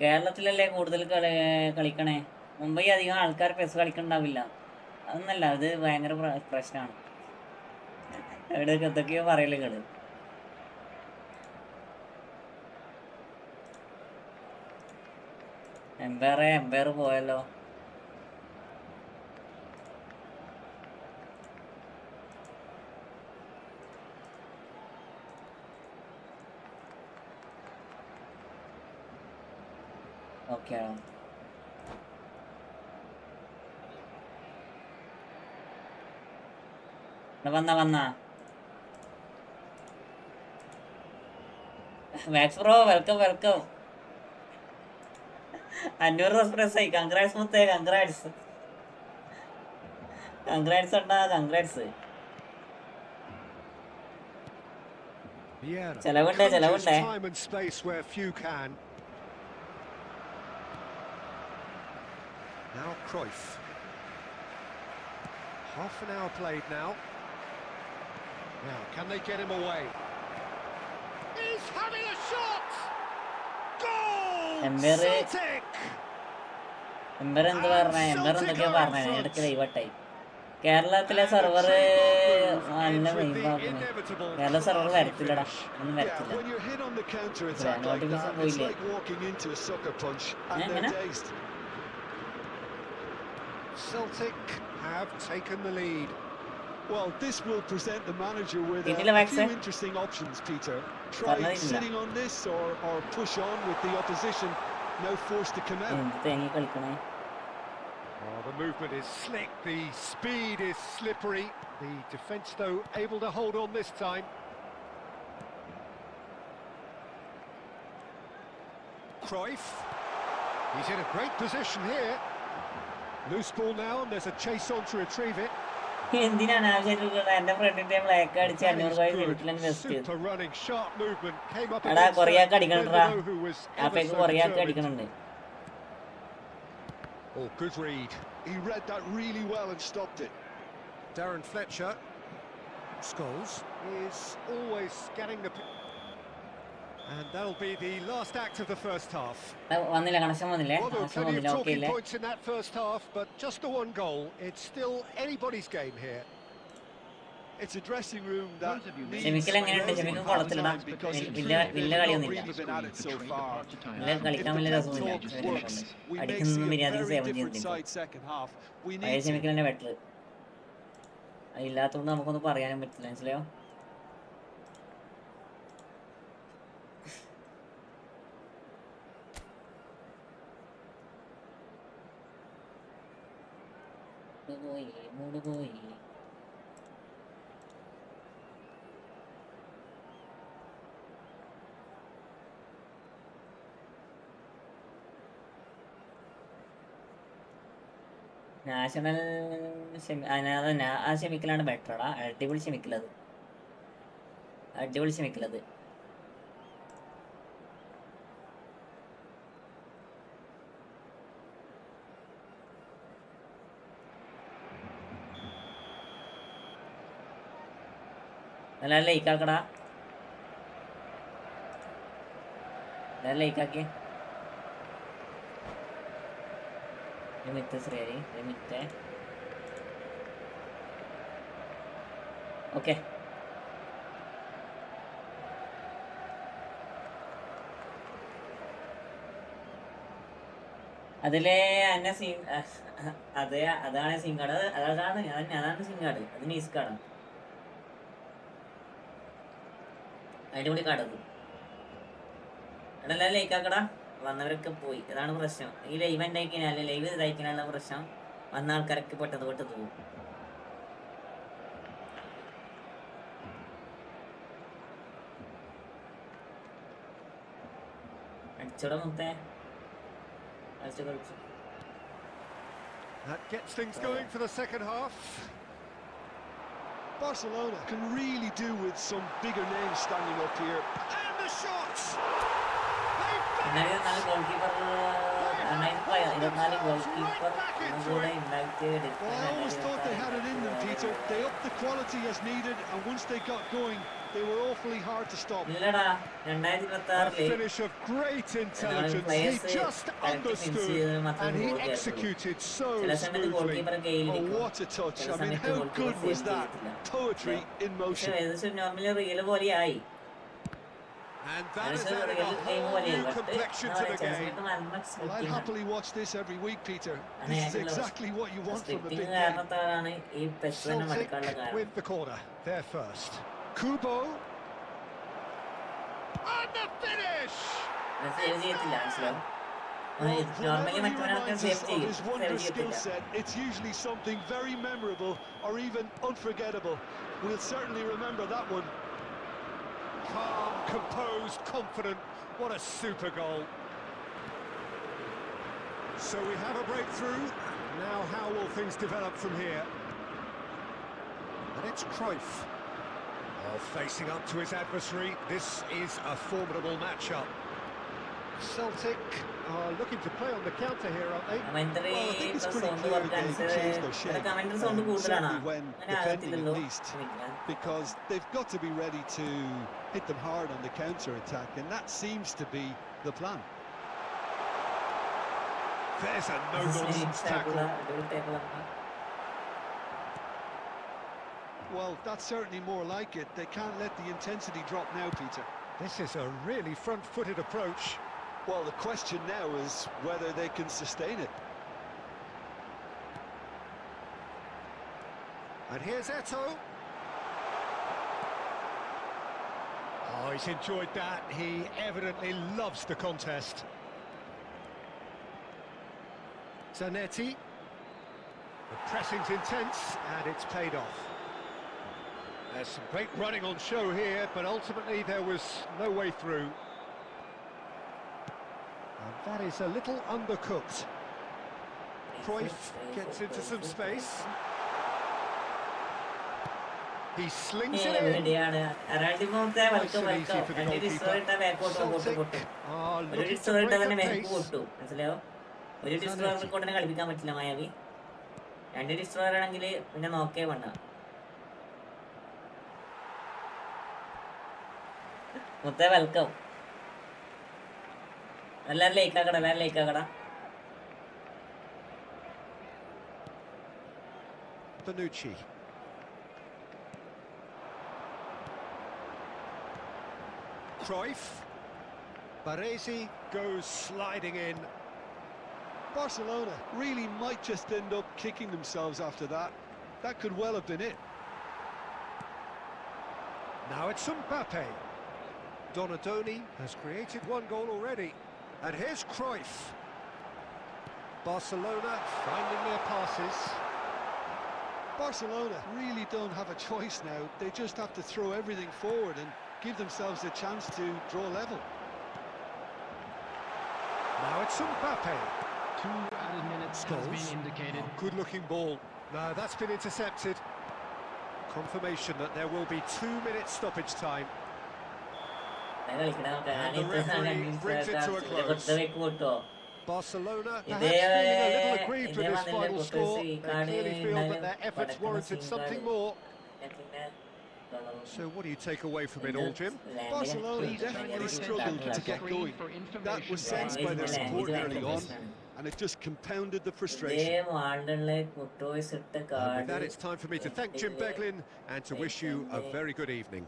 കേരളത്തിലല്ലേ കൂടുതൽ കളിക്കണേ. മുംബൈ അധികം ആൾക്കാർ പെസ് കളിക്കണ്ടാവില്ല. അതൊന്നല്ല, അത് ഭയങ്കര പ്രശ്നമാണ്. എവിടെയൊക്കെ എന്തൊക്കെയോ പറയല് കളി. എംപയർ പോയല്ലോ. ഓക്കെ വന്ന മാക്സ് ബ്രോ, വെൽക്കം. 500 സബ്സ്ക്രൈബ്സ് ആയി. കൺഗ്രാറ്റ്സ് മുത്തേ, കൺഗ്രാറ്റ്സ് ഉണ്ടാ, congrats. ചെലവുണ്ടേ. Now Cruyff. Half an hour played now. Now, can they get him away? He's having a shot! Goal! Celtic! എന്തൊക്കെയോ പറഞ്ഞ ഇടയ്ക്ക് ദൈവട്ടായി. കേരളത്തിലെ സെർവർ നല്ല വൈബാക്കുന്നു. കേരള സെർവർ വരത്തില്ലടാ, ഒന്നും വരത്തില്ല. നോട്ടിഫിക്കേഷൻ പോയില്ലേ? എങ്ങനെ? Celtic have taken the lead. Well, this will present the manager with a few interesting options, Peter. Try sitting on this or push on with the opposition. No force to come out. Oh, the movement is slick, the speed is slippery. The defence, though, able to hold on this time. Cruyff. He's in a great position here. Loose ball now, and there's a chase on to retrieve it. എന്തിനാണ് ആവശ്യമായിട്ടുള്ളത്? എന്റെ ഫ്രണ്ടിന്റെ black അടിച്ച് 500 Super running, sharp movement, came up എടാ കൊറിയാക്ക് അടിക്കണടാ, അപ്പേക്ക് കൊറിയാക്ക് അടിക്കണുണ്ട്. Oh, good read. He read that really well and stopped it. Darren Fletcher. Scholes is always scanning the... And that'll be the last act of the first half. വന്നില്ല, connection വന്നില്ലേ? Well, there were plenty of talking points in that first half, but just the one goal. It's still anybody's game here. It's a dressing room that ഷെമിക്കൽ എങ്ങനെയുണ്ട്? ഷെമിക്കൽ കൊള്ളത്തില്ലടാ, വലിയ കളിയൊന്നുമില്ല. കളിക്കാൻ വലിയ രസമൊന്നുമില്ല. അടിക്കുന്ന മര്യാദയ്ക്ക് സേവനം ചെയ്യുന്നില്ല. പഴയ ഷെമിക്കൽ തന്നെ ബെറ്റർ. അതില്ലാത്തതുകൊണ്ട് നമുക്കൊന്നും പറയാനും പറ്റില്ല, മനസ്സിലായോ? മൂടുപോയി. നാഷണൽ ആ ക്ഷമിക്കലാണ് ബെറ്ററാടാ. അടിപൊളി ക്ഷമിക്കലത്. നല്ല ലൈക്കാക്കടാ, ലൈക്കാക്കി. ശ്രീഹരി ഓക്കെ. അതിലെ എന്നെ അതാണ് സിം കാർഡ്. അതാണ് സിം കാർഡ്. അത് നീസ് കാർഡാണ്. അടിപൊളി കാർഡ് അത്. എല്ലാം ലൈക്കാക്കടാ. വന്നവരൊക്കെ പോയി, അതാണ് പ്രശ്നം. ഈ ലൈവ് ഉണ്ടായിക്കഴിഞ്ഞാൽ, ലൈവ് ഇതായിക്കഴിഞ്ഞാലുള്ള പ്രശ്നം, വന്ന ആൾക്കാരൊക്കെ പെട്ടെന്ന് പോകും. അടിച്ചോടെ മുത്തേ, That gets things going for the second half. Barcelona can really do with some bigger names standing up here. And the shots! Goal keeper goal keeper ഒന്നുകൂടെ impact Well, I always thought they had it in them, Peter. They upped the quality as needed, and once they got going, they were awfully hard to stop. ഇല്ലടാ A finish of great intelligence. He just understood and he executed so smoothly. Oh, what a touch. I mean, how good was that? Poetry in motion. Normally real പോലെയായി. And that has added a whole new complexion to the game. Well, I'd happily watch this every week, Peter. This is exactly what you want from a big game. Celtic with the corner. They're first. Kubo. And the finish! Well, whenever you reminds us of his wondrous skill set, it's usually something very memorable or even unforgettable. We'll certainly remember that one. Calm, composed, confident. What a super goal. So we have a breakthrough. Now how will things develop from here? And it's Cruyff. Oh, facing up to his adversary. This is a formidable matchup. Celtic are looking to play on the counter here, aren't they? Well, I think it's pretty clear they've changed their shape, certainly when defending at least, because they've got to be ready to hit them hard on the counter-attack, and that seems to be the plan. There's a no-nonsense tackle. Well, that's certainly more like it. They can't let the intensity drop now, Peter. This is a really front-footed approach. Well, the question now is whether they can sustain it. And here's Eto. Oh, he's enjoyed that. He evidently loves the contest. Zanetti. The pressing's intense, and it's paid off. There's some great running on show here, but ultimately there was no way through. And that is a little undercooked. Cruyff gets into some space. He slings it in. Nice and easy for the goalkeeper. Celtic are looking to break the pace. ഒരു destroyer കൊണ്ടനെ കളിപ്പിക്കാൻ പറ്റില്ല മായാവി. 2 destroyer ആണെങ്കിൽ പിന്നെ നോക്കേ വേണ്ട. മുത്തേ welcome. എല്ലാവരും ലൈക്കാക്കട. Bonucci. Cruyff. Baresi goes sliding in. Barcelona really might just end up kicking themselves after that. That could well have been it. Now it's Mbappe. Donadoni has created 1 goal already. And here's Cruyff. Barcelona finding their passes. Barcelona really don't have a choice now. They just have to throw everything forward and give themselves a chance to draw level. Now it's Mbappe. 2 added minutes has been indicated. Oh, good-looking ball. No, that's been intercepted. Confirmation that there will be 2 minutes stoppage time. And the referee brings it to a close. Barcelona perhaps feeling a little aggrieved with this final score. They clearly feel that their efforts warranted something more. So what do you take away from it all, Jim? Barcelona definitely struggled to get going. That was sensed by their support early on, and it just compounded the frustration. And with that, it's time for me to thank Jim Beglin and to wish you a very good evening.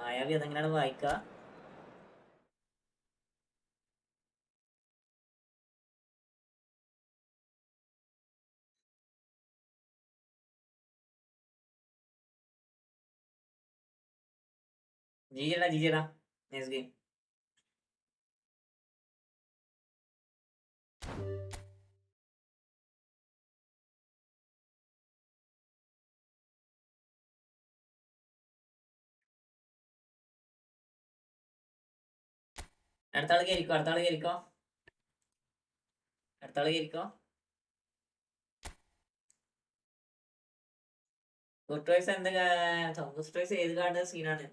മായാവി അതെങ്ങനെയാണ് വായിക്ക? ജിജേടാ nice game. അടുത്ത ആൾ കേറിക്കോ. Good toys ഏത് card സീനാണ്?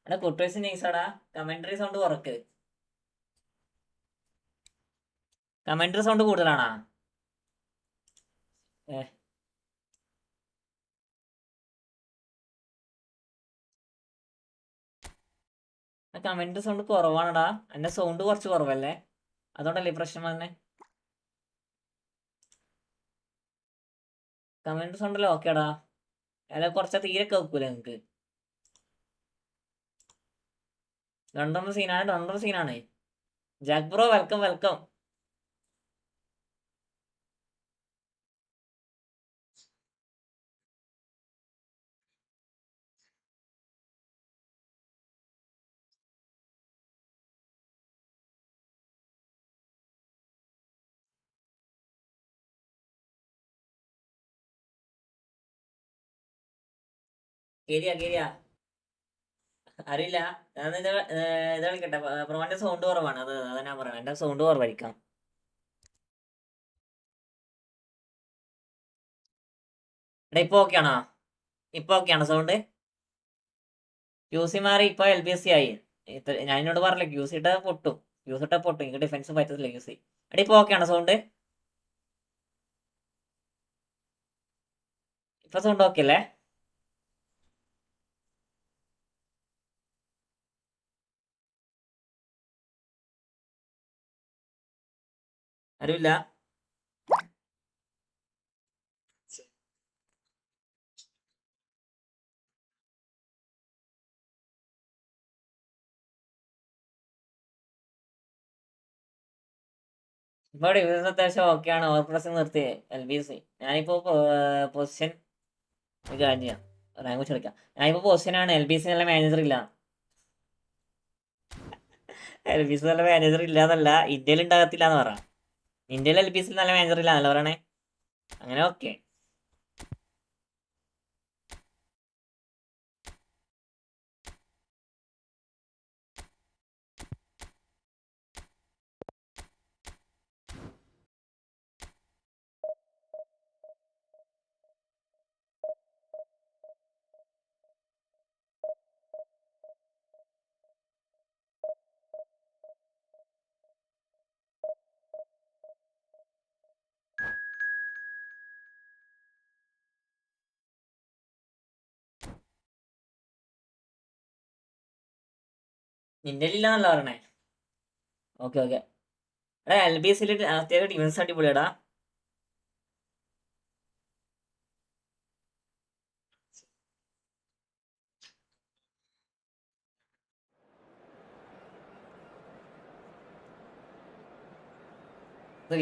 എടാ കുട്ടേഴ്സ് നൈസാടാ. കമന്ററി സൗണ്ട് കുറക്ക്. കമന്ററി സൗണ്ട് കൂടുതലാണാ? കമന്റ് സൗണ്ട് കുറവാണടാ. എന്റെ സൗണ്ട് കുറച്ച് കുറവല്ലേ, അതുകൊണ്ടല്ലേ ഈ പ്രശ്നം വന്നെ. കമന്റ് സൗണ്ടല്ലേ ഓക്കേടാ. അല്ല കുറച്ച് തീരെ കേൾക്കൂല നിങ്ങക്ക്. രണ്ടെണ്ണം സീനാണ്. Jack bro welcome welcome. കേരിയാ അറിയില്ല. ഞാൻ ഇത് കളിക്കട്ടെ. ബ്രോന്റെ സൗണ്ട് കുറവാണ്, അത് ഞാൻ പറയണം. എന്റെ സൗണ്ട് കുറവായിരിക്കാം. എടാ ഇപ്പൊ ഓക്കെയാണോ സൗണ്ട്? ക്യൂസി മാറി ഇപ്പൊ LBC ആയി. ഞാൻ എന്നോട് പറഞ്ഞില്ല ക്യൂസി ഇട്ടാ പൊട്ടും. എനിക്ക് ഡിഫൻസ് പറ്റത്തില്ല ക്യൂസി. എടാ ഇപ്പൊ ഓക്കെയാണോ സൗണ്ട്? ഇപ്പൊ സൗണ്ട് ഓക്കെ അല്ലേ? അറിയില്ല. ഇപ്പൊ ഡിഫൻസ് അത്യാവശ്യം ഓക്കെയാണ്. ഓവർ പ്രസിംഗ് നിർത്തി LBC. ഞാനിപ്പോ പൊസിഷൻ കാര്യം ചെയ്യാം, റാങ്ക് വെച്ച് കളിക്കാം. ഞാനിപ്പോ പൊസിഷനാണ്. LBC നല്ല മാനേജർ ഇല്ല. LBC നല്ല മാനേജർ ഇല്ലാന്നല്ല, ഇന്ത്യയിൽ ഉണ്ടാകത്തില്ല എന്ന് പറ. ഇന്ത്യയിൽ LBC നല്ല മാനേജർ ഇല്ല എന്നല്ല പറയണേ. അങ്ങനെ ഓക്കെ. ഇന്ത്യയിൽ ഇല്ലാന്നല്ല പറയണേ. ഓക്കെ എടാ LBCയിൽ അത്യാവശ്യം ഡിഫൻസ് അടിപൊളിയാടാ.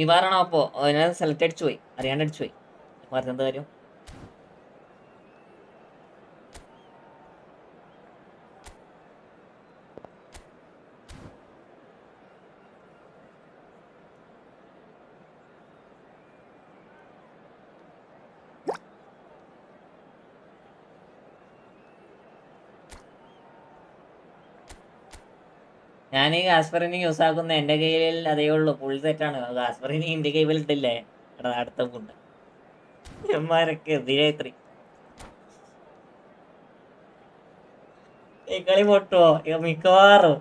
റിവാറാണോ? അപ്പോ അതിനെ സെലക്ട് അടിച്ചു പോയി, അറിയാണ്ട് അടിച്ചു പോയി. പറഞ്ഞെന്ത് കാര്യം? ഞാൻ ഈ ഗാസ്പറിനെ യൂസ് ആക്കുന്ന എന്റെ കയ്യിൽ അതേ ഉള്ളൂ. ഫുൾ സെറ്റാണ്. ഗാസ്പറിന് ഇന്ത്യ കൈവിൽ ഇട്ടില്ലേ എടാ അടുത്ത ഫുഡ്. എമ്മാരൊക്കെ എതിരെ ഇത്ര ഈ കളി പൊട്ടുവോ? മിക്കവാറും.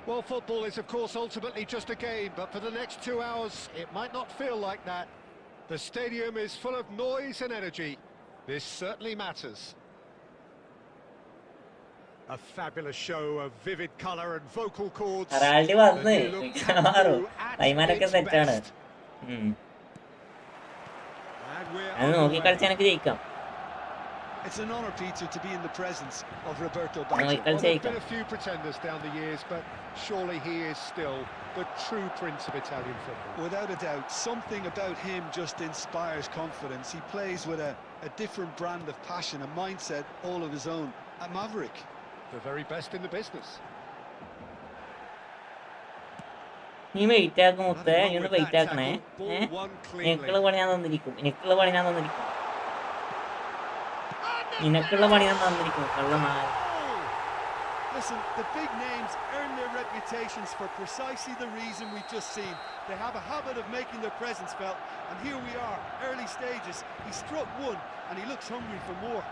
Well, football is, of course, ultimately just a game, but for the next 2 hours, it might not feel like that. The stadium is full of noise and energy. This certainly matters. A fabulous show of vivid colour and vocal cords. Ronaldo വന്ന് മിക്കവാറും കൈമാരൊക്കെ സെറ്റാണ്. അത് നോക്കി കളിച്ചാൽ എനിക്ക് ജയിക്കാം. It's an honour, Peter, to be in the presence of Roberto No, Baggio. Well, there have been a few pretenders down the years, but surely he is still the true prince of Italian football. Without a doubt, something about him just inspires confidence. He plays with a different brand of passion, a mindset all of his own. A maverick. The very best in the business. നീ wait ആക്കും മുത്തേ, നീ ഒന്ന് wait ആക്കണേ. നിനക്കുള്ള പണി ഞാൻ തന്നിരിക്കും. നിനക്കുള്ള പണി ഞാൻ തന്നിരിക്കും. കള്ളനായ Listen, the big names earn their reputations for precisely the reason we've just seen. They have a habit of making their presence felt, and here we are, early stages. He struck one, and he looks hungry for more.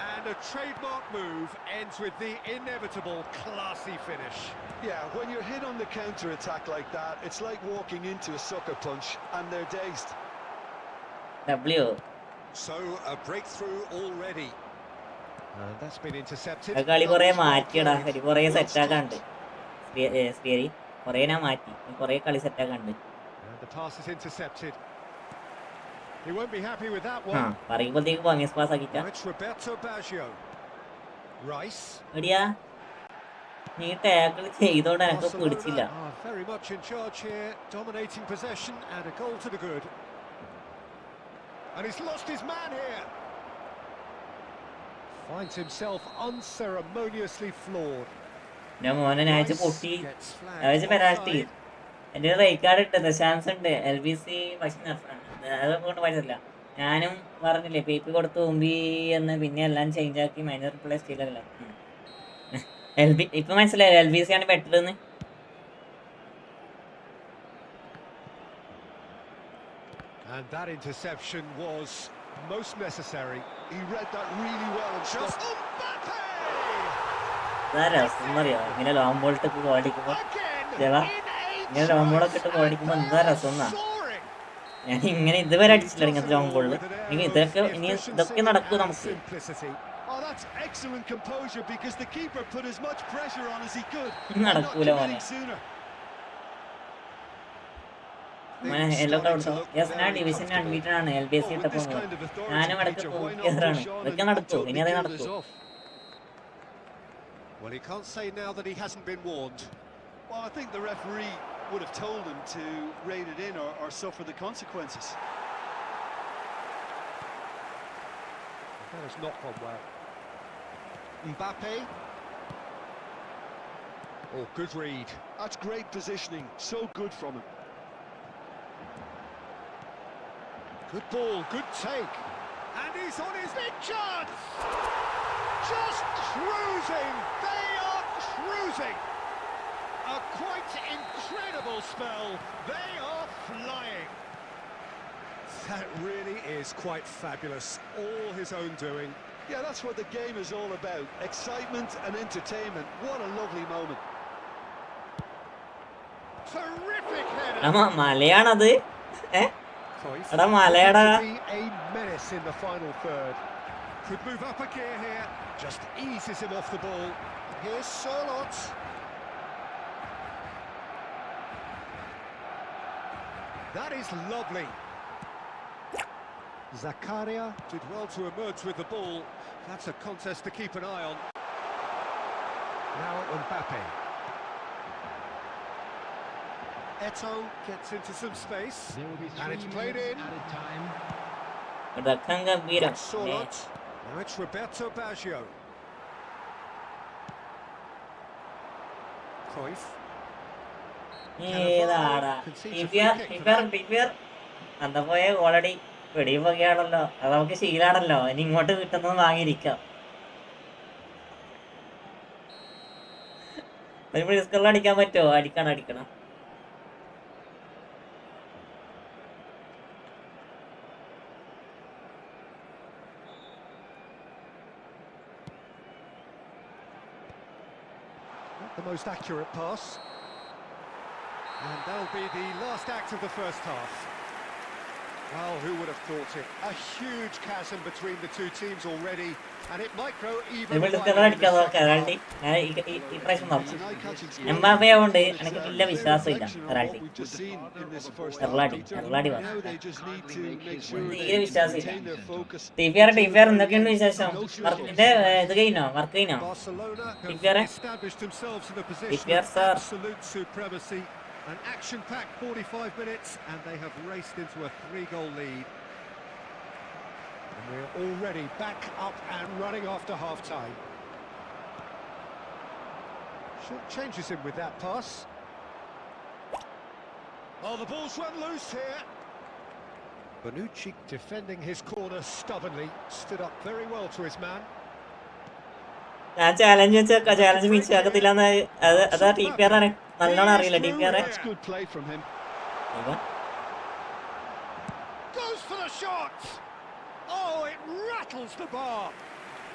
And a trademark move ends with the inevitable classy finish. Yeah, when you're hit on the counter-attack like that, it's like walking into a sucker punch, and they're dazed. W. So, a breakthrough already. And that's been intercepted. കളി കുറേ മാറ്റിയടാ, കുറേ സെറ്റാക്കാണ്ട് സ്പിയറി കുറേ ഞാൻ മാറ്റി, കുറേ കളി സെറ്റാക്കാണ്ട്. And the pass is intercepted. He won't be happy with that one. പറയുമ്പോഴത്തേക്ക് പങ്ങിസ് പാസ് ആക്കിട്ടാ. It's Roberto Baggio. Rice. എടിയാ നീ ടാക്കിൾ ചെയ്തോണ്ട് എനക്ക് പിടിച്ചില്ല. Very much in charge here, dominating possession and a goal to the good. And he's lost his man here. Finds himself unceremoniously floored. ഞാൻ മോനെ ഞായച്ച് പൊട്ടി, ഞായച്ച പെനാൽറ്റി. എൻ്റെ റേറ്റ് കാർഡ് ഇട്ടത് ചാൻസ് ഉണ്ട് LBC, പക്ഷെ അതൊക്കെ കൊണ്ട് പറ്റില്ല. ഞാനും പറഞ്ഞില്ലേ പേപ്പി കൊടുത്ത് മുമ്പി എന്ന്, പിന്നെ എല്ലാം ചേഞ്ച് ആക്കി മൈനർ റിപ്ലൈ ചെയ്തല്ല. ഇപ്പൊ മനസ്സിലായി LBC ആണ് ബെറ്റർ എന്ന്. And that interception was most necessary. He read that really well and just Mbappe! രസം അറിയോ ഇങ്ങനെ ലോങ് ബോളിട്ടൊക്കെ ഓടിക്കുമ്പോ, ഇങ്ങനെ ലോങ് ബോളൊക്കെ ഇട്ട് ഓടിക്കുമ്പോ എന്താ രസം എന്നാ. ഞാൻ ഇങ്ങനെ ഇതുവരെ അടിച്ചില്ല ഇങ്ങനത്തെ ലോങ് ബോളില്. ഇനി ഇതൊക്കെ നടക്കും നമുക്ക്. നടക്കൂല മോനെ. എല്ലാം കൊടുത്തോ. യെസ്, ഞാൻ ഡിവിഷൻ അൺബീറ്റഡ് ആണ് LBC ഇട്ടപ്പോ. ഞാനും ഇടയ്ക്ക് പോകാറാണ്. ഇതൊക്കെ നടക്കൂ, ഇനി അതേ നടക്കൂ. Well, he can't say now that he hasn't been warned. Well, I think the referee would have told him to rein it in or suffer the consequences. That has not gone well. Mbappe. Oh, good read. That's great positioning. So good from him. Good ball, good take. And he's on his big chance! Just cruising! They are cruising! A quite incredible spell. They are flying. That really is quite fabulous. All his own doing. Yeah, that's what the game is all about. Excitement and entertainment. What a lovely moment. Terrific header. മലയാണത്. എടാ മലയാടാ. A menace in the final third. Could move up a gear here. Just eases him off the ball. Here's Sørloth. That is lovely. Zakaria did well to emerge with the ball. That's a contest to keep an eye on. Now Mbappe. Eto'o gets into some space. And it's played in. ഗംഭീരം. Now it's Roberto Baggio. Cruyff. ഏതാടാ അന്ത പോയ already വെടിയൊക്കെയാണല്ലോ, അത് നമുക്ക് ശീലാണല്ലോ. ഇനി ഇങ്ങോട്ട് കിട്ടുന്നത് വാങ്ങിയിരിക്കാം. ഒരു പ്രിസ്കറിൽ അടിക്കാൻ പറ്റുമോ? അടിക്കണം. The most accurate pass. And that'll be the last act of the first half. Well, who would have thought it? A huge chasm between the two teams already, and it might grow even wider. എംബാപ്പയെ കൊണ്ട് എനിക്ക് വലിയ വിശ്വാസമില്ല. തീരെ വിശ്വാസമില്ല. ടിഫിയർ എന്തൊക്കെയുണ്ട് വിശേഷം? വർക്കിന്റെ ഇത് കഴിഞ്ഞോ? വർക്ക് കഴിഞ്ഞോ? ടിഫിയർ sir. An action-packed 45 minutes, and they have raced into a 3-goal lead. And we're already back up and running after half-time. Short changes him with that pass. Oh, the ball's run loose here. Bonucci defending his corner stubbornly, stood up very well to his man. ഞാൻ challenge വെച്ചേക്ക, challenge finish ആക്കത്തില്ലെന്ന്. അതാ T P R നല്ലോണം അറിയില്ല T P R. That's good play from him. Goes for the shot. Oh, it rattles the bar.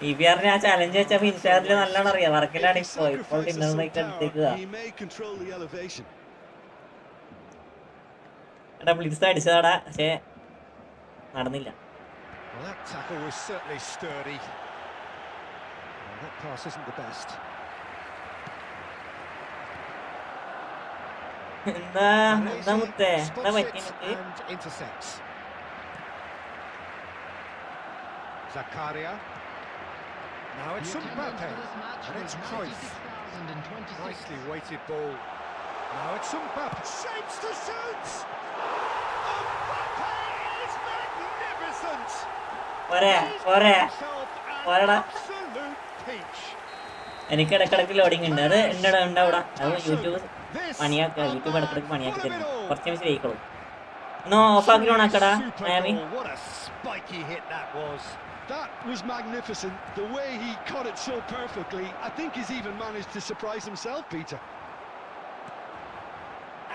T P ആറിന് ആ challenge വെച്ചാൽ finish ആകത്തില്ല നല്ലോണം അറിയാം. വർക്കിലാണ് If he ഇപ്പോൾ sacrifices dinner some break power, എടുത്തേക്കുക. he may control the elevation. എടാ ബ്ലിറ്റ്സ് അടിച്ചതാടാ, പക്ഷേ നടന്നില്ല. Well, that tackle was certainly sturdy. Well, that pass isn't the best. എന്താ മുത്തേ, എന്താ പറ്റി നിനക്ക്? And intercepts. Zakaria. Now it's Mbappe. And it's Cruyff. Nicely weighted ball. Now it's Mbappe. Shapes to shoot. Mbappe is magnificent. പോരടാ. Absolute peach. എനിക്ക് ഇടക്കിടക്ക് loading ഉണ്ട്. അത് ഉണ്ടാവിടെ. അത് യൂട്യൂബ് പണിയാക്കുക. യൂട്യൂബ് ഇടക്കിടക്ക് പണിയാക്കി തരും. കുറച്ച് നിമിഷം ജയിക്കുള്ളൂ. ഒന്ന് ഓഫാക്കി ഓണാക്കടാ മാമി. What a spiky hit that was. That was magnificent. The way he caught it so perfectly. I think he's even managed to surprise himself, Peter.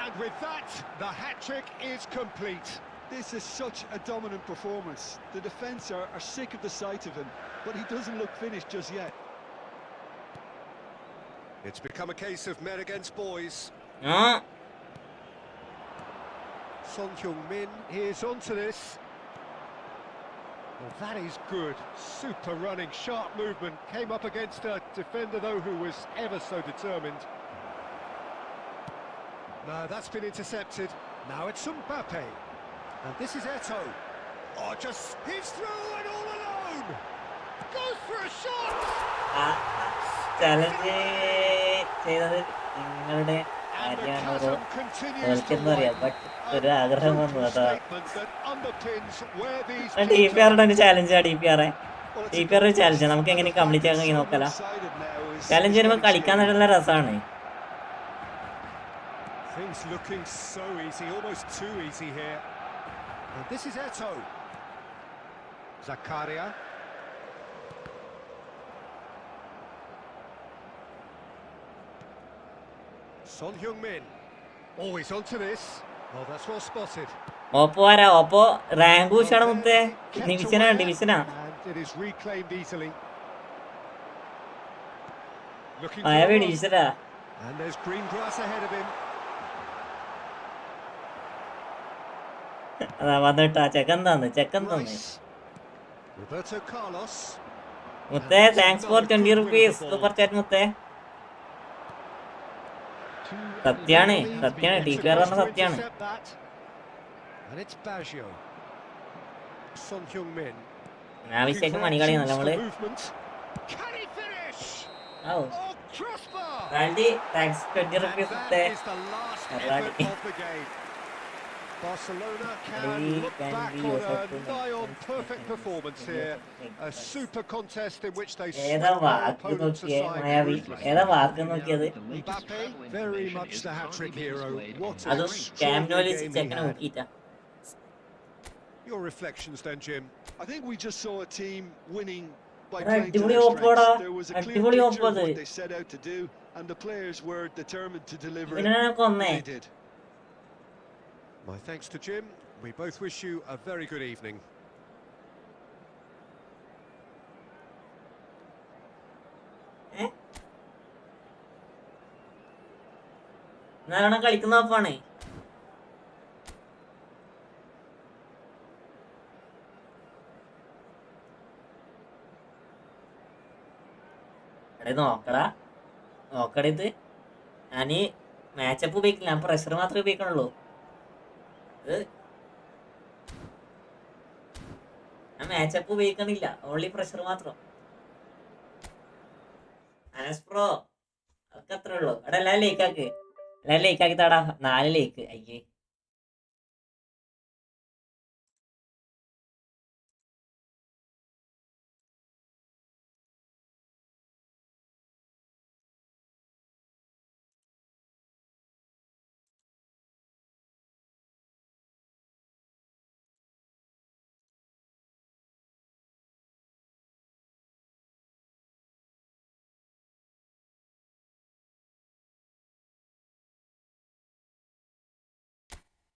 And with that, the hat-trick is complete. This is such a dominant performance. The defence are sick of the sight of him, but he doesn't look finished just yet. It's become a case of men against boys. Son Heung-min is onto this. Well, that is good. Super running, sharp movement. Came up against a defender, though, who was ever so determined. No, that's been intercepted. Now it's Mbappe. And this is Eto'o. Oh, just he's through and all alone. Goes for a shot. Challenge ചെയ്തത് നിങ്ങളുടെ കാര്യമാണോ തോൽക്കെന്ന് അറിയാം. But ഒരു ആഗ്രഹം വന്നു കേട്ടോ. T P ആറുടെ ഒരു ചാലഞ്ചാ. T P ആറ് ഒരു ചാലഞ്ചാണ്. നമുക്ക് എങ്ങനെ കംപ്ലീറ്റ് ആക്കാൻ നോക്കാലോ. ചാലഞ്ച് വരുമ്പോൾ കളിക്കാൻ നല്ല രസമാണ്. Things looking so easy, almost too easy here. And this is Eto'o. Zakaria. Son Heung-min. Always onto this. Oh, that's well spotted. Oppo ആരാ? ഓപ്പോ റാങ്ക് പൂശാണ് മുത്തേ. ഡിവിഷനാ. And it is reclaimed easily. Looking ഡിവിഷനാ. and there's green grass ahead of him. അതാ വന്നിട്ടാ ചെക്കൻ തന്ന്. Roberto Carlos. മുത്തേ thanks for 20 rupees super chat മുത്തേ. സത്യാണ് T P R പറഞ്ഞ സത്യാണ്. And it's Baggio. Son Heung-min. ആവശ്യമായിട്ട് മണി കളിയാണ് നമ്മള്. Can he finish? Oh, crossbar. Randy, thanks 20 rupees മുത്തേ. That is the last effort of the game. Barcelona can look back on a nigh-on perfect performance here. A super contest in which they ഏതാ swept their walk opponents നോക്കിയേ aside മായാവി? ruthlessly. ഏതാ വാക്ക് നോക്കിയത്? Mbappe, very much the hat-trick hero. What an അതും ക്യാമ്നോയിൽ extraordinary game ചെക്കനെ he had. നോക്കിയിട്ടാ. Your reflections then, Jim? I think we just saw a team winning by Right, playing to അടിപൊളി their ഓപ്പോടാ. strengths. There was a clear അടിപൊളി picture Oppo of അത്. what they set out to do, and the players were determined to deliver it. ഇവനെ കൊന്നേ. They did. My thanks to Jim. We both wish you a very good evening. നല്ലോണം കളിക്കുന്ന ഓപ്പാണ്. നോക്കട ഇത്. ഞാന് matchup ഉപയോഗിക്കില്ല, ഞാൻ pressure മാത്രമേ ഉപയോഗിക്കണുള്ളൂ. ഞാൻ മാച്ചപ്പ് ഉപയോഗിക്കണില്ല, ഓൺലി പ്രഷർ മാത്രം. അനസ് പ്രോ അതൊക്കെ അത്രേ ഉള്ളൂ. അവിടെ എല്ലാവരും ലേക്ക് ആക്കി താടാ. 4 ലേക്ക്. അയ്യേ.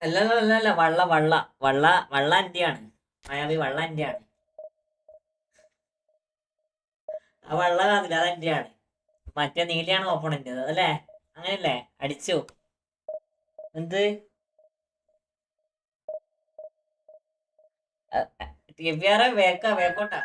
അല്ല വള്ള എന്റെയാണ്. മായാവി വള്ള എന്റെയാണ്. ആ വള്ള കാണില്ല, അത് എന്റെയാണ്. മറ്റേ നീലയാണ് ഓപ്പണന്റ് അല്ലേ? അങ്ങനെയല്ലേ? അടിച്ചു. എന്ത് വേക്കോട്ടാ.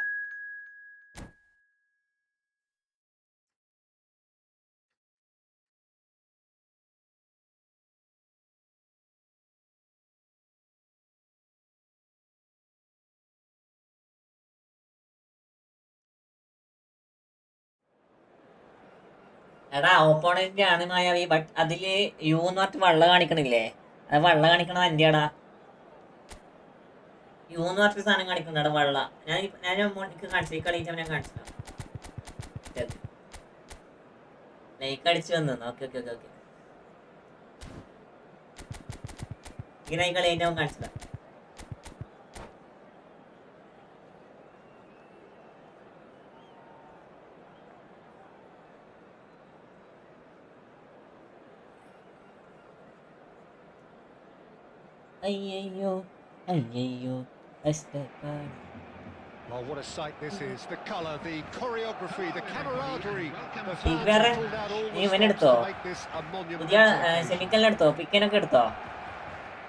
എടാ ഓപ്പോണന്റ് ആണ് മായാവി. ബട്ട് അതില് യു എന്ന് പറഞ്ഞിട്ട് വള്ള കാണിക്കണില്ലേ? അത് വള്ള കാണിക്കണത് എന്റെയാടാ. യു എന്ന് പറഞ്ഞിട്ട് സാധനം കാണിക്കുന്നുണ്ട് വള്ള. ഞാൻ എനിക്ക് കാണിച്ചു, ഈ കളിയിട്ട് ഞാൻ കാണിച്ചു. ലൈക്ക് അടിച്ചു വന്നു. Okay okay okay okay. ഇങ്ങനെ ഈ കളി കഴിഞ്ഞ കാണിച്ചതാ. അയ്യോ അയ്യോ. Well, what a sight this is. The colour, the choreography, the camaraderie. നീ ഇവനെടുത്തോ? പുതിയ സെമിക്കലിനെടുത്തോ? പിക്കനൊക്കെ എടുത്തോ?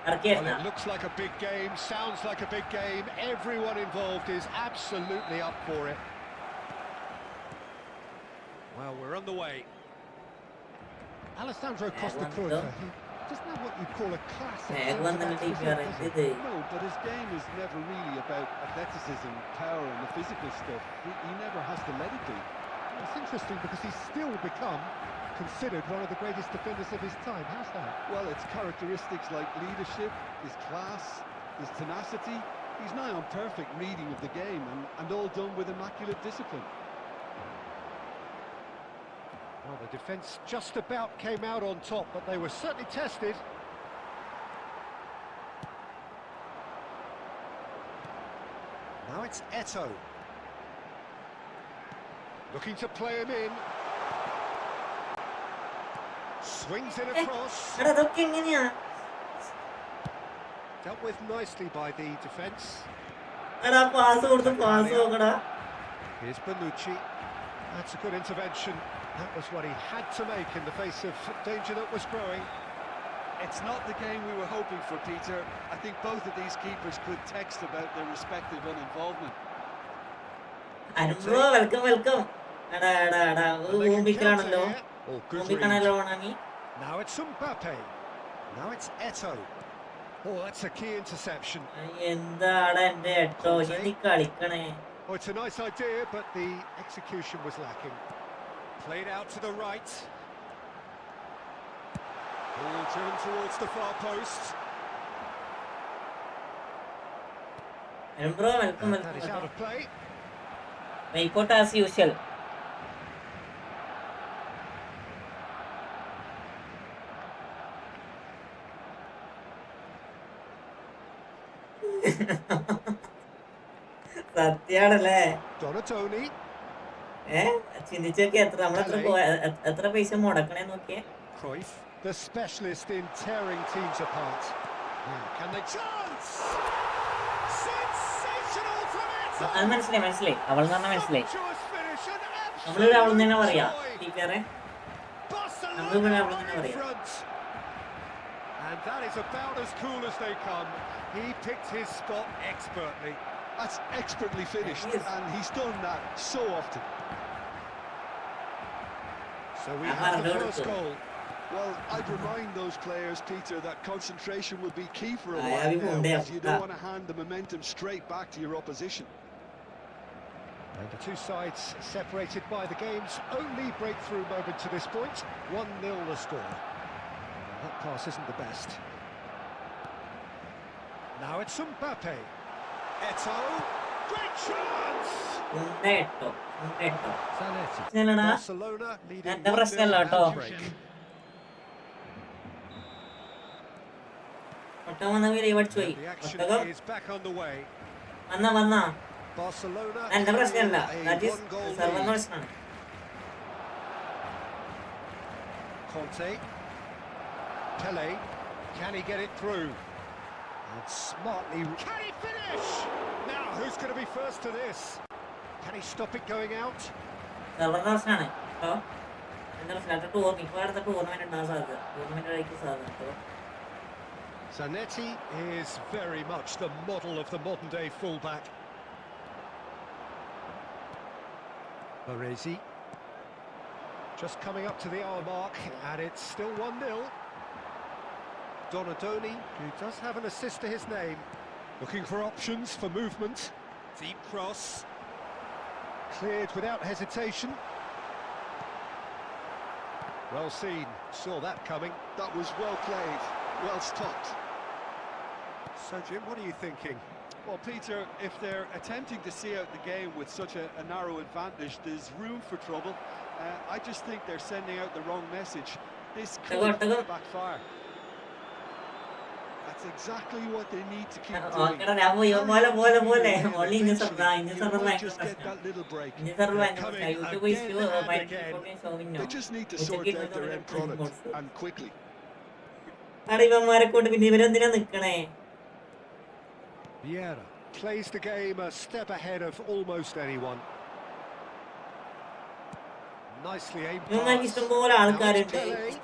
Well, it looks like a big game, sounds like a big game. Everyone involved is absolutely up for it. Well, we're on the way. Alessandro Costa Curta. Doesn't have what you call a classic. No, but his game is never really about athleticism, power and the physical stuff. He never has to let it be. It's interesting because he's still become considered one of the greatest defenders of his time. How's that? Well, it's characteristics like leadership, his class, his tenacity. He's now on perfect reading of the game and all done with immaculate discipline. Well, the defence just about came out on top, but they were certainly tested. Now it's Eto. Looking to play him in. Swings it across. Dealt with nicely by the defence. Here's Bonucci. That's a good intervention. That was what he had to make in the face of danger that was growing. It's not the game we were hoping for, Peter. I think both of these keepers could text about their respective uninvolvement. welcome. Now it's Mbappe. Now it's Eto. Oh, that's a key interception. Oh, it's a nice idea, but the execution was lacking. Played out to the right. Ball turned towards the far post. That is out of play. Boycott as usual. സത്യാണല്ലേ? Donatoni. ചിന്തിച്ചോക്കെ എത്ര പൈസ മുടക്കണേ നോക്കിയേ. Cruyff, the specialist in tearing teams apart. Can they chance? Sensational from Eto. അത് മനസ്സിലായി. അവൾ പറഞ്ഞ മനസ്സിലായി. നമ്മളിവിടെ അവൾ തന്നെ പറയാ ടീച്ചറെ. നമ്മളിവിടെ അവൾ തന്നെ പറയാ. And that is about as cool as they come. He picked his spot expertly. That's expertly finished, and he's done that so often. So we have the first goal. Well, I'd remind those players, Peter, that concentration will be key for a while now, because you don't want to hand the momentum straight back to your opposition. And the two sides separated by the game's only breakthrough moment to this point. 1-0 the score. That pass isn't the best. Now it's Mbappe. Eto. Great chance! Barcelona leading 1-0 at break. The action is back on the way. Barcelona a one-goal lead. Conte. Pele. Can he get it through? And smartly... Can he finish? Now, who's going to be first to this? Can he stop it going out? Zanetti is very much the model of the modern-day fullback. Baresi. Just coming up to the hour mark, and it's still 1-0. Donadoni, who does have an assist to his name. Looking for options for movement. Deep cross. Cleared without hesitation. Well seen, saw that coming. That was well played, well stopped. So Jim, what are you thinking? Well, Peter, if they're attempting to see out the game with such a narrow advantage, there's room for trouble. I just think they're sending out the wrong message. This could backfire. That's exactly what they need to keep doing. Just get that little break. They just need to sort out their end product, and quickly. Vieira plays the game a step ahead of almost anyone. Nicely aimed pass.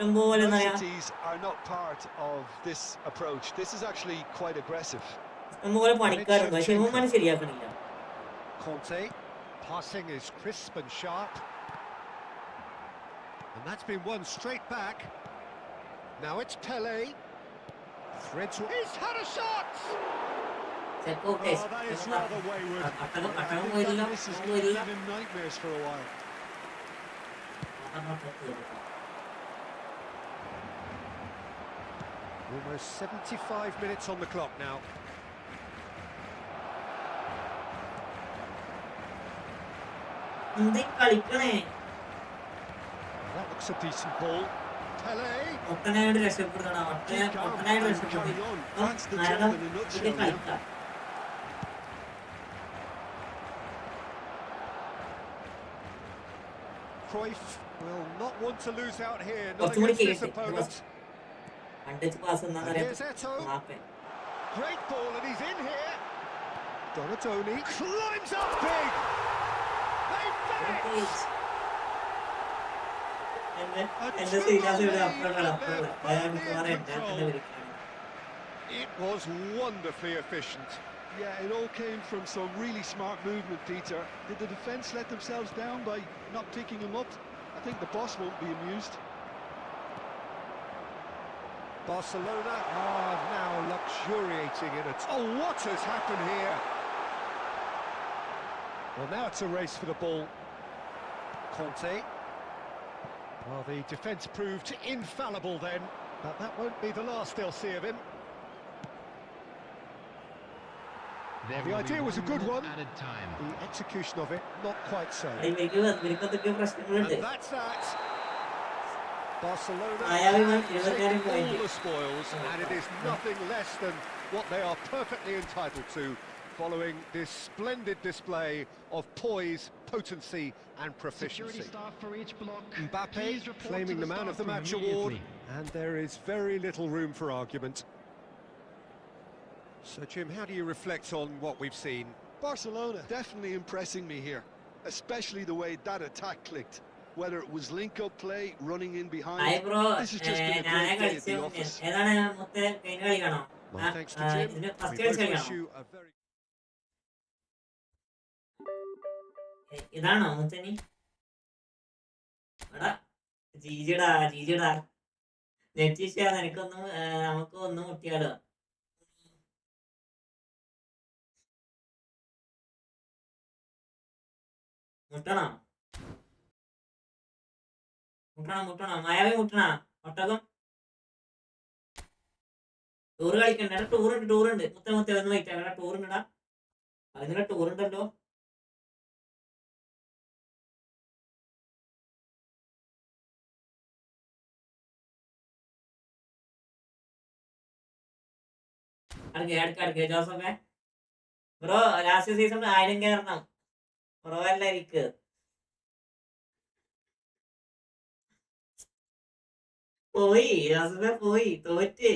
Velocities are not part of this approach. This is actually quite aggressive. Conte, passing is crisp and sharp. And that's been won straight back. Now it's Pele. Threads... He's had a shot! Oh, that is rather wayward. This is giving him nightmares for a while. Almost 75 minutes on the clock now. That looks a decent ball. Pele. That's the job in a nutshell. Cruyff will not want to lose out here, not against this opponent. And here's Eto. Great ball, and he's in here. Donadoni climbs up big. They've done it. It was wonderfully efficient. Yeah, it all came from some really smart movement, Peter. Did the defence let themselves down by not picking him up? I think the boss won't be amused. Barcelona are now luxuriating in it. Oh, what has happened here? Well, now it's a race for the ball. Conte. Well, the defence proved infallible then, but that won't be the last they'll see of him. The idea was a good one, the execution of it, not quite so. And that's that. Barcelona take all the spoils, and it is nothing less than what they are perfectly entitled to, following this splendid display of poise, potency and proficiency. Mbappe claiming the Man of the Match award, and there is very little room for argument. So, Jim, how do you reflect on what we've seen? Barcelona definitely impressing me here, especially the way that attack clicked. Whether it was link-up play, running in behind, this has just been a great day at the office. Well, thanks to Jim, we both wish you a very... ഇതാണോ മുത്തനി? എടാ ജീജിടാ നെറ്റിഷാ നിനക്കൊന്നും നമുക്ക് ഒന്നും മുട്ടിയാലോ? മുട്ടണോ മായാവി മുട്ടണ ഒട്ടകം tour കളിക്കണ്ട. ടൂറുണ്ട് മുത്ത ഒന്ന് white അങ്ങനെ ടൂറുണ്ടടാ. അതിനുള്ള ടൂറുണ്ടല്ലോ. അടുക്ക ജോസഫേ ബ്രോ ലാസ്റ്റ് സീസൺ 1000 കയറണം ബ്രോ അല്ലായിരിക്കും. പോയി ജോസഫേ പോയി തോറ്റ്.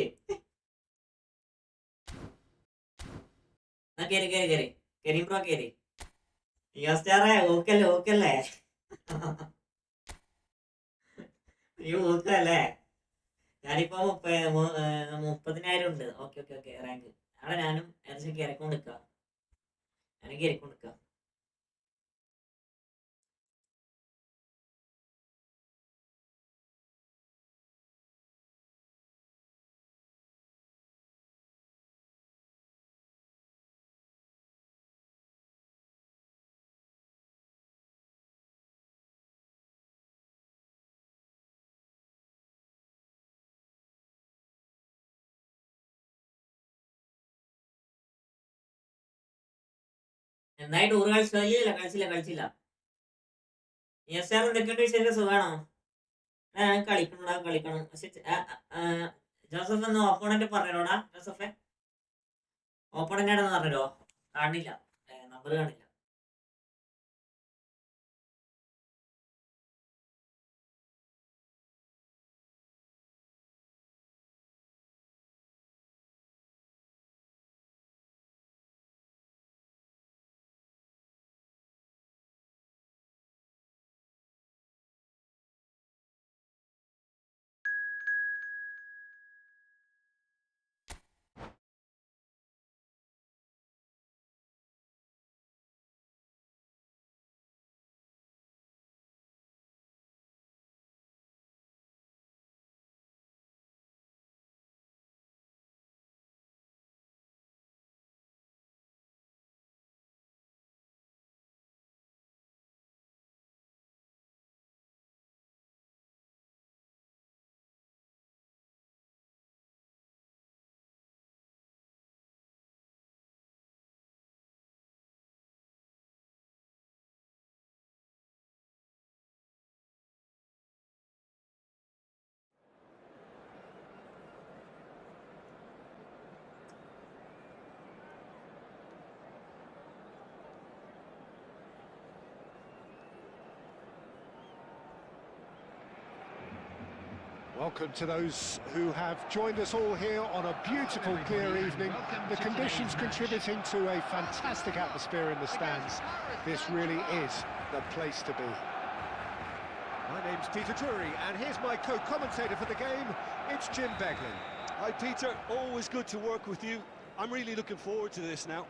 Kerim Pro Keri. Yes, okay. You okay. ഞാനിപ്പോ 30,000 ഉണ്ട്. Okay rank. അവിടെ ഞാനും ഏകദേശം കയറിക്കൊണ്ടിരിക്കുക. എന്തായി ടൂർ കളിച്ചില്ല. എന്തൊക്കെയുണ്ട് വിശേഷം? സുഖാണോ? കളിക്കണം. പക്ഷെ ജോസഫ് ഒന്ന് ഓപ്പോണന്റ് പറഞ്ഞോടാ. ജോസഫെ ഓപ്പോണന്റ് ആണെന്ന് പറഞ്ഞോ. കാണില്ല, നമ്പർ കാണില്ല. Welcome to those who have joined us all here on a beautiful, clear evening. The conditions contributing to a fantastic atmosphere in the stands. This really is the place to be. My name's Peter Drury, and here's my co-commentator for the game. It's Jim Beglin. Hi, Peter. Always good to work with you. I'm really looking forward to this now.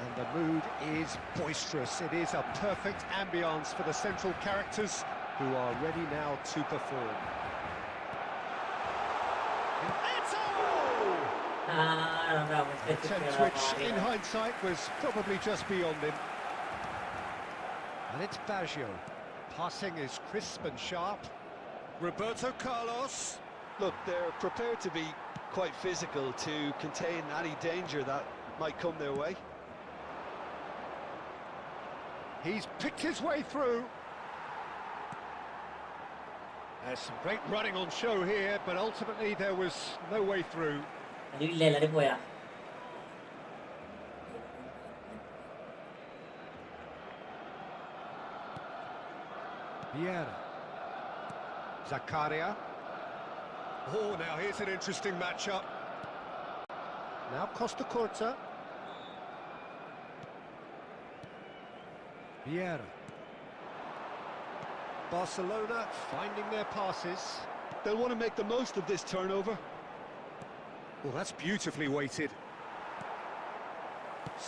And the mood is boisterous. It is a perfect ambience for the central characters, who are ready now to perform. Attempt which, in hindsight, was probably just beyond him. And it's Baggio. Passing is crisp and sharp. Roberto Carlos. Look, they're prepared to be quite physical to contain any danger that might come their way. He's picked his way through. There's some great running on show here, but ultimately there was no way through. Vieira. Zakaria. Oh, now here's an interesting matchup. Now Costa Curta. Vieira. Barcelona finding their passes. They'll want to make the most of this turnover. Well, that's beautifully weighted.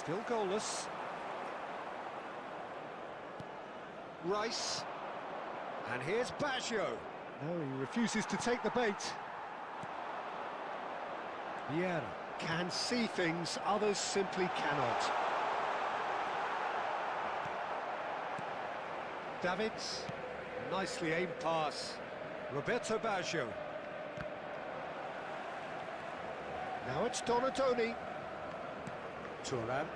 Still goalless. Rice. And here's Baggio. No, he refuses to take the bait. Vieira can see things others simply cannot. Davids. Nicely aimed pass. Roberto Baggio. Now it's Donatoni. Thuram.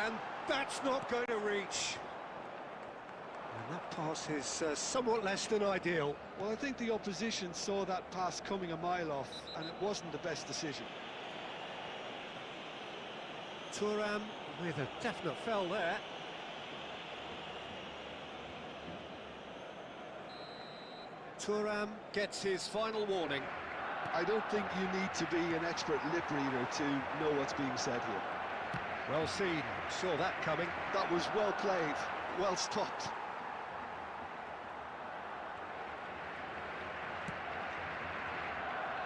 And that's not going to reach. And that pass is somewhat less than ideal. Well, I think the opposition saw that pass coming a mile off, and it wasn't the best decision. Thuram with a definite fell there. Thuram gets his final warning. I don't think you need to be an expert lip reader to know what's being said here. Well seen, saw that coming. That was well played, well stopped.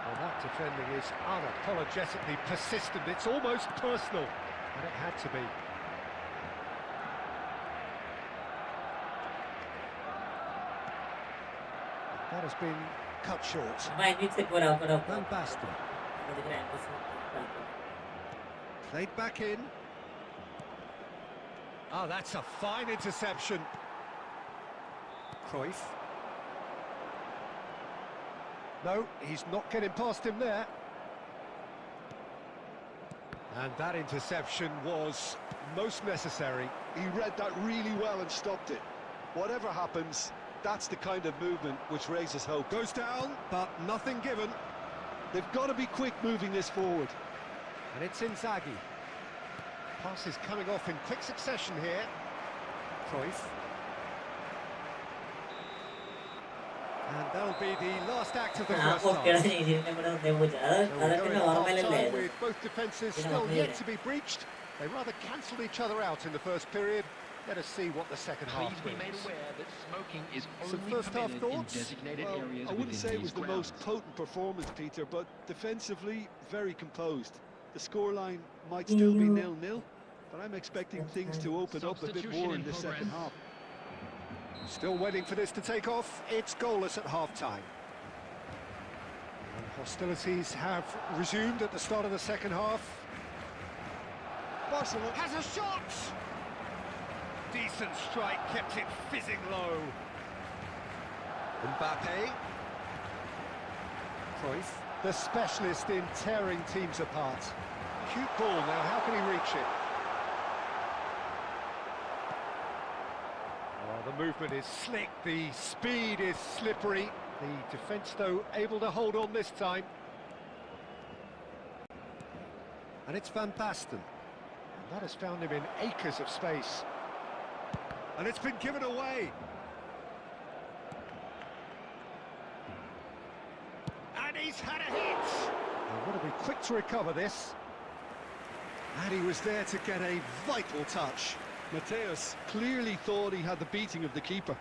Well, that defending is unapologetically persistent. It's almost personal, and it had to be. That has been cut short. Van Basten. Played back in. Oh, that's a fine interception. Cruyff. No, he's not getting past him there. And that interception was most necessary. He read that really well and stopped it. Whatever happens, that's the kind of movement which raises hope. Goes down, but nothing given. They've got to be quick moving this forward. And it's Inzaghi. Passes coming off in quick succession here. Cruyff. And that'll be the last act of the first half. So we're going half time with both defences still yet to be breached. They rather cancelled each other out in the first period. Let us see what the second half Please be made brings. aware that smoking is Some only first half permitted in thoughts? designated Well, areas I wouldn't within say it was these the most grounds. potent performance, Peter, but defensively, very composed. The scoreline might still be 0-0, but I'm expecting things to open up a bit more in the second half. Still waiting for this to take off. It's goalless at half-time. And hostilities have resumed at the start of the second half. Barcelona has a shot! Decent strike, kept it fizzing low. Mbappe. Cruyff, the specialist in tearing teams apart. Cute ball now, how can he reach it? Oh, the movement is slick, the speed is slippery. The defence, though, able to hold on this time. And it's Van Basten. And that has found him in acres of space. And it's been given away. And he's had a hit. They've got to be quick to recover this. And he was there to get a vital touch. Mateus clearly thought he had the beating of the keeper.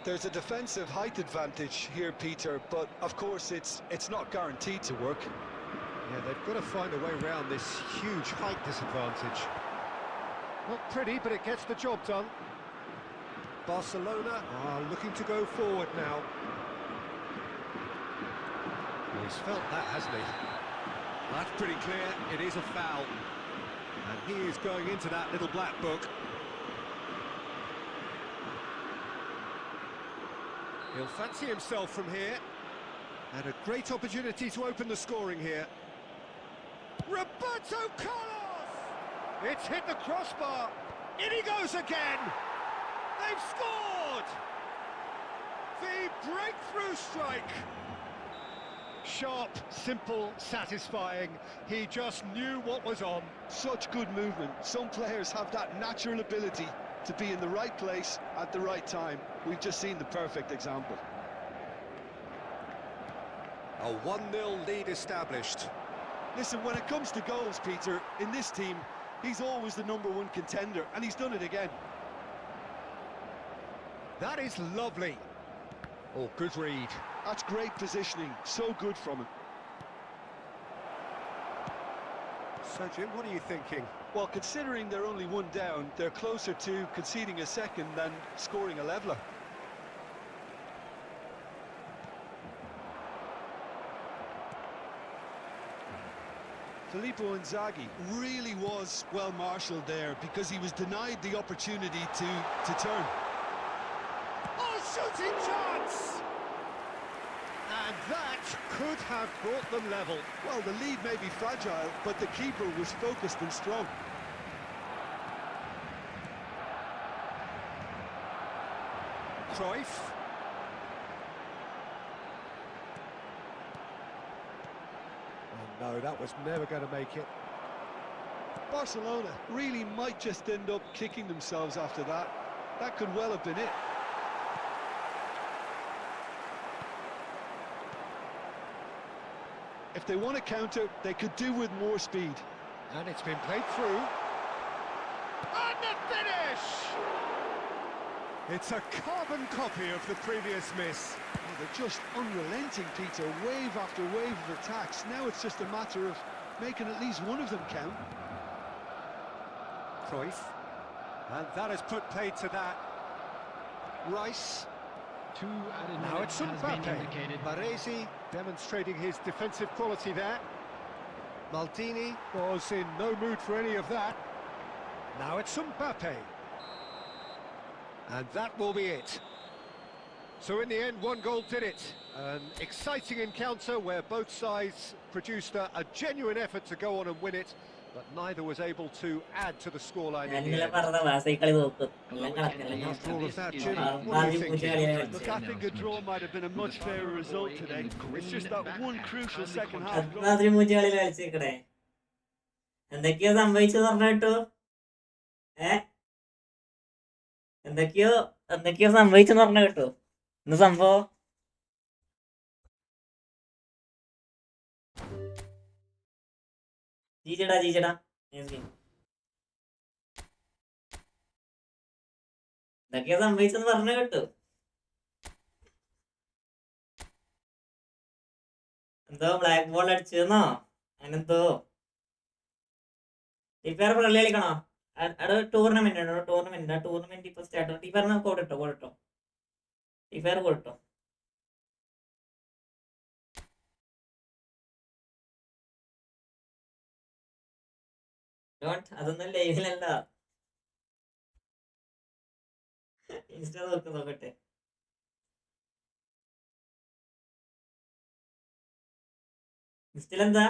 There's a defensive height advantage here, Peter, but of course it's not guaranteed to work. Yeah, they've got to find a way around this huge height disadvantage. Not pretty, but it gets the job done. Barcelona are looking to go forward now. Well, he's felt that, hasn't he? That's pretty clear, it is a foul. And he is going into that little black book. He'll fancy himself from here. And a great opportunity to open the scoring here. Roberto Carlos! It's hit the crossbar. In he goes again! They've scored! The breakthrough strike! Sharp, simple, satisfying. He just knew what was on. Such good movement. Some players have that natural ability to be in the right place at the right time. We've just seen the perfect example. A 1-0 lead established. Listen, when it comes to goals, Peter, in this team, he's always the #1 contender, and he's done it again. That is lovely. Oh, good read. That's great positioning, so good from him. So, Jim, what are you thinking? Well, considering they're only one down, they're closer to conceding a second than scoring a leveller. Filippo Inzaghi really was well marshalled there because he was denied the opportunity to turn. Oh, shooting chance! And that could have brought them level. Well, the lead may be fragile, but the keeper was focused and strong. Cruyff. Oh no, that was never going to make it. Barcelona really might just end up kicking themselves after that. That could well have been it. if they want to counter, they could do with more speed. And it's been played through. And the finish! It's a carbon copy of the previous miss. Oh, they're just unrelenting, Peter. Wave after wave of attacks. Now it's just a matter of making at least one of them count. Cruyff. And that has put paid to that. Rice. 2 added Now minutes it's has been Mbappe. indicated. Baresi demonstrating his defensive quality there. Maldini was in no mood for any of that. Now it's Mbappe. And that will be it. So in the end, one goal did it. An exciting encounter where both sides produced a genuine effort to go on and win it, but neither was able to add to the scoreline in the end. After all of that, Jim, what are you thinking? Look, I think a draw might have been a much fairer result today. It's just that one crucial second half goal. എന്തൊക്കെയോ സംഭവിച്ചെന്ന് പറഞ്ഞു കേട്ടോ. എന്തൊക്കെയോ സംഭവിച്ചെന്ന് പറഞ്ഞു കേട്ടോ. എന്ത് സംഭവം? ജീജടാ എന്തൊക്കെയോ സംഭവിച്ചെന്ന് പറഞ്ഞു കേട്ടോ. എന്തോ ബ്ലാക്ക് ബോൾ അടിച്ചെന്നോ അങ്ങനെന്തോ. ഇപ്പേറെ പള്ളി കളിക്കണോ? അവിടെ ടൂർണമെന്റ് ഉണ്ടോ? ടൂർണമെന്റ് ഇപ്പൊ സ്റ്റാർട്ട്. ടീപ്പറിന് കൊടുട്ടോ. ടീപ്പർ കൊടുട്ടോ. അതൊന്നും ലൈവിലല്ല. ഇൻസ്റ്റ നോക്കട്ടെ. ഇൻസ്റ്റയിലെന്താ?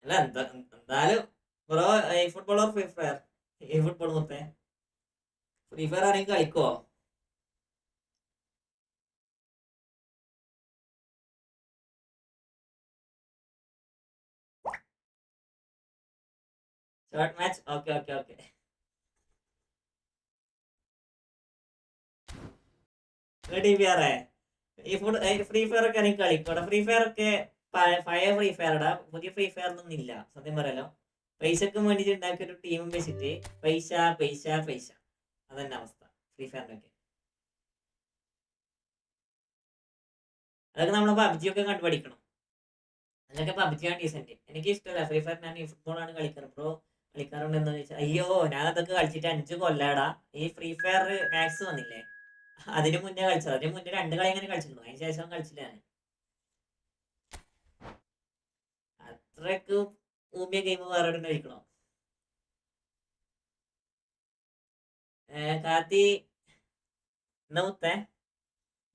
അല്ല എന്തായാലും bro football or free fire? Football മൊത്തേ ഫ്രീ ഫയർ ആരെങ്കിലും കളിക്കോ? Short match. Okay. Free fire ഒക്കെ ആണെങ്കിൽ കളിക്കോട്ടെ. ഫ്രീ ഫയർ ഒക്കെ പഴയ ഫ്രീ ഫയർ ഇടാ. പുതിയ ഫ്രീ ഫയർ ഒന്നും ഇല്ല സത്യം പറയാലോ. പൈസക്ക് വേണ്ടിട്ട് ഉണ്ടാക്കിയ ഒരു ടീം വെച്ചിട്ട് പൈസ അതന്നെ അവസ്ഥ ഫ്രീ ഫയറിനൊക്കെ. അതൊക്കെ നമ്മളെ പബ്ജി ഒക്കെ കണ്ടുപഠിക്കണം. അതൊക്കെ പബ്ജിയാണ് ഡീസെന്റ്. എനിക്ക് ഇഷ്ടമല്ല ഫ്രീ ഫയർ. ഞാൻ ഈ ഫുട്ബോളാണ് കളിക്കാറ്. ബ്രോ കളിക്കാറുണ്ട് എന്ന് ചോദിച്ചാൽ അയ്യോ ഞാൻ അതൊക്കെ കളിച്ചിട്ട് 5 കൊല്ലാടാ. ഈ ഫ്രീ ഫയർ മാക്സ് വന്നില്ലേ അതിന് മുന്നേ കളിച്ചത്. അതിന് മുന്നേ 2 കളി അങ്ങനെ കളിച്ചിരുന്നു. അതിന് ശേഷം കളിച്ചില്ല ഞാൻ. അത്രക്ക് ഊമ്പിയ ഗെയിം വേറെ എവിടെ കളിക്കണോ? കാത്തി എന്നാ മുത്തേ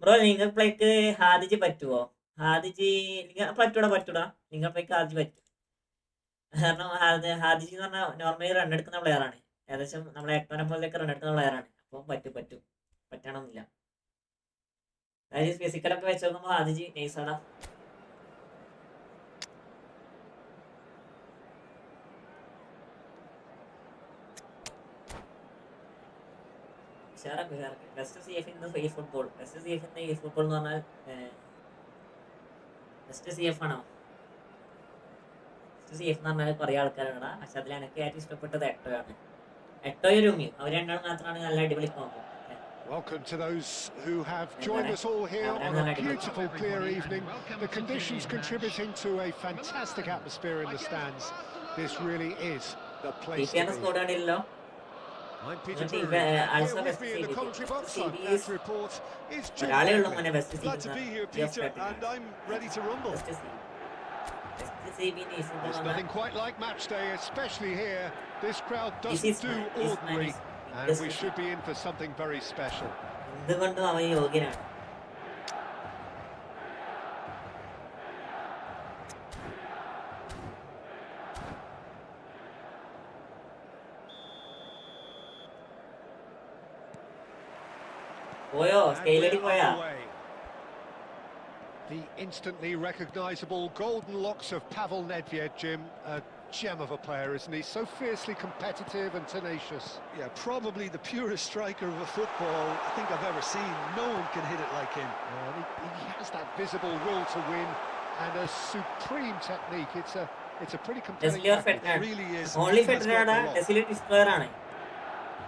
ബ്രോ നിങ്ങൾ പ്ലേക്ക് ഹാദിജ് പറ്റുമോ? ഹാദിജ് നിങ്ങൾ പറ്റൂടാ. നിങ്ങൾ പ്ലേക്ക് ഹാദിജ് പറ്റും. കാരണം ഹാദിജ് എന്ന് പറഞ്ഞാൽ നോർമലി റൺ എടുക്കുന്ന പ്ലെയറാണ്. ഏകദേശം നമ്മളെ എട്ടോനെ പോലെയൊക്കെ റൺ എടുക്കുന്ന പ്ലെയറാണ്. അപ്പം പറ്റും പറ്റണമെന്നില്ല. അതായത് ഫിസിക്കലൊക്കെ വെച്ച് നോക്കുമ്പോൾ ഹാദിജ് നൈസാണ്. ബെസ്റ്റ് സി എഫ് ഇന്ന് ഈ ഫുട്ബോൾ. ബെസ്റ്റ് സി എഫ് ഇന്ന് ഈ ഫുട്ബോൾ എന്ന് പറഞ്ഞാൽ ബെസ്റ്റ് സി എഫ് ആണോ? ബെസ്റ്റ് സി എഫ് എന്ന് പറഞ്ഞാൽ കുറേ ആൾക്കാരാണ്. പക്ഷെ അതിൽ എനിക്ക് ഏറ്റവും ഇഷ്ടപ്പെട്ടത് എട്ടോയാണ്. എട്ടോയും രുമിയും അവർ രണ്ടാളും മാത്രമാണ് നല്ല അടിപൊളി combo. Welcome to those who have joined us all here on a beautiful, clear evening. The conditions contributing to a fantastic atmosphere in the stands. This really is the place to be. I'm Peter Brewer. Here with me in the commentary box, that report is glad to be here, Peter, and I'm ready to rumble. It's nothing quite like match day, especially here. This crowd doesn't do ordinary. And we should be in for something very special. The instantly recognisable golden locks of Pavel Nedved, Jim. A gem of a player, isn't he? So fiercely competitive and tenacious. Yeah, probably the purest striker of a football I think I've ever seen. No one can hit it like him. He has that visible will to win and a supreme technique. It's a pretty compelling Desilior package. Ferdinand. Really is. Only He has got Ferdinand the lot. Desilior destroyer ആണ്.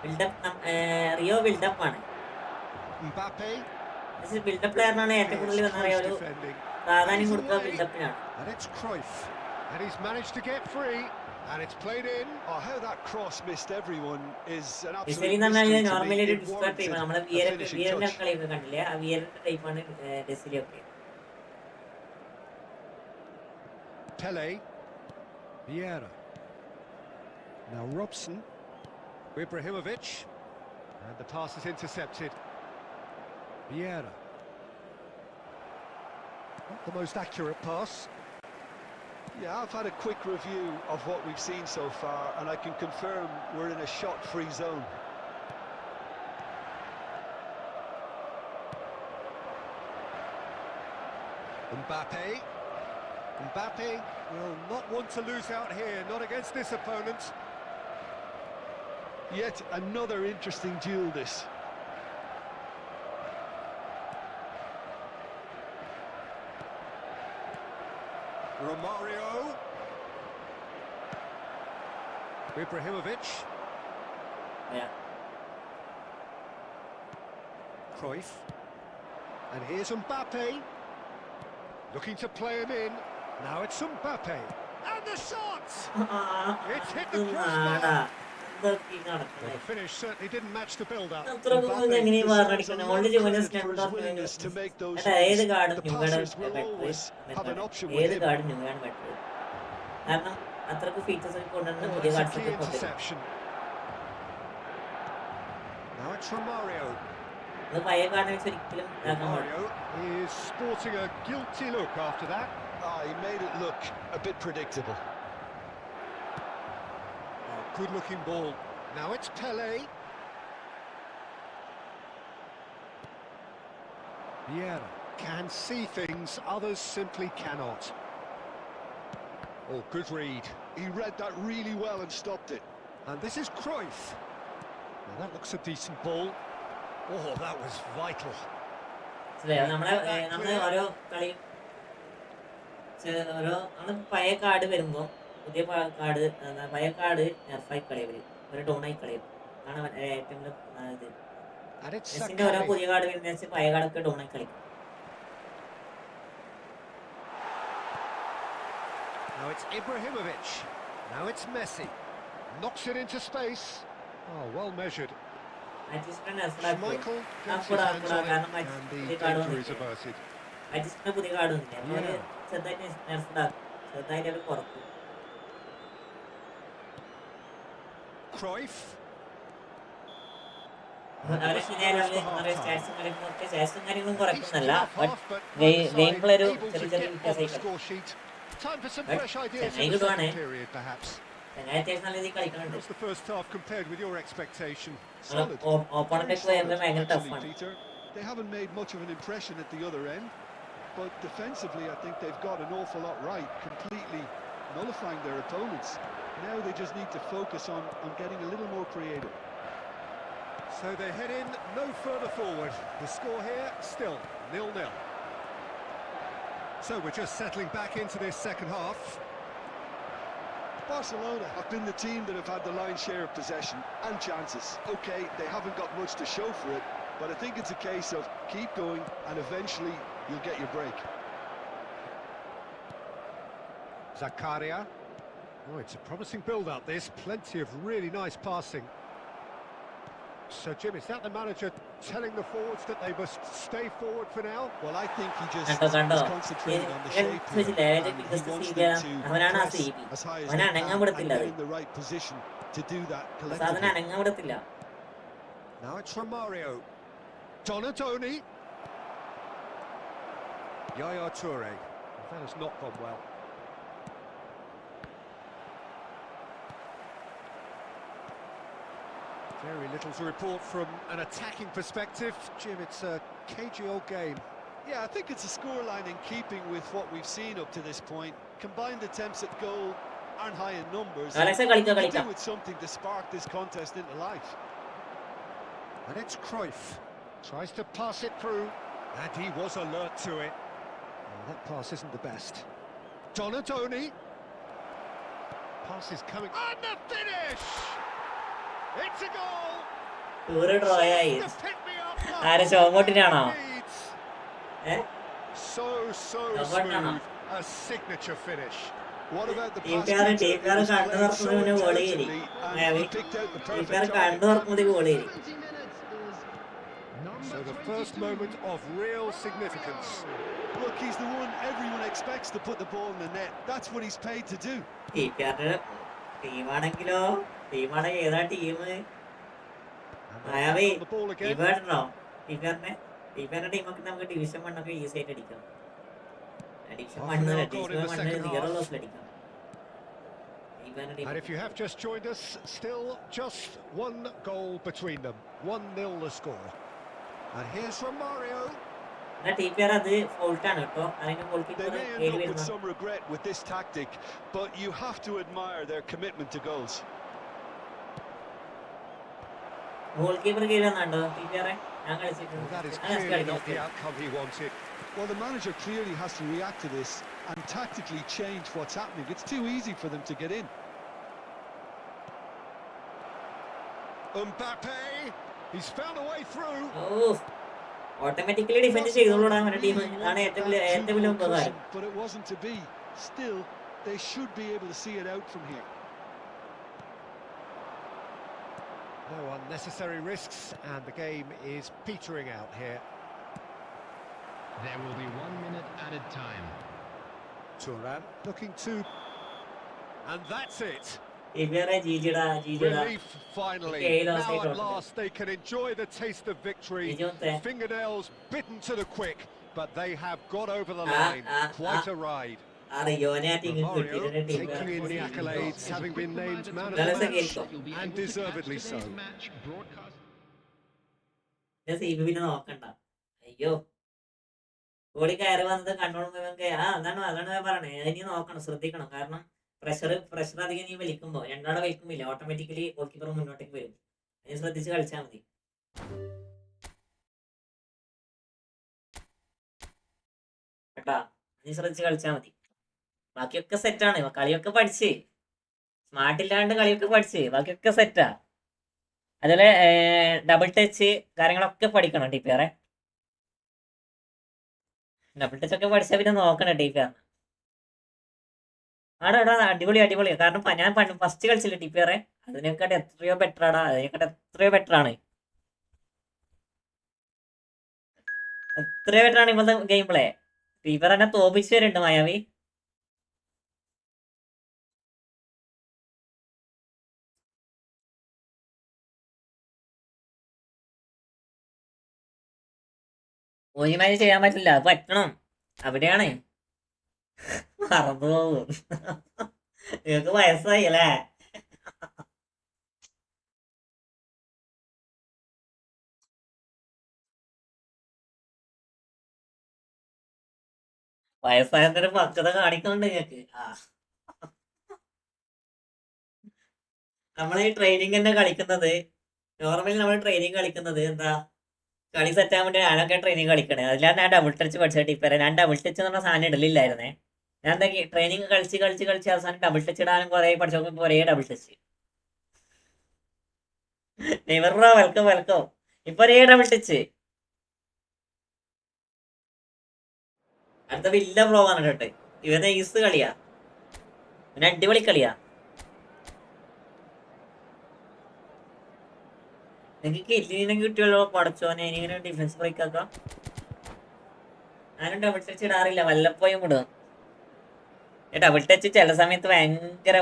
Build up Rio build up ആണ്. Mbappe. This is build up player ആണ് ഏറ്റവും കൂടുതൽ It's എന്താ പറയാ close ഒരു defending. പ്രാധാന്യം He's കൊടുക്കുക away. build upനാണ്. And it's Cruyff. And he's managed to get free. And it's played in. Oh, how that cross missed everyone is an absolute Desilior എന്ന് പറഞ്ഞാൽ mystery to നോർമലി me. ഒരു It destroyer warranted ടൈപ്പാണ്. നമ്മുടെ a വിയറിന്റെ finishing touch. കളിയൊക്കെ കണ്ടില്ലേ, ആ വിയറിന്റെ ടൈപ്പാണ് ഡെസിലിയോ ഒക്കെ. Pele. Vieira. Now Robson. Ibrahimovic. And the pass is intercepted. Vieira. Not the most accurate pass. Yeah, I've had a quick review of what we've seen so far, and I can confirm we're in a shot-free zone. Mbappe. Mbappe will not want to lose out here, not against this opponent. Yet another interesting duel, this. Romario. Ibrahimovic. Yeah. Cruyff. And here's Mbappe. Looking to play him in. Now it's Mbappe. And the shot! It's hit the crossbar. Well, the finish certainly didn't match the build-up. willingness to make those ഏത് runs. കാർഡും The ന്യൂഗാർഡ് passers will always have an option with ഏത് him. കാർഡും ന്യൂഗാർഡ് better കാരണം അത്രക്ക് features ഒക്കെ കൊണ്ടുവന്ന് Oh, പുതിയ that's a cards key ഒക്കെ കൊണ്ടുവരും. interception. Now it's Romario. അത് പഴയ കാർഡിനെ വെച്ച് ഒരിക്കലും ഇതാക്കാൻ പാടില്ല. Romario is sporting a guilty look after that. He made it look a bit predictable. Oh, good-looking ball. Now it's Pele. Vieira can see things others simply cannot. Oh, good read. He read that really well and stopped it. And this is Cruyff. Now that looks a decent ball. Oh, that was vital. മനസ്സിലായോ? നമ്മള് ഓരോ കളി നമ്മള് പഴയ card വരുമ്പോ പുതിയ card പഴയ card നെർഫായി കളയും, ഒരു ഡൗണായി കളയും. അതാണ് ഏറ്റവും ഇത്. And it's മെസ്സിന്റെ ഓരോ പുതിയ കാർഡ് വരുന്ന വെച്ച് പഴയ കാർഡൊക്കെ ഡൗണായി കളിക്കും. Now it's Ibrahimovic. Now it's Messi. Knocks it into space. Oh, well measured. Schmeichel gets his hands on it and the danger is averted. പുതിയ കാർഡ് വന്നില്ല, ചെറുതായിട്ട് അവർ കുറക്കും. Cruyff. അവരെ സ്റ്റാറ്റ്സും കാര്യങ്ങളും കുറയ്ക്കുന്നല്ല, ഗെയിം പ്ലേ ഒരു ചെറിയ ചെറിയ വ്യത്യാസമായിരിക്കും. Time for some fresh ideas Hey, in the good one, second eh? period, perhaps. അത്യാവശ്യം നല്ല രീതിയിൽ കളിക്കുന്നുണ്ട്. What's the first half compared with your expectation? Opponent ഒക്കെ വരുമ്പോൾ ഭയങ്കര ടഫാണ്. Peter, they haven't made much of an impression at the other end, but defensively I think they've got an awful lot right, completely nullifying their opponents. Now they just need to focus on getting a little more creative. So they head in no further forward. The score here still 0-0. So we're just settling back into this second half. Barcelona have been the team that have had the lion's share of possession and chances. Okay, they haven't got much to show for it, but I think it's a case of keep going and eventually you'll get your break. Zakaria. Oh, it's a promising build-up, this. Plenty of really nice passing. So, Jim, is that the manager telling the forwards that they must stay forward for now? Well, I think he just കണ്ടോ is concentrating on the shape here, and he wants them to അവനാണ് ആ press CP. as high as അവനെ they അനങ്ങാൻ can and വിടത്തില്ല get അത്. in the right position to do that സാധനം collectively. അനങ്ങാൻ വിടത്തില്ല. Now it's Romario. Donadoni. Yaya Toure. That has not gone well. Very little to report from an attacking perspective. Jim, it's a cagey old game. Yeah, I think it's a scoreline in keeping with what we've seen up to this point. Combined attempts at goal, aren't high in numbers. Alexa കളിക്കാം They കളിക്കാം. do with something to spark this contest into life. And it's Cruyff. Tries to pass it through. And he was alert to it. Oh, that pass isn't the best. Donadoni. Pass is coming. And the finish! It's a goal! ഒരു ഡ്രോയായി. The pick-me-up ആരെ ഷോമോട്ടിനാണോ? So smooth. A signature finich. What about the ടീംകാർ pass? കണ്ടു തുറക്കുന്നതിന് goal കയറി. ടീംകാർ കണ്ടു തുറക്കുന്നത് goal കയറി. So the first moment of real significance. Look, he's the one everyone expects to put the ball in the net. That's what he's paid to do. ടീംകാരുടെ ടീമാണെങ്കിലോ ടീമാണെങ്കിൽ ഏതാ team? Mayavi The ball again. ടീമാണോ? ടീംകാരുടെ ടീമൊക്കെ നമുക്ക് division 1 ഒക്കെ easy ആയിട്ട് അടിക്കാം. Division 1 0 ലോസിൽ അടിക്കാം. And if you have just joined us, still just one goal between them. 1-0 the score. And here's from Mario. ടീംകാർ അത് ഫോൾട്ടാണ് കേട്ടോ. അതിന് goal They keeper may കേറി end up with വരുന്നു. some regret with this tactic, but you have to admire their commitment to goals. Goal keeper കേറി വന്നാണ്ടോ ടീംകാരെ? ഞാൻ കളിച്ചിട്ടുണ്ട്. That is ഞാൻ clearly not the കളിക്കാം. outcome he wanted. Well, the manager clearly has to react to this and tactically change what's happening. It's too easy for them to get in. Mbappe, he's found a way through. Automatically defend ചെയ്തോളൂടാ അവരുടെ team. അതാണ് ഏറ്റവും വലിയ ഉപകാരം. But it wasn't to be. Still, they should be able to see it out from here. No unnecessary risks, and the game is petering out here. There will be 1 minute added time. Turan looking to... And that's it. Relief finally. Now at last they can enjoy the taste of victory. Fingernails bitten to the quick, but they have got over the line. Quite a ride. Mario taking in the accolades, having been named man of the match, and deservedly so. നോക്കണ്ട. അയ്യോ ഓടി കയറി വന്നത് കണ്ടോളുമ്പോ അതാണ് പറയണേ. ഇനി നോക്കണം, ശ്രദ്ധിക്കണം. കാരണം പ്രഷർ അധികം നീ വലിക്കുമ്പോ രണ്ടാളെ വലിക്കുമ്പില്ല, ഓട്ടോമാറ്റിക്കലി ഗോൾ കീപ്പർ മുന്നോട്ടേക്ക് വരും. അതിന് ശ്രദ്ധിച്ച് കളിച്ചാൽ മതി. കേട്ടാ, നീ ശ്രദ്ധിച്ച് കളിച്ചാൽ മതി. ബാക്കിയൊക്കെ സെറ്റാണ്. കളിയൊക്കെ പഠിച്ച് സ്മാർട്ട് ഇല്ലാണ്ട് കളിയൊക്കെ പഠിച്ച് ബാക്കിയൊക്കെ സെറ്റാ. അതുപോലെ ഡബിൾ ടച്ച് കാര്യങ്ങളൊക്കെ പഠിക്കണം ടീപ്പേറെ. ഡബിൾ ടച്ച് ഒക്കെ പഠിച്ചാൽ പിന്നെ നോക്കണം ടീപ്പേർ. ആടാ അടിപൊളി. കാരണം ഞാൻ ഫസ്റ്റ് കളിച്ചില്ല ടീപ്പേറെ, അതിനെക്കാട്ട് എത്രയോ ബെറ്റർ ആടാ. എത്രയോ ബെറ്റർ ആണ് ഇപ്പോഴത്തെ ഗെയിം പ്ലേ. ടീപ്പർ എന്നെ തോപ്പിച്ചു വരുന്നുണ്ട് മായാവി. ഒഴിമായി ചെയ്യാൻ പറ്റില്ല, അത് പറ്റണം. അവിടെയാണ് മറന്നുപോകും. നിങ്ങൾക്ക് വയസ്സായി അല്ലേ? വയസ്സായതിന്റെ പക്വത കാണിക്കുന്നുണ്ട് നിങ്ങൾക്ക്. നമ്മളീ ട്രെയിനിങ് തന്നെ കളിക്കുന്നത്, നോർമലി നമ്മൾ ട്രെയിനിങ് കളിക്കുന്നത് എന്താ, കളി സെറ്റാൻ വേണ്ടി ഞാനൊക്കെ ട്രെയിനിങ് കളിക്കണേ. അതിലാണ് ഞാൻ ഡബിൾ ടച്ച് പഠിച്ച ടീപ്പറെ. ഞാൻ ഡബിൾ ടച്ച് എന്ന് പറഞ്ഞ സാധനം ഇടലില്ലായിരുന്നേ. ഞാൻ എന്താ ട്രെയിനിങ് കളിച്ച് അവസാനം ഡബിൾ ടച്ച് ഇടാനും കുറെ പഠിച്ചു നോക്കുമ്പോൾ ഒരേ ഡബിൾ ടച്ച്. വെൽക്കം ഇപ്പൊ ഒരേ ഡബിൾ ടച്ച്. അടുത്ത വില്ല പ്രോ ആണ് കേട്ടെ. ഇവ നൈസ് കളിയാ, പിന്നെ അടിപൊളി കളിയാ. എനിക്ക് കില്ലിനെ കിട്ടിയല്ലോ പടച്ചോനെ. ഇനിങ്ങനെ ഡിഫൻസ് ബ്രേക്ക് ആക്കാം. ഞാനും ഡബിൾ ടച്ച് ഇടാറില്ല, വല്ലപ്പോഴും ഇടുക. ഡബിൾ ടച്ച് ചില സമയത്ത് ഭയങ്കര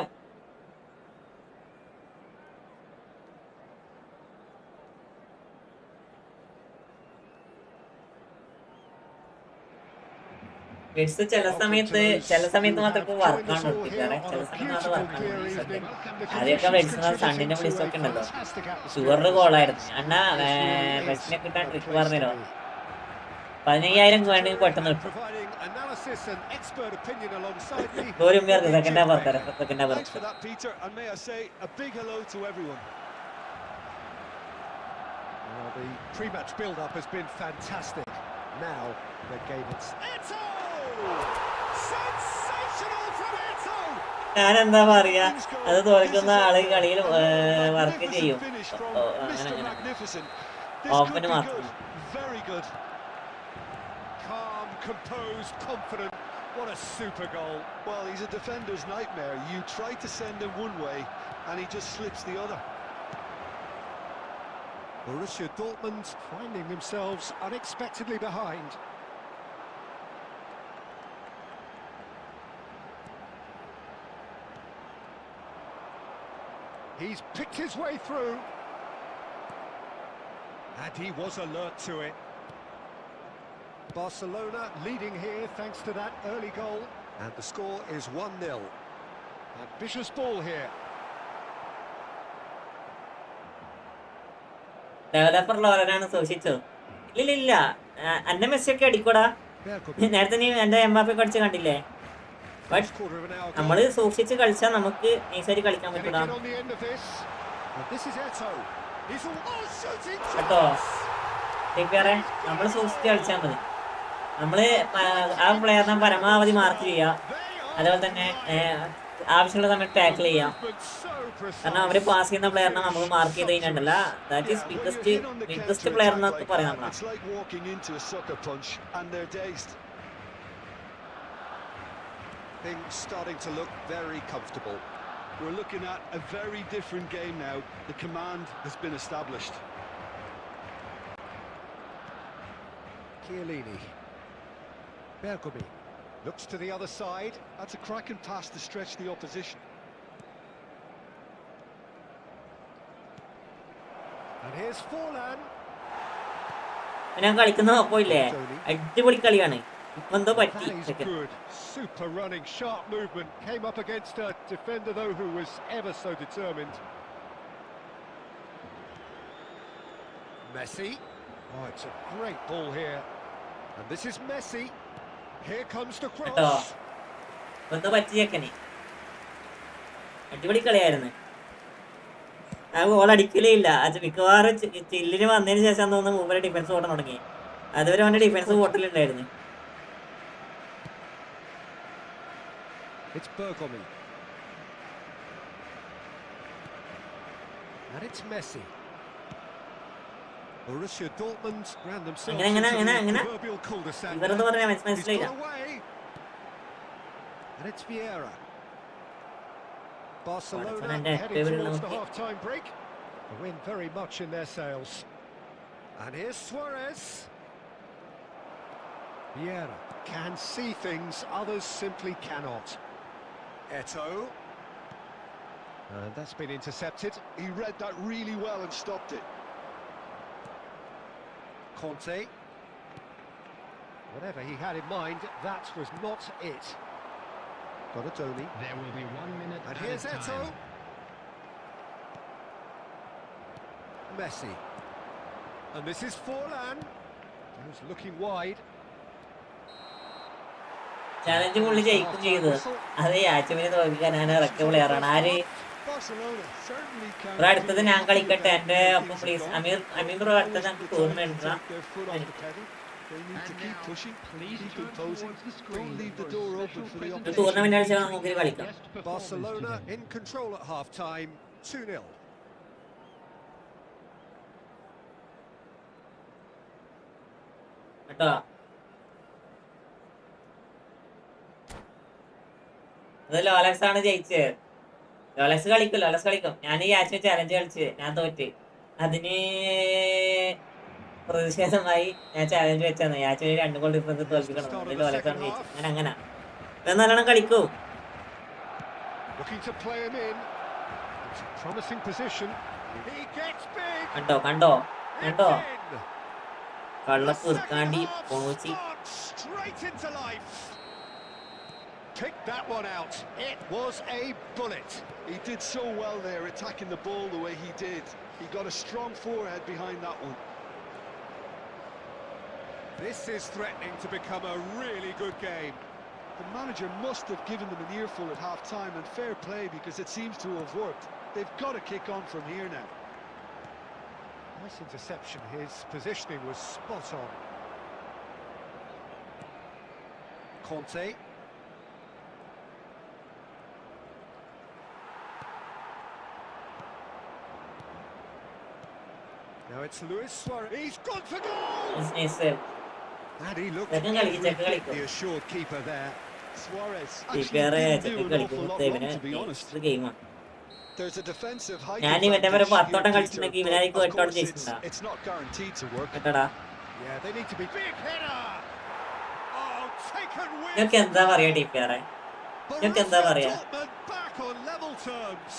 ചില സമയത്ത് മാത്രമേ വർക്കാണ് കിട്ടിക്കാറെ. ചില സമയത്ത് വർക്കാണ്. ആദ്യമൊക്കെ വെഡ്സ് സണ്ണിന്റെ വിളിച്ചൊക്കെ ഉണ്ടല്ലോ, ഷുഗറിന്റെ ഗോളായിരുന്നു. അണ്ണാ വെഡ്സിനെ കിട്ടാൻ ട്രിക്ക് പറഞ്ഞല്ലോ. 15,000 വേണമെങ്കിൽ പെട്ടെന്ന് കിട്ടും. Providing analysis and expert opinion alongside me. ഒരു ഉമ്മ സെക്കൻഡ് ഹാഫ് ഇറക്കാം, സെക്കൻഡ് ഹാഫ് Thanks for ഇറക്കാം. that, Peter, and may I say a big hello to everyone. Well, the pre-match build-up has been fantastic. Now the game is Eto! Sensational from Eto! ഞാൻ എന്താ പറയാ, അത് തോൽക്കുന്ന ആള് കളിയിൽ work ചെയ്യും. Finish from അങ്ങനെ Mr. Magnificent. This ഓപ്പന് could be മാത്രം. good. Very good. Calm, composed, confident. What a super goal. Well, he's a defender's nightmare. You try to send him one way and he just slips the other. Borussia Dortmund finding themselves unexpectedly behind. He's picked his way through. And he was alert to it. Barcelona leading here thanks to that early goal. And the score is 1-0. Ambitious ball here. Developer ലോറനാണ് സൂക്ഷിച്ചത്. ഇല്ലില്ല, എന്റെ മെസ്സിയൊക്കെ അടിക്കൂടാ. നേരത്തെ നീ എന്റെ Mbappe കളിച്ച് കണ്ടില്ലേ? But നമ്മള് സൂക്ഷിച്ച് കളിച്ചാൽ നമുക്ക് നൈസായിട്ട് കളിക്കാൻ പറ്റൂടാ കേട്ടോ. ടീപ്പേറെ നമ്മള് സൂക്ഷിച്ച് കളിച്ചാൽ മതി. നമ്മള് ആ പ്ലെയറിനെ പരമാവധി മാർക്ക് ചെയ്യുക, അതുപോലെ തന്നെ ആവശ്യമുള്ള സമയത്ത് ടാക്കിൾ ചെയ്യാം. കാരണം അവര് പാസ് ചെയ്യുന്ന പ്ലെയറിനെ നമുക്ക് മാർക്ക് ചെയ്ത് കഴിഞ്ഞിട്ടല്ല, ദാറ്റ് ഈസ് ബിഗ്ഗസ്റ്റ് പ്ലെയർ എന്നൊക്കെ പറയാം നമ്മളാ. Things starting to look very comfortable. We're looking at a very different game now. The command has been established. Chiellini. Bergomi looks to the other side. That's a cracking pass to stretch the opposition. And here's Forlan. ഞാൻ കളിക്കുന്ന നോക്കില്ലേ, അടിപൊളി കളിയാണ്. ഇപ്പൊ എന്തോ പറ്റി. That is good. Super running, sharp movement. Came up against a defender though who was ever so determined. Messi. Oh, it's a great ball here. And this is Messi. Here comes the കേട്ടോ, cross. എന്തോ പറ്റി ചെക്കന്. അടിപൊളി കളിയായിരുന്നു. ആ goal അടിക്കലേ ഇല്ല. അത് മിക്കവാറും ചില്ലിന് വന്നതിന് ശേഷം തോന്നുന്നു മൂപ്പരെ ഡിഫൻസ് ഓടാൻ തുടങ്ങി. അതുവരെ അവന്റെ defence ഓട്ടലുണ്ടായിരുന്നു. It's Bergomi. And it's Messi. Borussia Dortmund ran themselves into the proverbial cul-de-sac. ഇവരെന്ത് പറഞ്ഞാ മനസ്സിലായില്ല. And it's Vieira. Barcelona Barcelona heading towards the half-time break. The wind very much in their sails. And here's Suarez. Vieira can see things others simply cannot. Eto. And that's been intercepted. He read that really well and stopped it. Conte. Whatever he had in mind, that was not it. Donadoni. There will be 1 minute And at here's a Eto. time. Messi. And this is Forlan. Who's looking wide. Challenge പുള്ളി ജയിക്കും ചെയ്തത്. അത് യാച്ചമിനെ തോൽപ്പിക്കാൻ ഞാൻ ഇറക്കിയ പ്ലെയറാണ്. ആര് bro അടുത്തത് ഞാൻ കളിക്കട്ടെ എന്റെ ഒപ്പം പ്ലീസ്. അമീർ ബ്രോ അടുത്തത് ഞങ്ങൾക്ക് ടൂർണമെന്റ് കളിച്ചാൽ നമുക്ക് കളിക്കാം. Barcelona in control at half-time, 2-0. കേട്ടോ, അത് ലോലക്സ് ആണ് ജയിച്ചത്. ലോലക്സ് കളിക്കും. ഞാൻ ഈ ആഴ്ച ചലഞ്ച് കളിച്ച് ഞാൻ തോറ്റ്. അതിന് പ്രതിഷേധമായി ഞാൻ ചലഞ്ച് വെച്ചാണ്. ഈ ആഴ്ച 2 ഗോൾ ഡിഫറൻസ് തോൽപ്പിക്കണം. ലോലക്സ് ആണ് ജയിച്ചത്. ഞാൻ അങ്ങനെ നല്ലോണം കളിക്കും. Looking to play him in. It's a promising position. He gets big. കണ്ടോ കള്ളപ്പുറക്കാണ്ടി പോച്ചി. Straight into life. Picked that one out. It was a bullet. He did so well there, attacking the ball the way he did. He got a strong forehead behind that one. This is threatening to become a really good game. The manager must have given them an earful at half-time, and fair play, because it seems to have worked. They've got to kick on from here now. Nice interception. His positioning was spot on. Conte. Now it's Luis Suarez. He's gone for goal! Nice save. And he looked Second കളിക്ക്, second every bit കളിക്ക്. the assured keeper there. Suarez ഈ actually വേറെ didn't do ചെക്കൻ an കളിക്കും awful lot മുത്തേ, wrong, ഇവന് to be honest. ഇത് ഗെയിമാണ്. There's a defensive height ഞാൻ ഈ മറ്റേ advantage പത്തോട്ടം here, കളിച്ചിട്ടുണ്ടെങ്കിൽ Peter, ഇവനായിരിക്കും but of എട്ടോട്ടം course ജയിച്ചിട്ടുണ്ടാ it's not guaranteed to work. കേട്ടടാ. Yeah, they need to be big header. Oh, taken with. നിങ്ങൾക്ക് എന്താ പറയാ ടീപ്പിയാറെ? നിങ്ങൾക്ക് എന്താ Borussia പറയാ? Dortmund back on level terms.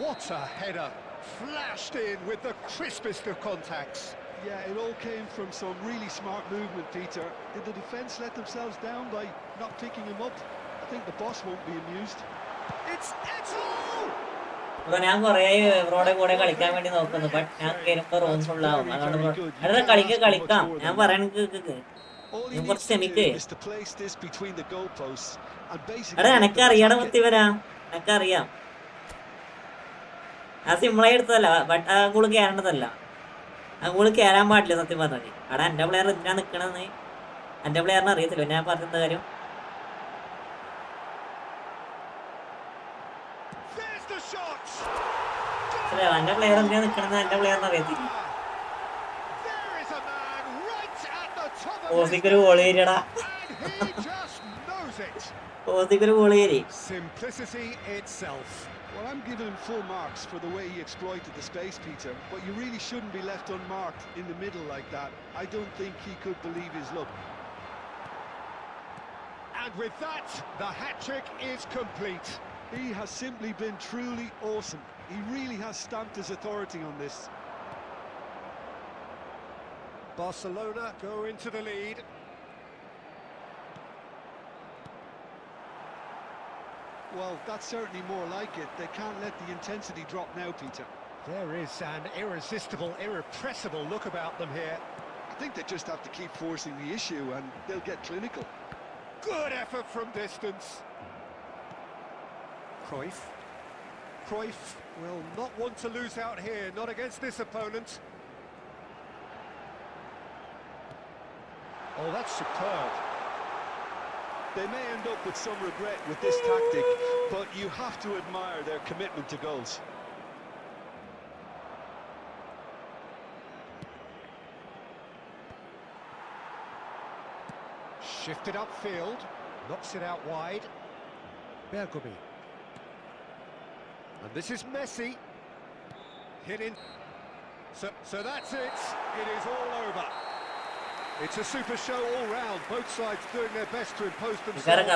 What a header, flashed in with the crispest of contacts. Yeah, it all came from some really smart movement, Peter. Did the defence let themselves down by not picking him up? I think the boss won't be amused. It's Eto! അപ്പൊ ഞാൻ കൊറേ ഇവരോടെ കൂടെ കളിക്കാൻ വേണ്ടി നോക്കുന്നു, but ഞാൻ കേറുമ്പോ room ഫുള്ളാവും. അതുകൊണ്ട് അടുത്ത കളിക്കാം. ഞാൻ പറയണ All he You needs got to semi do key. is to place this between the goalposts and basically എടാ let എനക്ക് them അറിയാടെ attack മുത്തി it. വരാം, എനക്കറിയാം. ആ സിമ്പിളായി എടുത്തതല്ല, ബട്ട് ആ ഗോള് കയറേണ്ടതല്ല. ആ ഗോള് കയറാൻ പാടില്ല സത്യം പറഞ്ഞത്. എടാ എന്റെ പ്ലെയർ എന്തിനാ നിക്കണെന്ന് എന്റെ പ്ലെയറിന് അറിയത്തില്ല. ഞാൻ പറഞ്ഞ കാര്യം There's the shot! എന്റെ പ്ലെയർ എന്തിനാ നിക്കണെന്ന് എന്റെ പ്ലെയറിന് അറിയത്തില്ല. There is a man right at the top of his ഓസിക്കൊരു ഗോള് കയറിയടാ. and he just knows it. ഓസിക്കൊരു ഗോള് കയറി. Simplicity itself. Well, I'm giving him full marks for the way he exploited the space, Peter, but you really shouldn't be left unmarked in the middle like that. I don't think he could believe his luck. And with that, the hat-trick is complete. He has simply been truly awesome. He really has stamped his authority on this. Barcelona go into the lead. Well, that's certainly more like it. They can't let the intensity drop now, Peter. There is an irresistible, irrepressible look about them here. I think they just have to keep forcing the issue and they'll get clinical. Good effort from distance. Cruyff. Cruyff will not want to lose out here, not against this opponent. Oh, that's superb. They may end up with some regret with this tactic, but you have to admire their commitment to goals. Shifted upfield, knocks it out wide. Bergomi. And this is Messi. Hit in. So that's it. It is all over. It's a super show all round. Both sides doing their best to impose themselves.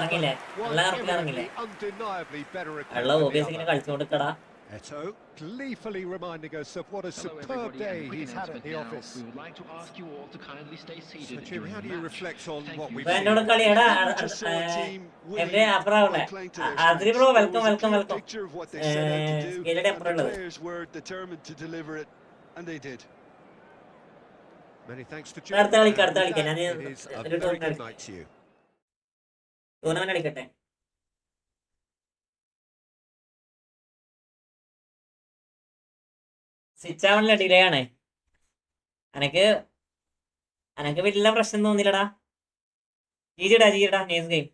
One eminently, undeniably better equipped വെള്ളം than the obvious ഇങ്ങനെ other. കളിച്ചുകൊടുക്കടാ. Eto gleefully reminding us of what a Hello superb everybody, day and quick he's had at announcement the now. office. We would like to ask you all to kindly stay seated So, Jim, during how the do you match. reflect on Thank what you we've ഇപ്പൊ seen? എന്നോട് കളിയടാ. We just saw a team winning എവിടെ അപ്പുറമാവട്ടെ. by playing to their Adri strengths. Bro There welcome was a welcome clear welcome. picture of what they set out to do, സ്കെയിലിന്റെ and the അപ്പുറമുള്ളത്. players were determined to deliver it, and they did. Many thanks to അടുത്ത Jim. കളിക്ക് And അടുത്ത with കളിക്ക്. that, ഞാൻ it is a ഒരു very good tournament night to you. Tournament കളിക്കട്ടെ. Switch ആവണില്ല, delay ആണ്. എനക്ക് വലിയ പ്രശ്നം തോന്നില്ലടാ. ജീജിടാ നേഴ്സ് ഗെയിം.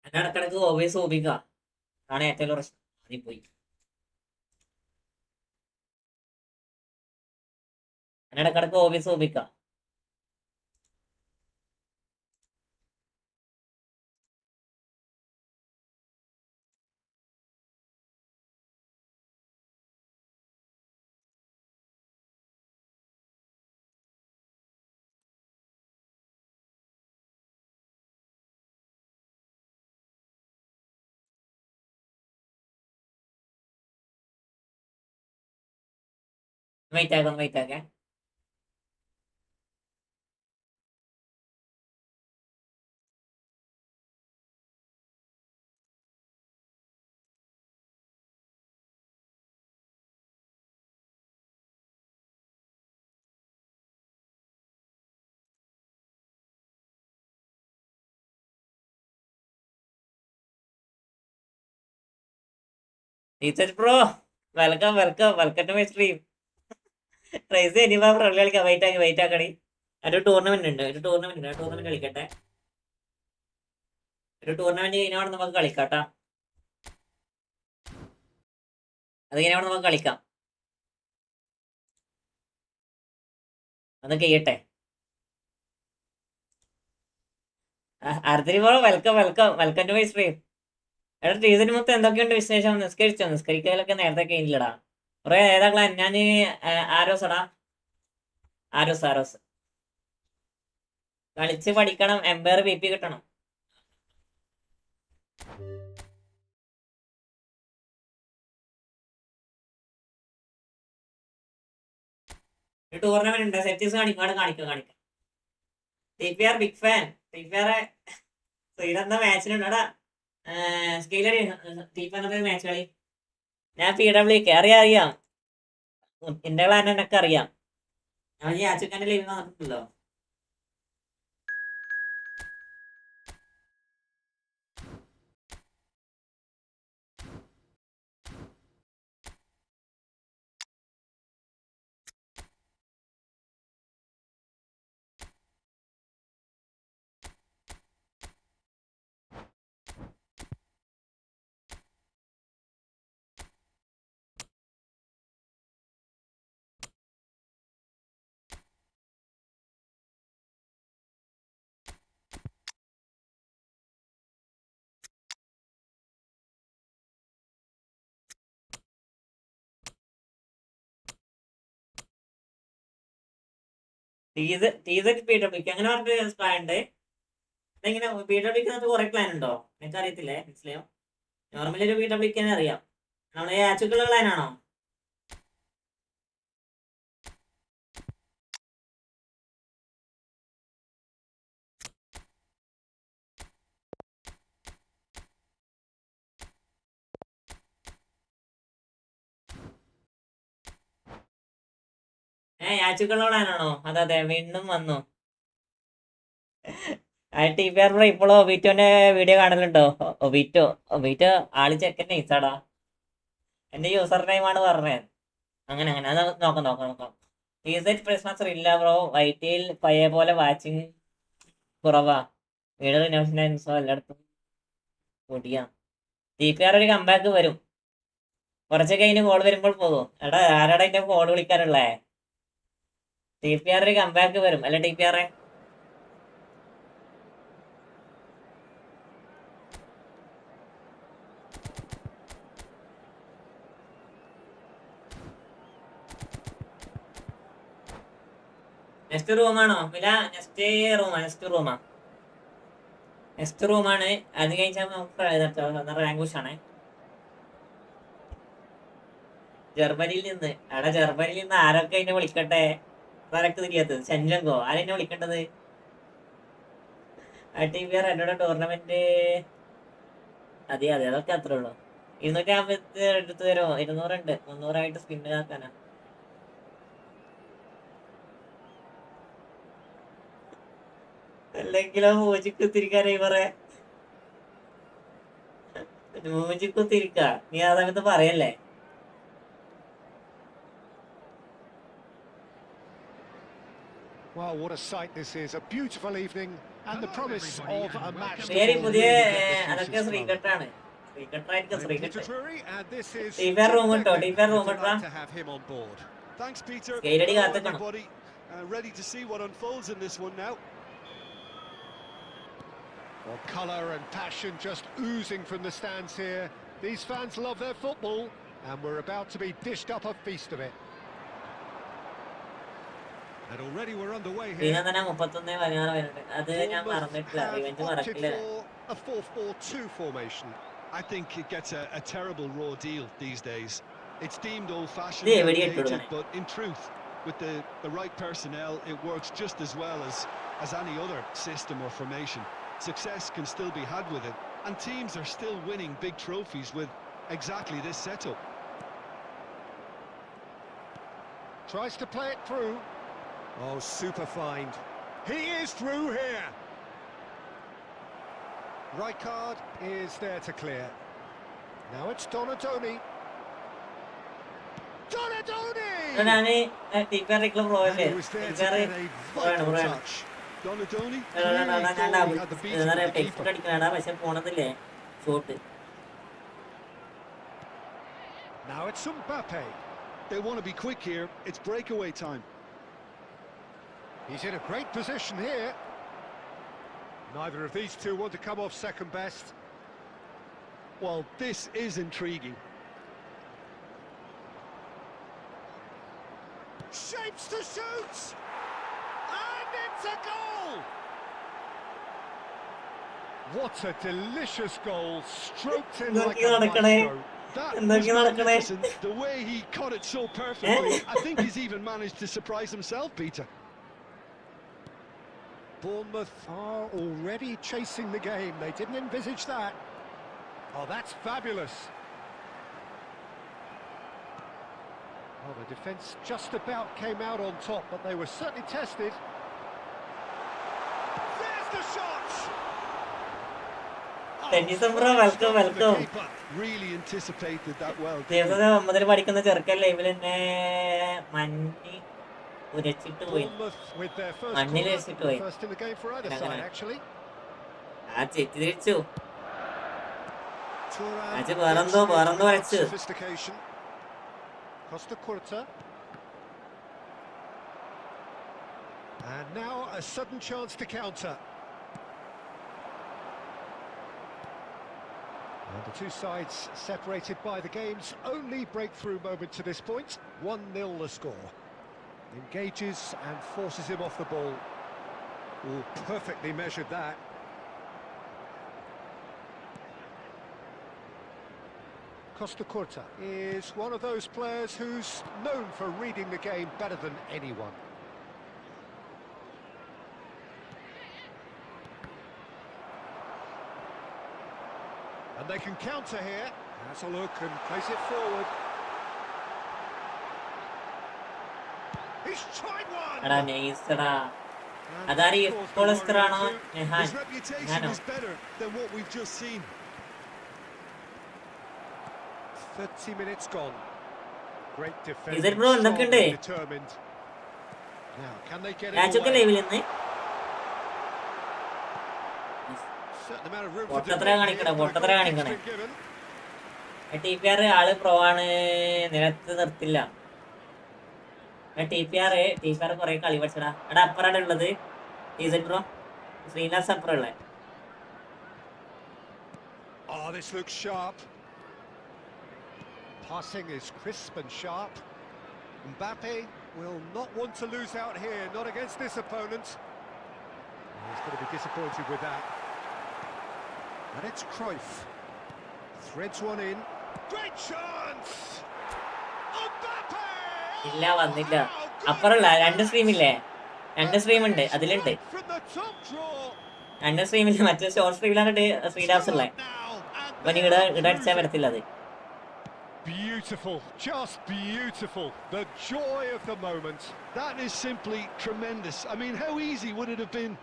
എന്നെ ഇടക്കിടക്ക് ഓബിയസ് ഓപിക്കുക ആണ് ഏറ്റവും വലിയ പ്രശ്നം. അതിൽ പോയി എന്നെ ഇടക്കിടക്ക് ഓബിയസ് ഓപിക്കുക. വെയിറ്റ് ആക്കേ. Teacher bro welcome to my stream. Prize ഇനിവാ പ്രളി കളിക്കാം. വെയിറ്റ് ആക്കടി. ഒരു ടൂർണമെന്റ് ഉണ്ട്. ടൂർണമെന്റ് കളിക്കട്ടെ. ഒരു ടൂർണമെന്റ് കഴിഞ്ഞാൽ നമുക്ക് കളിക്കാട്ടാ. അത് കഴിഞ്ഞാൽ നമുക്ക് കളിക്കാം. അത് കഴിയട്ടെ. Bro welcome to my stream. എടാ ടീച്ചറിന് മൊത്തം എന്തൊക്കെയുണ്ട് വിശേഷം? നിസ്കരിക്കലൊക്കെ നേരത്തെ കഴിഞ്ഞില്ലടാ. കുറെ ഏതാ ക്ലാൻ? ഞാൻ ആരോസടാ. ആരോസ് കളിച്ച് പഠിക്കണം. എംപയർ BP കിട്ടണം. ഒരു ടൂർണമെന്റ് ഉണ്ട്. സെറ്റീസ് കാണിക്കാം. TPR big fan. TPR ശ്രീലന്ത മാച്ചിനുണ്ടടാ. സ്കെയിലറി TPR മാച്ച് കളി. ഞാൻ PWK അറിയാം. എന്റെ ക്ലാൻ എന്നൊക്കെ അറിയാം. ഞാൻ ഈ ആച്ചുക്കാന്റെ ലൈവ് നടത്തില്ലല്ലോ. PWK അങ്ങനെ പറഞ്ഞിട്ട് പ്ലാൻ ഉണ്ട്. ഇതെങ്ങനെ PWK കുറെ പ്ലാൻ ഉണ്ടോ? എനിക്ക് അറിയത്തില്ലേ. മനസ്സിലായോ? നോർമലി ഒരു PWK അറിയാം. നമ്മളെ ആച്ചുക്കുള്ള പ്ലാനാണോ? ആച്ചുക്കുള്ള പ്ലാനാണോ? അതെ വീണ്ടും വന്നു. TPR ബ്രോ ഇപ്പോഴും ഒബീറ്റോന്റെ വീഡിയോ കാണലുണ്ടോ? ഒബീറ്റോ ആള് ചെക്കൻ നൈസാടാ. എന്റെ യൂസർ നെയിം ആണ് പറഞ്ഞത്. അങ്ങനെ അത് നോക്കാം. ക്രിസ്മസ് ഇല്ല ബ്രോ. വൈറ്റിയിൽ പഴയ പോലെ വാച്ചിങ് കുറവാ. വീട് റിനോവേഷൻസോ എല്ലായിടത്തും കൂടിയാ. TPR ഒരു കമ്പാക്ക് വരും. കുറച്ചൊക്കെ അതിന് കോൾ വരുമ്പോൾ പോകും. എടാ ആരാടാ അതിന്റെ കോൾ വിളിക്കാറുള്ളേ? TPR ഒരു കമ്പാക്ക് വരും അല്ല TPR? നെക്സ്റ്റ് റൂമാണോ? നെക്സ്റ്റ് റൂമാണ്. അത് കഴിഞ്ഞാൽ നമുക്ക് റാങ്ക് പുഷാണേ. ജർമ്മനിയിൽ നിന്ന് ആരൊക്കെ അതിനെ വിളിക്കട്ടെ? അതൊക്കെ തിരിയാത്തത്. ശഞ്ചങ്കോ ആരെന്നെ വിളിക്കേണ്ടത്? TPR എന്നോട് ടൂർണമെന്റ് അതെ അതൊക്കെ അത്രേ ഉള്ളൂ. 250 എടുത്ത് തരുമോ? 200 ഉണ്ട്. 300 സ്പിന്ന് ആക്കാനാ. അല്ലെങ്കിലോ മൂജിക്കുത്തിരിക്കാനായി പറയാ. മൂജിക്കുത്തിരിക്ക. നീ ആ സമയത്ത് പറയല്ലേ. Wow, what a sight this is. A beautiful evening and the promise of a match. പുതിയ അതൊക്കെ ശ്രീകട്ടാണ്. And this is റൂം ഇട്ടോ. ഇട്ടാ to have him on board. Thanks, Peter. സ്കെയിലടി Hello, കാത്തിക്കണം. everybody. Ready to see what unfolds in this one now. Well, colour and passion just oozing from the stands here. These fans love their football, and we're about to be dished up a feast of it. And already we're underway here. അത് ഞാൻ മറന്നിട്ടില്ല. Revenge മറക്കില്ല. A 4-4-2 formation. I think it gets a terrible raw deal these days. It's deemed old-fashioned, outdated, but in truth, with the right personnel, it works just as well as any other system or formation. Success can still be had with it, and teams are still winning big trophies with exactly this setup. Tries to play it through. Oh, super find. He is through here. Rijkaard is there to clear. Now it's Donatoni. Donadoni! ഞാന് ടീപ്പറിക്കുള്ള pro And അല്ലേ he was there to ടീപ്പറ് get a vital touch. Donadoni clearly thought he had the beating of the text keeper. അടിക്കണടാ പക്ഷെ പോണതില്ലേ shot. Now it's Mbappe. They want to be quick here. It's breakaway time. He's in a great position here. Neither of these two want to come off second best. Well, this is intriguing. Shapes to shoot! And it's a goal! What a delicious goal, stroked in like a maestro. That And was they're gonna magnificent. The way he caught it so perfectly. I think he's even managed to surprise himself, Peter. Bournemouth are already chasing the game. They didn't envisage that. Oh, that's fabulous. Oh, the defence just about came out on top, but they were certainly tested. There's the shot! Tennyson bro, welcome, welcome. Really anticipated that well. ദിവസം മുതൽ പഠിക്കുന്ന ചെറുക്കല്ലേ ഇവരെന്നെ മണ്ണി ഉരച്ചിട്ട് പോയി. Bournemouth with their first മണ്ണിൽ corner, വെച്ചിട്ട് പോയി. first in the game for either side, actually. ആ തെറ്റിദ്ധരിച്ചു. Thuram Aje വേറെന്തോ വരച്ചു. sophistication. Costa Curta. And now a sudden chance to counter. And the two sides separated by the game's only breakthrough moment to this point. 1-0 the score. Engages and forces him off the ball. Ooh, perfectly measured that. Costa Curta is one of those players who's known for reading the game better than anyone. And they can counter here. Has a look and plays it forward. He's tried one! എടാ നൈസടാ. അതാര് ഫോളസ്റ്ററാണോ Nehan? His reputation ഞാനോ? is better than what we've just seen. 30 minutes gone. Great defense. Is it bro? എന്തൊക്കെയുണ്ട്? Determined. Now, can they get it രാജൊക്കെ away? ലൈവിൽ നിന്ന് Certain amount of room for പൊട്ടത്തര debate കാണിക്കണേ, here, but a പൊട്ടത്തര goal കാണിക്കണേ. has been given. TPR ആള് pro ആണ്, നിലത്ത് നിർത്തില്ല. TPR കുറെ കളി പഠിച്ചടാ. എടാ അപ്പറാണ് ഉള്ളത് ബ്രോ, ശ്രീനാഥ് അപ്പുറം ഉള്ളത്. Oh, this looks sharp. Passing is crisp and sharp. Mbappe will not want to lose out here, not against this opponent. He's going to be disappointed with that. And it's Cruyff. Threads one in. Great chance! Mbappe! ഇല്ല വന്നില്ല. അപ്പുറല്ല രണ്ട് സ്ട്രീമില്ലേ, രണ്ട് stream ഉണ്ട്, അതിലുണ്ട്. From the top draw. രണ്ട് സ്ട്രീമില്ല, മറ്റേ short സ്ട്രീമിലാണ് ശ്രീലാബ്സ് ഉള്ളത്. അപ്പൊ ഇവിടെ അടിച്ചാൽ വരത്തില്ല അത്. Beautiful, just beautiful. The joy of the moment. That is simply tremendous. I mean, how easy would it have been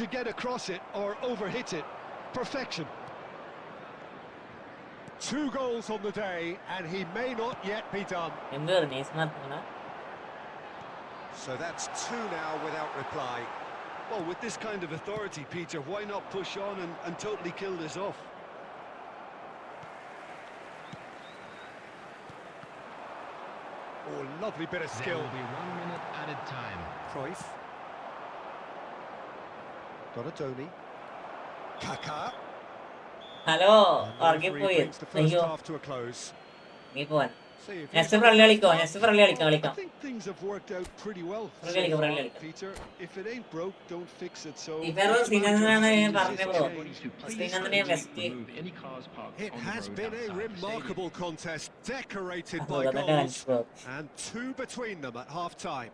to get across it or overhit it? Perfection. 2 goals on the day, and he may not yet be done. എന്ത് പറഞ്ഞു? So that's 2 now without reply. Well, with this kind of authority, Peter, why not push on and totally kill this off? Oh, lovely bit of There skill. will be 1 minute added time. Cruyff. Donadoni. Kaká. Hello And the ഉറങ്ങിപ്പോയി. referee brings the first അയ്യോ half to a close. നീ പോവാൻ. See if next he's- friend കളിക്കോ, next friend കളിക്കാം I കളിക്കാം. think things have worked out pretty well so Friendly, far, friendly. Peter. If it ain't broke, don't fix it. So TPR ശ്രീനാഥനാണ് പറഞ്ഞ bro. change. ശ്രീനാഥനെ വെസ്റ്റ് It has been a remarkable contest, decorated by അതന്നെ goals, കാണിച്ചു bro. and 2 between them at half-time.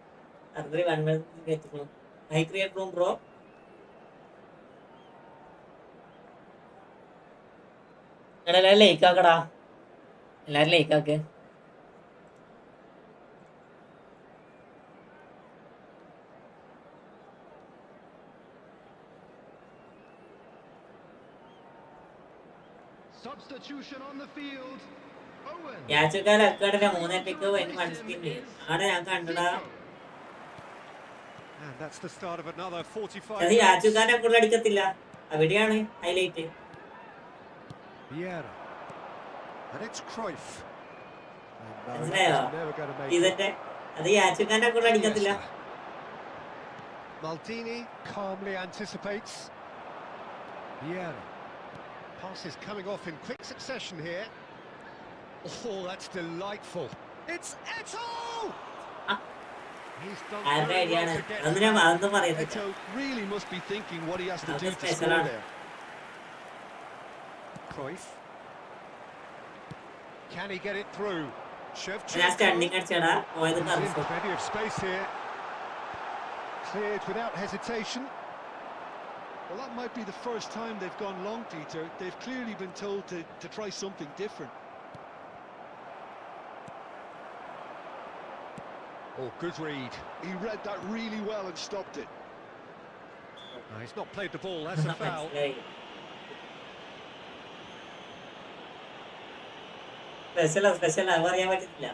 അതൊരു one minute high create room bro. എടാ എല്ലാവരും like ആക്കടാ, എല്ലാവരും ലൈക്ക് ആക്ക്. Substitution on the field. യാച്ചുക്കാരൊക്കെ 3 pick 1 speed അവിടെ ഞാൻ കണ്ടടാ. And that's the start of another 45 അത് minutes. യാച്ചുക്കാരെ കൂടുതൽ അടിക്കത്തില്ല, അവിടെയാണ് highlight. Vieira. And it's Cruyff. മനസ്സിലായോ? ഇതന്നെ അത് യാച്ചുക്കാരെ കൂടുതൽ അടിക്കത്തില്ല. Maldini calmly anticipates. Vieira. Pass is coming off in quick succession here. Oh, that's delightful. It's Eto'o! He's done very well to get Eto'o really must be thinking what he has to do to score there. Cruyff. Can he get it through? ഞാൻ standing അടിച്ചടാ പോയത്. Plenty of space here. Cleared without hesitation. Well, that might be the first time they've gone long, Peter. They've clearly been told to try something different. Oh, good read. He read that really well and stopped it. No, he's not played the ball, that's a foul. Special അത് പറയാൻ പറ്റത്തില്ല.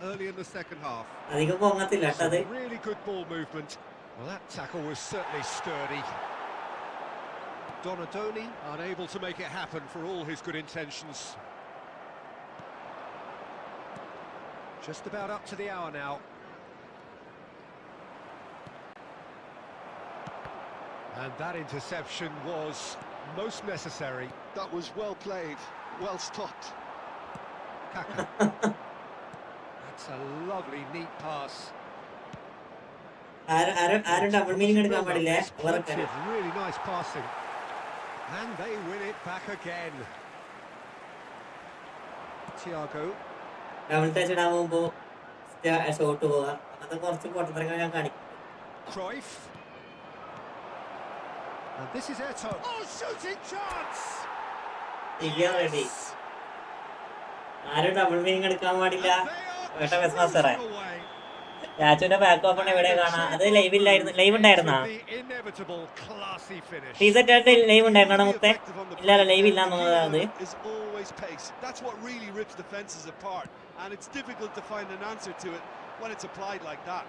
Early in the second half. അധികം പൊങ്ങത്തില്ല കേട്ടത്. Really good ball movement. Well, that tackle was certainly sturdy. Donadoni unable to make it happen for all his good intentions. Just about up to the hour now. And that interception was most necessary. That was well played, well stopped. Kaka. That's a lovely, neat pass. Double meaning എടുക്കാൻ പാടില്ലേ? Really nice passing. And they win it back again. Thiago. Double touch ഇടാൻ പോകുമ്പോ shot പോവാ, അത് കുറച്ച് പൊട്ടത്തരങ്ങൾ ഞാൻ കാണിക്കും. Cruyff. And this is Eto'o. Oh, shooting chance! Ready. ആരും ഡബിൾ മീനിങ് എടുക്കാൻ പാടില്ല. യാച്ചുവിന്റെ ബാക്ക് ഓപ്പൺ എവിടെ കാണാം? അത് ലൈവ് ഇല്ലായിരുന്നു. ലൈവ് ഉണ്ടായിരുന്നാ? ലൈവ് ഉണ്ടായിരുന്നാ മുത്തേ? ഇല്ല, ലൈവ് ഇല്ലാന്ന് തോന്നുന്നത്. That's what really rips defenses apart, and it's difficult to find an answer to it when it's applied like that.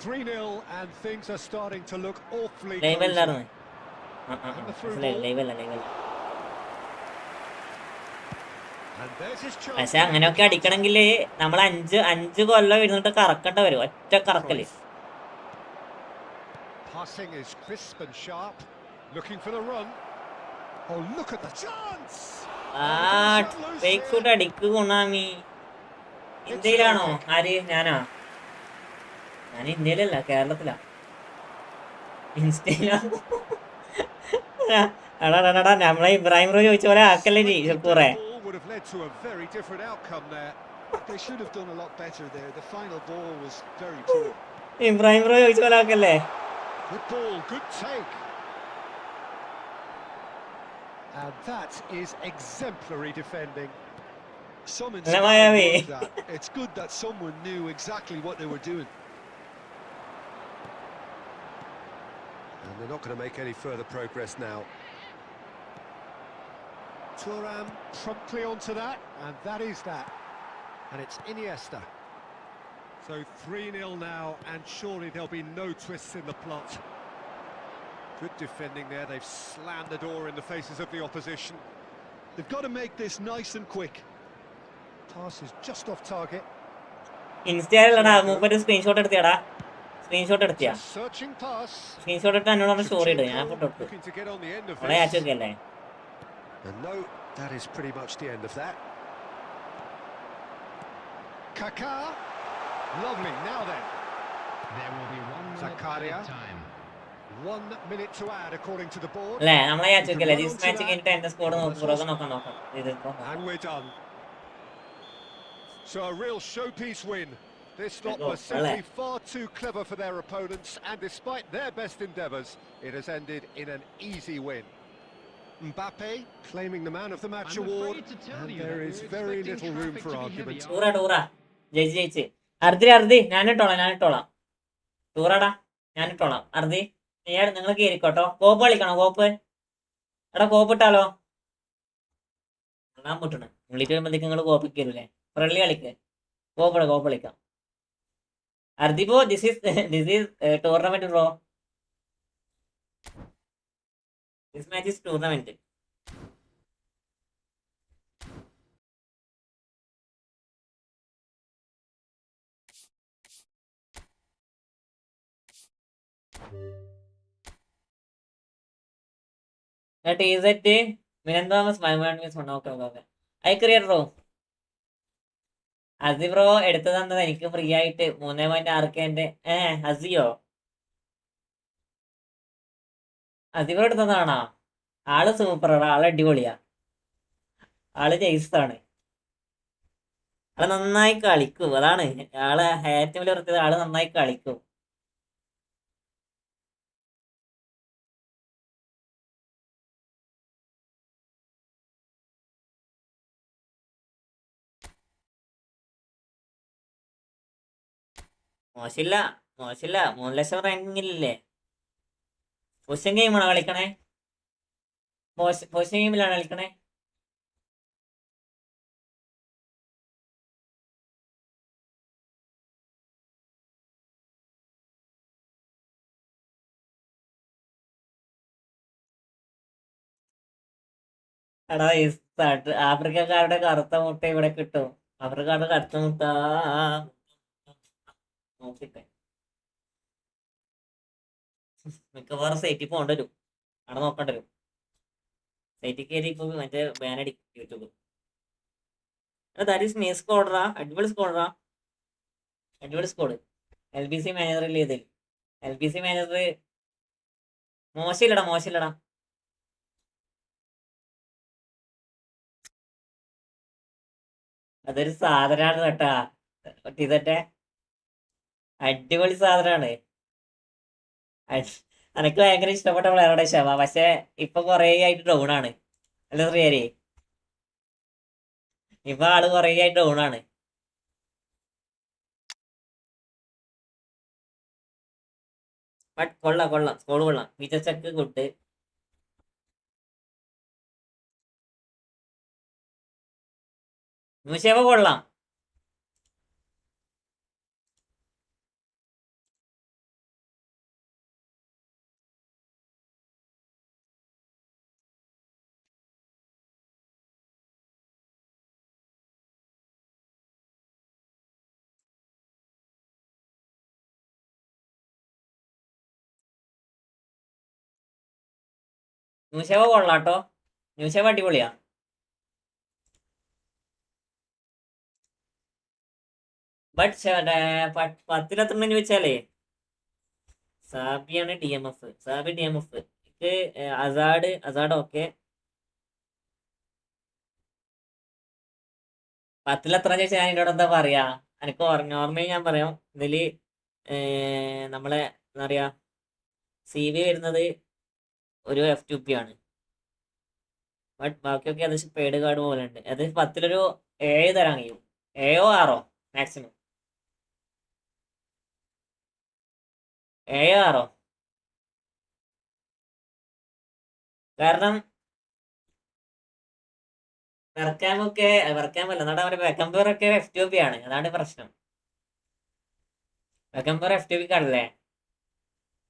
3-0 and things are starting to look awfully live close. അല്ലായിരുന്നു. Live അല്ല. പക്ഷെ അങ്ങനെയൊക്കെ അടിക്കണമെങ്കിൽ നമ്മൾ അഞ്ച് കൊല്ലം ഇരുന്നിട്ട് കറക്കേണ്ട വരും, ഒറ്റ കറക്കല്. Passing is crisp and sharp, looking for the run. Oh, look at the chance! Fake shoot അടിക്കുക കൊണ്ടാമി. ഇന്ത്യയിലാണോ? ആര്? ഞാനാ? ഞാൻ ഇന്ത്യയിലല്ല, കേരളത്തിലാ. ഇൻസ്റ്റയിലാ. എടാ നമ്മളെ ഇബ്രാഹിം റോ ചോദിച്ച പോലെ ആക്കല്ലേ നീ ഷക്കൂറെ. Would have led to a very different outcome there. They should have done a lot better there. The final ball was very poor. Ibrahim റോ ചോദിച്ച പോലെ ആക്കല്ലേ. Good ball, good take. And that is exemplary defending. Some inspired that. It's good that someone knew exactly what they were doing. And they're not going to make any further progress now. Thuram promptly onto that, and that is that. And it's Iniesta. So 3-0 now, and surely there'll be no twists in the plot. Good defending there, they've slammed the door in the faces of the opposition. They've got to make this nice and quick. Pass is just off target. ഇൻസ്റ്റയിലടാ മൂപ്പര് screenshot എടുത്തിയാടാ. Screenshot എടുത്തിയാ? Searching pass. Screenshot എടുത്ത് എന്നോട് story ഇടും, ഞാൻ photo എടുത്തു. Looking to get on the end of നമ്മളെ this. യാച്ചൊക്കെയല്ലേ? And no, that is pretty much the end of that. Kaka. Lovely. Now then. There will be 1 minute Zakaria. time. 1 minute to add according to the board. അല്ലേ നമ്മളെ യാച്ചൊക്കെയല്ലേ? This match കഴിഞ്ഞിട്ട് എന്റെ score നോക്കാം. ഇതിപ്പോ And we're done. So a real showpiece win. This lot was simply far too clever for their opponents, and despite their best endeavours, it has ended in an easy win. Mbappe claiming the man of the match award, and there is very little room for argument. ജയിച്ച് അർദി ഞാനിട്ടോളാം ടൂറാടാ, ഞാനിട്ടോളാം. അർദി നിങ്ങൾ കയറിക്കോട്ടോ. കോപ്പ് കളിക്കണോ? കോപ്പ് എടാ കോപ്പ് ഇട്ടാലോ? ഞാൻ പൊട്ടണ് ഉള്ളിട്ട് വരുമ്പോഴത്തേക്ക് നിങ്ങൾ കോപ്പ് കയറൂലേ? Friendly കളിക്ക്. കോപ്പ് കളിക്കാം. അർദി this is tournament bro. This match is tournament. ടീസെറ്റ് മിനൻ തോമസ് ഓക്കെ അയക്കറിയ ബ്രോ. അസി ബ്രോ എടുത്തു തന്നത് എനിക്ക് ഫ്രീ ആയിട്ട് 3.6K അസിയോ അസി ബ്രോ എടുത്തു തന്നതാണോ? ആള് സൂപ്പറാണ്, ആള് അടിപൊളിയാ, ആള് ജെയ്സാണ്, ആള് നന്നായി കളിക്കും. അതാണ് ആള് ഏറ്റവും വലിയ പ്രത്യേകത, ആള് നന്നായി കളിക്കും. മോശമില്ല 3 ലക്ഷം റാങ്കിങ്ങില്ലേ. പൊസിഷൻ ഗെയിമാണോ കളിക്കണേ? പൊസിഷൻ ഗെയിമിലാണ് കളിക്കണേ. എടാ ഈ ആഫ്രിക്കക്കാരുടെ കറുത്ത മുട്ട ഇവിടെ കിട്ടും. ആഫ്രിക്കക്കാരുടെ കറുത്ത മുട്ട നോക്കിട്ടെ. മിക്കവാറും സൈറ്റിൽ പോകേണ്ടി വരും, അവിടെ നോക്കേണ്ടി വരും. സൈറ്റിൽ കയറി ഇപ്പൊ മറ്റേ ബാനടി യൂട്യൂബ്. ദാറ്റ് ഈസ് നൈസ് സ്കോഡറാ, അടിപൊളി സ്കോഡറാ, അടിപൊളി സ്കോഡ്. LBC മാനേജറിൽ ചെയ്ത് LBC മാനേജർ മോശമില്ലടാ. അതൊരു സാധനമാണ് കേട്ടാ ഇതട്ടെ, അടിപൊളി സാധനമാണ്. എനിക്ക് ഭയങ്കര ഇഷ്ടപ്പെട്ട പ്ലെയറുടെ ക്ഷമ, പക്ഷെ ഇപ്പൊ കൊറേ ആയിട്ട് ഡൗൺ ആണ്. അല്ല ശ്രീയരി, ഇപ്പൊ ആള് കൊറേ ആയിട്ട് ഡൗൺ ആണ്. ബട്ട് കൊള്ളാം സ്കോഡ് കൊള്ളാം. വിജച്ചക്ക് ഗുഡ്. മുഷേവ കൊള്ളാം. മുഷേവ കൊള്ളാട്ടോ, മുഷേവ അടിപൊളിയാ. ബട്ട് 10-13 ചോദിച്ചാലേ സാബി DMF. ഇത് അസാഡ് ഓക്കെ. 10-എത്ര ചോദിച്ചാൽ ഞാൻ എന്നോട് എന്താ പറയാ? എനിക്ക് നോർമലി ഞാൻ പറയാം, ഇതില് നമ്മളെ എന്താ പറയാ CV വരുന്നത് ഒരു F2P ആണ്. ബട്ട് ബാക്കിയൊക്കെ അത് പെയ്ഡ് കാർഡ് പോലെ ഉണ്ട്. അത് 10-ഒരു 7 തരാൻ കഴിയും, 7-6 മാക്സിമം, 7-6. കാരണം വെർക്കാമല്ല എന്നാണ് അവരെ വെക്കമ്പർ ഒക്കെ F2P ആണ്, അതാണ് പ്രശ്നം. വെക്കമ്പർ F2P കാർഡല്ലേ.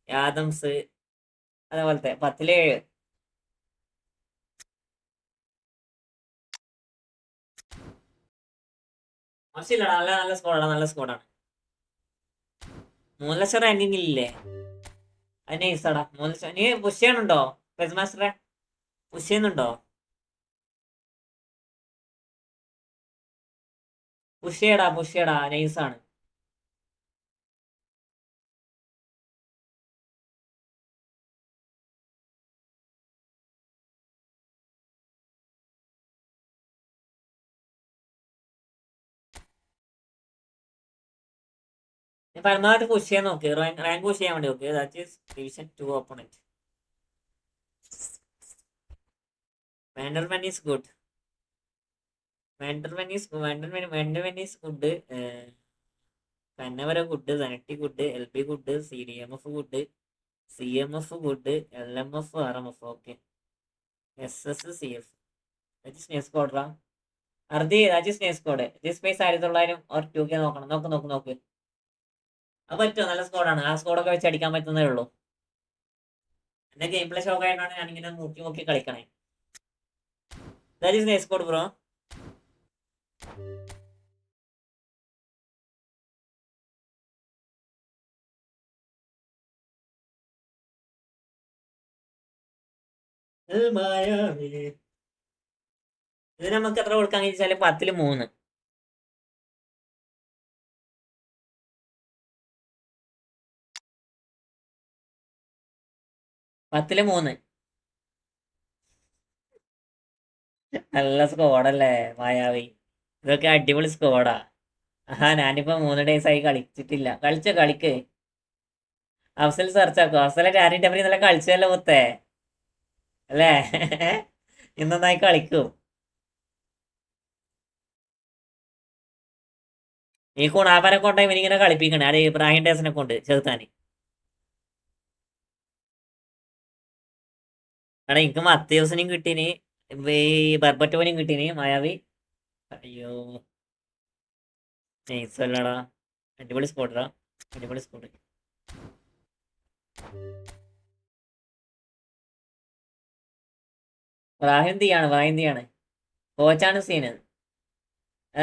യാദംസ് അതേപോലത്തെ 10-7. മോശമില്ലടാ, നല്ല സ്കോഡാണ്. 3 ലക്ഷം റാങ്കിങ് ഇല്ലേ? അത് നൈസാടാ. 3 ലക്ഷം. നീ പുഷ് ചെയ്യണുണ്ടോ പെസ് മാസ്റ്ററെ? പുഷ് ചെയ്യുന്നുണ്ടോ? പുഷ് ചെയ്യടാ നൈസാണ്. നീ പരമാവധി പുഷ് ചെയ്യാൻ നോക്ക്, റാങ്ക് പുഷ് ചെയ്യാൻ വേണ്ടി നോക്ക്. That is division 2 opponent. വാൻഡർമെൻ ഈസ് ഗുഡ്. വാൻഡർമെൻ ഈസ് ഗുഡ്. കന്നവര ഗുഡ്, സനറ്റി good, L B good, CDMF good, CMF good, LMF, RMF. Okay. SS, CF. സ്കോഡ്രാ അർദി സ്കോഡ്. സ്പേസ് 1900 or 2K നോക്കണം. നോക്ക്. അത് പറ്റുമോ? നല്ല സ്കോഡാണ്. ആ സ്കോഡൊക്കെ വെച്ച് അടിക്കാൻ പറ്റുന്നതേ ഉള്ളൂ. എന്റെ ഗെയിം പ്ലേ ഷോക്ക് ആയിട്ടാണ് ഞാനിങ്ങനെ നോക്കി കളിക്കണേ. Squad bro. ഇത് നമുക്ക് എത്ര കൊടുക്കാൻ വെച്ചാല് 10-ൽ 3. നല്ല സ്കോഡല്ലേ മായാവി. ഇതൊക്കെ അടിപൊളി സ്കോഡാ. ഞാനിപ്പോ 3 days ആയി കളിച്ചിട്ടില്ല. കളിക്ക്. അഫ്സൽ സെർച്ച് ആക്കോ. അഫ്സലെ ആരും ടവറി നല്ല കളിച്ചല്ലോ മുത്തേ അല്ലേ? ഇന്നൊന്നായി കളിക്കും. ഈ കുണാപ്പനെ കൊണ്ട് ഇവനിങ്ങനെ കളിപ്പിക്കണേ. അത് ഇബ്രാഹിം ഡേസിനെ കൊണ്ട് ചെറുത്താന്. എടാ എനിക്ക് മത്തേവസിനും കിട്ടീന്, ഈ ബർബറ്റോനും കിട്ടീന്. മായാവി അയ്യോ നൈസല്ലടാ. അടിപൊളി സ്കോഡാ. അടിപൊളി സ്കോഡ്. വാഹിന്തിയാണ് കോച്ചാണ് സീന്.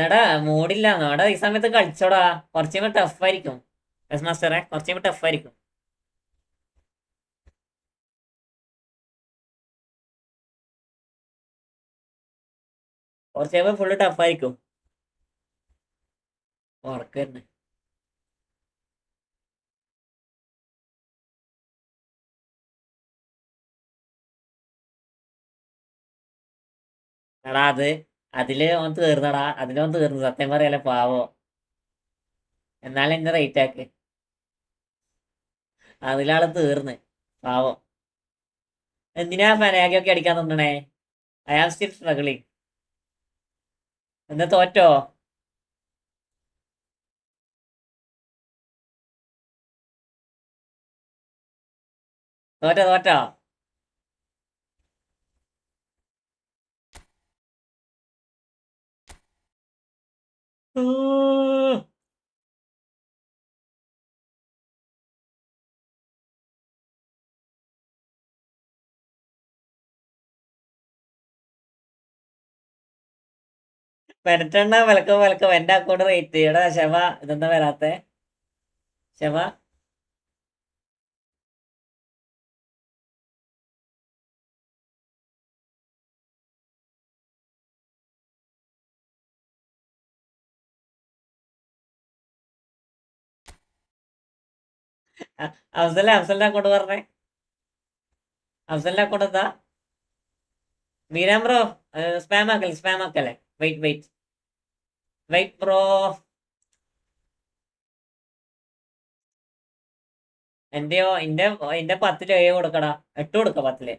എടാ മൂടില്ലാന്നോ? എടാ ഈ സമയത്ത് കളിച്ചോടാ. കുറച്ചും ടഫായിരിക്കും മാസ്റ്ററെ. കുറച്ചും ടഫായിരിക്കും. കുറച്ച് ഫുള്ള് ടഫായിരിക്കും. ഉറക്കം തന്നെ. എടാ അതില് ഓൻ തീർന്നടാ. അതിലോൻ തീർന്നു. സത്യം പറയാലോ പാവോ. എന്നാലും എന്നെ റേറ്റ് ആക്ക്. അതിലാള് തീർന്ന് പാവം. എന്തിനാ ഫനാഗൊക്കെ അടിക്കാൻ തന്നണേ? I am still struggling. എന്താ തോറ്റോ? തോറ്റോ? പെരട്ടെണ്ണ വിലക്കം എന്റെ അക്കൗണ്ട് റേറ്റ് ചെയ്യടാ. ക്ഷമ ഇതെന്താ വരാത്തെ? ക്ഷമ അഫ്സലിന്റെ അക്കൗണ്ട് പറഞ്ഞേ. അഫ്സലിന്റെ അക്കൗണ്ട് എന്താ? മീരാം ബ്രോ സ്പാം ആക്കല്ലേ. Wait bro. എന്റെയോ എന്റെ 10 കൊടുക്കടാ. 8 കൊടുക്ക 10.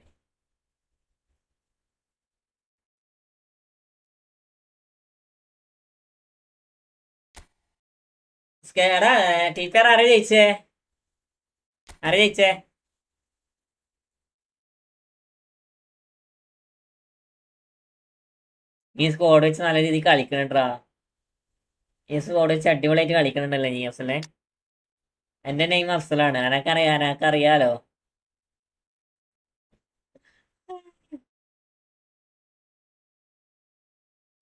എടാ ടീച്ചർ ആരാ ജയിച്ചേ? ഈ സ്കോഡ് വെച്ച് നല്ല രീതിയിൽ കളിക്കണട്ടാ. ഈ സ്കോഡ് വെച്ച് അടിപൊളിയായിട്ട് കളിക്കണുണ്ടല്ലോ നീ അഫ്സലെ. എന്റെ നെയിം അഫ്സലാണ്. എനക്കറിയാലോ.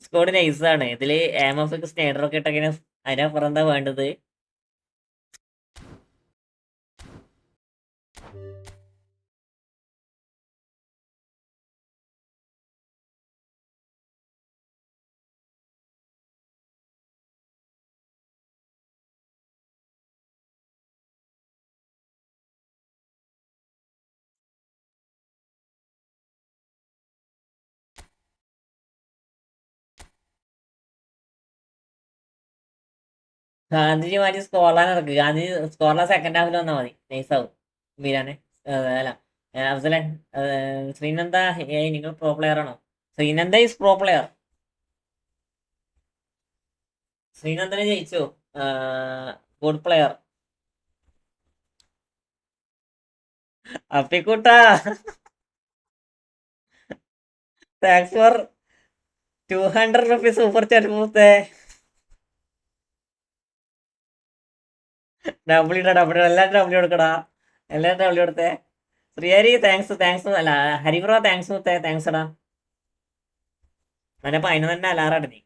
സ്കോഡ് നൈസാണ്. ഇതില് AMF സ്നേഡറൊക്കെ ഇട്ടങ്ങനെ അതിനപ്പുറം എന്താ വേണ്ടത്? ഗാന്ധിജി മാറ്റി സ്കോർലാൻ ഇറക്കുക. ഗാന്ധിജി സ്കോർലാൻ സെക്കൻഡ് ഹാഫിൽ വന്നാൽ മതി. നൈസാവും ബീരാനെ. അല്ല അഫ്സലെ. ശ്രീനന്ദ നിങ്ങൾ പ്രോ പ്ലെയർ ആണോ? Sreenanda is pro player. ശ്രീനന്ദനെ ജയിച്ചു. Good player. അപ്പിക്കുട്ടാ, thanks for 200 rupees super chat മൂത്തേ. ഡബ്ല്യൂ എല്ലാരും ഡബ്ല്യൂ എടുക്കടാ, എല്ലാരും ഡബ്ല്യൂ എടുത്തേ. ശ്രീഹരി താങ്ക്സ് അല്ല, ഹരിബ്രോ താങ്ക്സ് മുത്തേ, താങ്ക്സ് എടാ. അങ്ങനെ പതിന് തന്നെ അലാറായിട്ട് നീ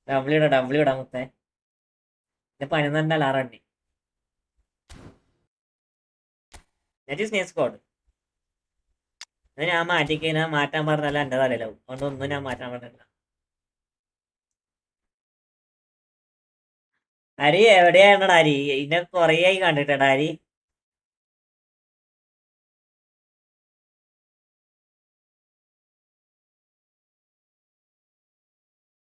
ഡബ്ല്യൂ ഇടാ മുത്തേ. പതിന് തന്നെ അലാറായിട്ട് നീ സ്കോഡ്. അത് ഞാൻ മാറ്റിക്കഴിഞ്ഞാൽ മാറ്റാൻ പറഞ്ഞല്ല എൻ്റെ തലയിലാവും. അതുകൊണ്ടൊന്നും ഞാൻ മാറ്റാൻ പറഞ്ഞില്ല. ഹരി എവിടെയാണടാ ഹരി? ഇതിനെ കൊറേ ആയി കണ്ടിട്ടടാ ഹരി.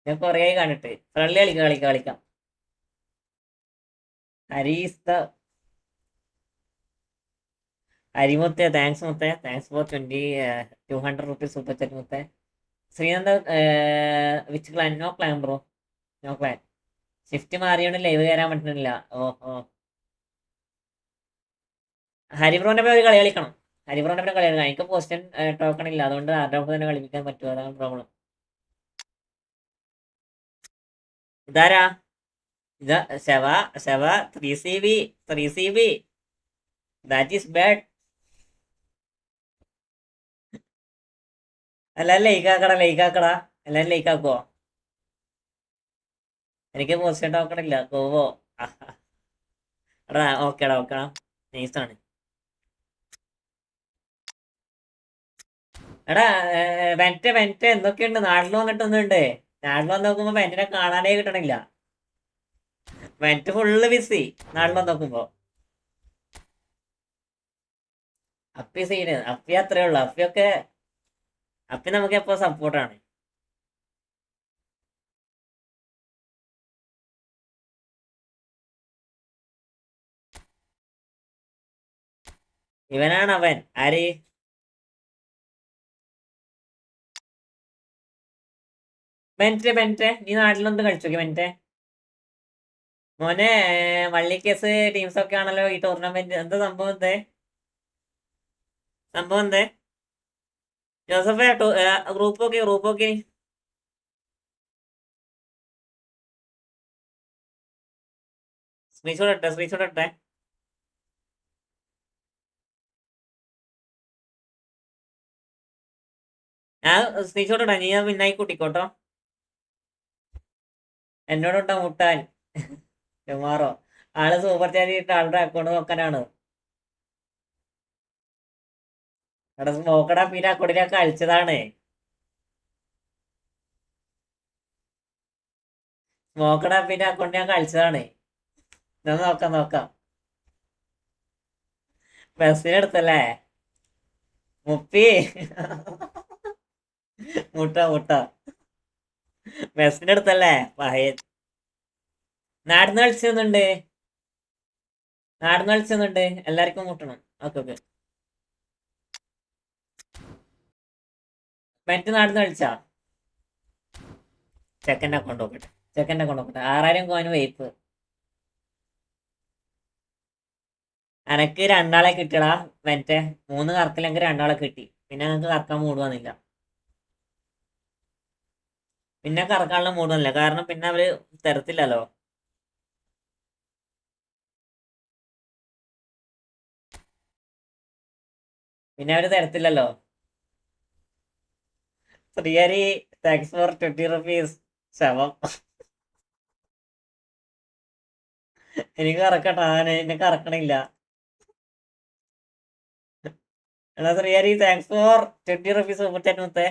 ഞാൻ കൊറേ ആയി കണ്ടിട്ട്. ഫ്രണ്ട്ലി കളിക്കാം. ഹരി ഈസ് ദ ഹരിമുത്തേ, താങ്ക്സ് മുത്തേ, thanks for 200 rupees super chat മുത്തേ. Sreenanda which clan? No clan bro, no clan. Shift മാറിയോണ്ട് ലൈവ് കയറാൻ പറ്റുന്നില്ല. ഓ ഹരിബ്രോന്റെ പേര് കളി കളിക്കണം. എനിക്ക് പോസ്റ്റൻ ടോക്കൺ ഇല്ല, അതുകൊണ്ട് ആരുടെ തന്നെ കളിപ്പിക്കാൻ പറ്റുമോ, അതാണ് പ്രോബ്ലം. ഇതാരാ? ഇതാ ശവ 3CB. That is bad. എല്ലാരും ലൈക്കാക്കടാ. എല്ലാരും ലൈക്കാക്കുവോ? എനിക്ക് പോസ്റ്റൻ ടോക്കൺ ഇല്ല. ഗോവോ എടാ, ഓക്കേടാ, നൈസാണ്. എടാ വെന്റ് എന്തൊക്കെയുണ്ട്? നാട്ടിൽ വന്നിട്ടൊന്നുണ്ട്. നാട്ടിൽ വന്ന് നോക്കുമ്പോ വെന്റിനെ കാണാനേ കിട്ടണില്ല. വെന്റ് ഫുള്ള് ബിസി നാട്ടിൽ വന്ന് നോക്കുമ്പോ. അപ്പി സീന്, അപ്പി അത്രേ ഉള്ളു. അപ്പി നമുക്ക് എപ്പോ സപ്പോർട്ടാണ്. ഇവനാണ് അവൻ. ആര്? ബെൻറ്റെ നീ നാട്ടിലൊന്ന് കളിച്ചോക്കെ ബെൻറ്റെ. മോനെ വള്ളി കേസ് ടീംസ് ഒക്കെ ആണല്ലോ ഈ ടൂർണമെന്റ്. എന്താ സംഭവം? എന്തേ ജോസഫേ? Group okay. സ്ക്രീൻഷോട്ട് ഇട്ടെ. ഞാൻ സ്ക്രീൻഷോട്ട് ഇടാം, നീ പിന്നായി കൂട്ടിക്കോട്ടോ. എന്നോടുണ്ടോ മുട്ടാൻ? ടുമാറോ ആള് സൂപ്പർ ചാറ്റ് ആളുടെ അക്കൗണ്ട് നോക്കാനാണ്. അവിടെ സ്മോക്കടാ പിന്നെ അക്കൗണ്ടിലൊക്കെ കളിച്ചതാണ്. സ്മോക്കടാ പിന്നെ അക്കൗണ്ട് ഞാൻ കളിച്ചതാണ്. നോക്കാം. ബസ്സിനെടുത്തല്ലേ മുപ്പി? മുട്ട ബസ്സിനെടുത്തല്ലേ പഹയ. നാടിന്ന് കളിച്ചൊന്നുണ്ട്. എല്ലാവർക്കും മുട്ടണം. ഓക്കെ. മറ്റ് നാടിന്ന് കളിച്ചാ ചെക്കൻ്റെ അക്കൗണ്ട് നോക്കട്ടെ. 6000 കോയിന് വെയ്പ്പ്. എനക്ക് 2 ആളെ കിട്ടിയടാ. മറ്റേ 3 കറക്കില്ലെങ്കിൽ 2 ആളെ കിട്ടി. പിന്നെ ഞങ്ങൾക്ക് കറക്കാൻ മൂഡ് വന്നില്ല. കറക്കാനുള്ള മൂഡ് വന്നില്ല, കാരണം പിന്നെ അവര് തരത്തില്ലല്ലോ. Sreehari thanks for 20 rupees. ശവം. എനിക്ക് കറക്കട്ടാ, എന്നെ കറക്കണില്ല. എടാ Sreehari thanks for 20 rupees super chat മുത്തേ.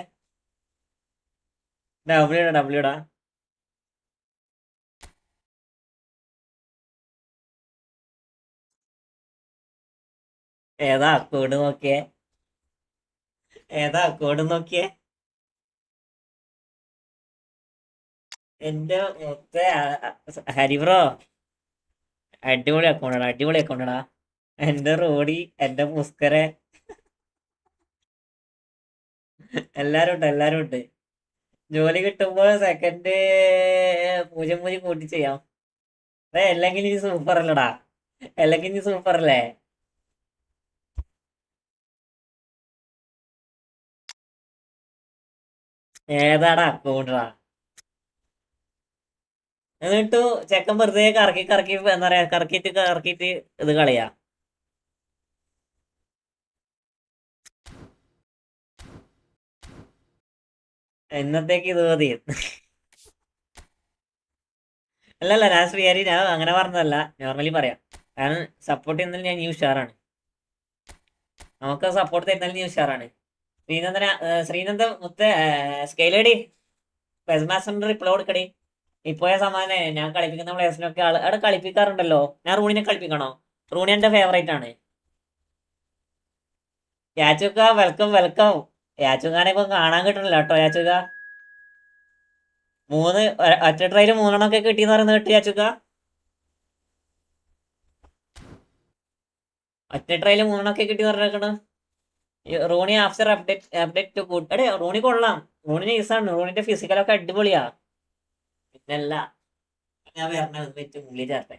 ഡബ്ല്യൂടാ. ഏതാ അക്കൗണ്ട് നോക്കിയേ? എന്റെ മൊത്തേ ഹരിബ്രോ അടിപൊളി അക്കൗണ്ടാടാ. എന്റെ റോഡി, എന്റെ മുസ്കരെ, എല്ലാരും ഉണ്ട്. ജോലി കിട്ടുമ്പോൾ സെക്കൻഡ് 0 കൂട്ടി ചെയ്യാം. അല്ലെങ്കിൽ നീ സൂപ്പർ അല്ലടാ, അല്ലെങ്കിൽ നീ സൂപ്പർ അല്ലേ? ഏതാടാ അക്കൗണ്ടാ? എന്നിട്ടു ചെക്കൻ വെറുതെ കറക്കി കറക്കി എന്താ പറയാ, കറക്കിയിട്ട് കറക്കിയിട്ട് ഇത് കളിയാ. ഇന്നത്തേക്ക് ഇത് മതി. അല്ലല്ല, ഞാൻ ശ്രീഹരി, ഞാൻ അങ്ങനെ പറഞ്ഞതല്ല, നോർമലി പറയാം. കാരണം സപ്പോർട്ട് ചെയ്യുന്നതിൽ ഞാൻ ഉഷാറാണ്, നമുക്ക് സപ്പോർട്ട് തരുന്നതിൽ നീ ഉഷാറാണ്. ശ്രീനന്ദ മുത്ത സ്കെയിലടി പെസ്മാസ്റ്ററിന്റെ റിപ്ലൈ കൊടുക്കടി. ഇപ്പോഴേ സമാധാനം, ഞാൻ കളിപ്പിക്കുന്ന പ്ലേയേഴ്സിനൊക്കെ അവിടെ കളിപ്പിക്കാറുണ്ടല്ലോ. ഞാൻ റൂണിനെ കളിപ്പിക്കണോ? റൂണി എന്റെ ഫേവറേറ്റ് ആണ്. യാച്ചുക്ക വെൽക്കം വെൽക്കം. യാച്ചുക്കാനെ ഇപ്പൊ കാണാൻ കിട്ടണില്ല കേട്ടോ. യാച്ചുക്ക ഒറ്റ ട്രൈയില് 3 കിട്ടിയെന്ന് പറയുന്നത് കേട്ട്. യാച്ചുക്ക ഒറ്റ ട്രൈയില് 3 കിട്ടിയെന്ന് പറഞ്ഞേക്കണ്. Ronnie after update too good. എടേ റോണി കൊള്ളാം, റോണി നൈസാണ്, റോണിന്റെ ഫിസിക്കലൊക്കെ അടിപൊളിയാ. പിന്നല്ല, ഞാൻ പറഞ്ഞ ഉള്ളി ചേർത്തെ.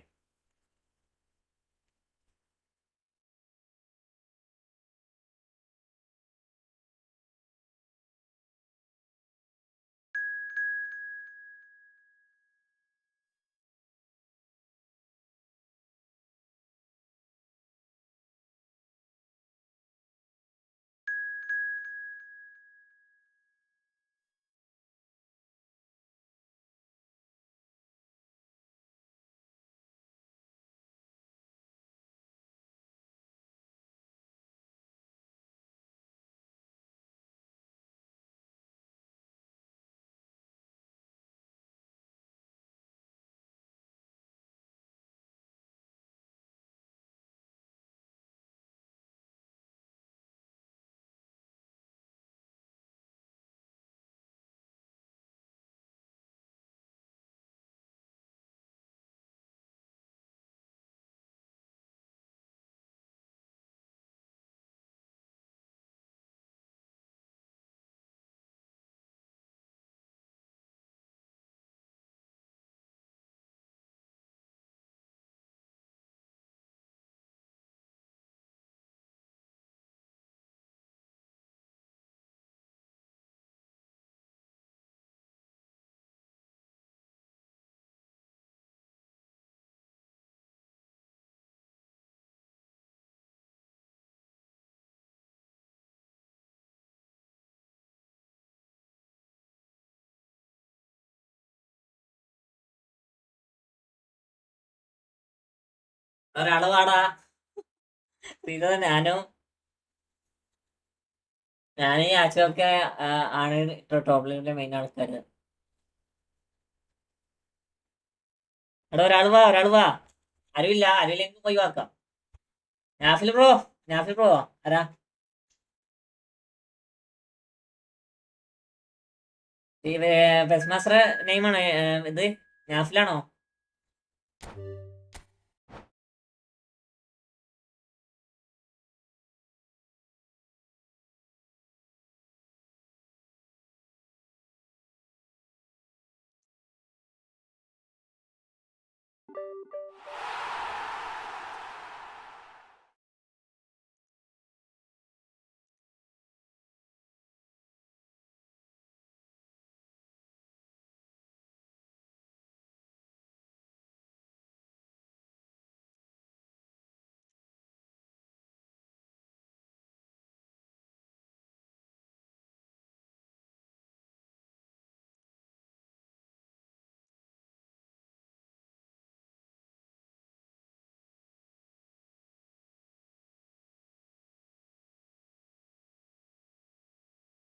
ഒരാള് വാടാ. ഇത് ഞാനും ഈ ആച്ചൊക്കെ ആണ് ടോപ്പ് ലീഗിലെ മെയിൻ ആൾക്കാര്. എടാ ഒരാള് വാ. ആരുമില്ല, ആരുമില്ലെങ്കിൽ പോയി വാക്കാം. നാഫിൽ ബ്രോ ആരാ? ഈ ബസ് മാസ്റ്റർ നെയിമാണ് ഇത്. നാഫിലാണോ?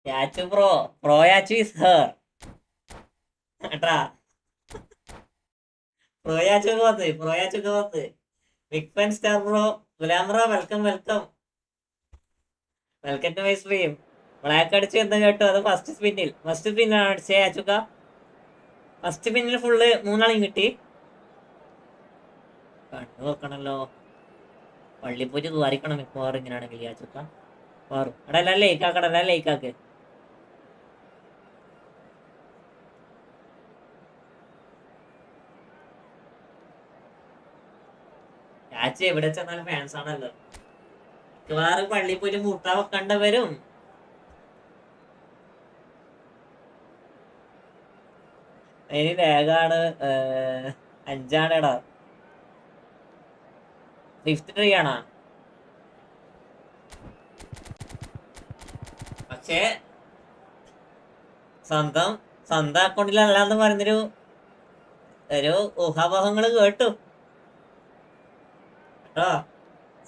Yachu pro Yachu is here കേട്ടാ. പ്രോയാച്ചൊക്കെ വന്ന് big fan star bro. Ghulam bro welcome welcome welcome to my stream. Black അടിച്ചു എന്ന് കേട്ടു. അത് ഫസ്റ്റ് സ്പിന്നിലാണ് അടിച്ചേ യാച്ചുക്ക. ഫസ്റ്റ് സ്പിന്നിൽ ഫുള്ള് 3 കിട്ടി. കണ്ടു നോക്കണല്ലോ, പള്ളിപ്പോയിട്ട് ദ്വാരിക്കണം മിക്കവാറും ഇങ്ങനെയാണെങ്കിൽ യാച്ചുക്ക. വാറും എടാ എല്ലാം ലേക്കാക്കട, എല്ലാം ലേക്കാക്ക്. മാച്ച് എവിടെ ചെന്നാലും ഫാൻസ് ആണല്ലോ. മിക്കവാറും പള്ളിയിൽ പോയിട്ട് മുട്ടാ വെക്കണ്ടവരും. അതിന് ലാഗാണ്. 5 ഫിഫ്ത്ത് ട്രീ ആണോ? പക്ഷേ സ്വന്തം അക്കൗണ്ടിലല്ലാന്ന് പറഞ്ഞൊരു ഊഹാപോഹങ്ങള് കേട്ടു കേട്ടോ.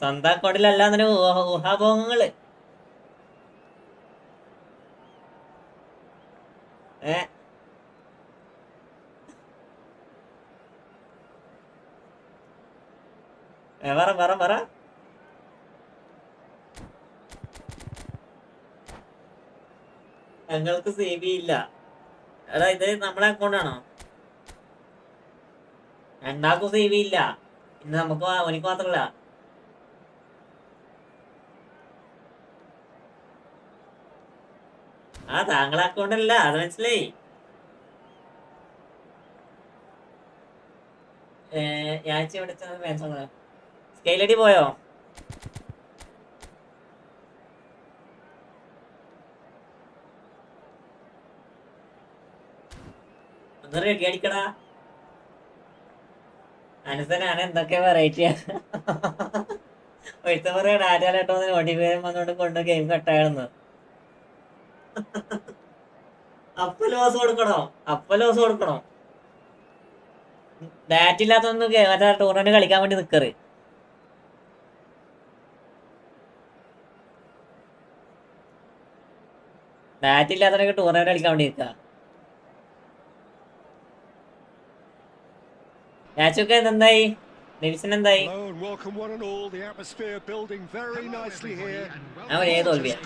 സ്വന്തം അക്കൗണ്ടിലല്ലാന്നൊരു ഊഹാപോഹങ്ങള്. പറ. ഞങ്ങൾക്ക് CB ഇല്ല. എടാ ഇത് നമ്മളെ അക്കൗണ്ടാണോ? രണ്ടാൾക്കും CB ഇല്ല. ഇന്ന് നമുക്ക് എനിക്ക് മാത്രല്ല. താങ്കളെ അക്കൗണ്ട് അല്ല, അത് മനസ്സിലായി. ഞാൻ വിളിച്ച സ്കെയിലടി പോയോ? ഒന്ന് റെഡി അടിക്കടാ. അനുസനാണ് എന്തൊക്കെ വെറൈറ്റി. ഒരുത്ത പറയാ ഡാറ്റാലേട്ടോ നോട്ടിഫിക്കേഷൻ വന്നോണ്ട് കൊണ്ട് ഗെയിം കട്ടായിരുന്നു. അപ്പൊ ലോസ് കൊടുക്കണോ? ഡാറ്റ ഇല്ലാത്തൊന്ന് മറ്റേ ടൂർണമെന്റ് കളിക്കാൻ വേണ്ടി നിക്കറ്. ഡാറ്റ ഇല്ലാത്തവരൊക്കെ ടൂർണമെന്റ് കളിക്കാൻ വേണ്ടി നിൽക്കുക. മാച്ചൊക്കെ എന്തായി? ഡിവിഷൻ എന്തായി? തോൽവിയാ?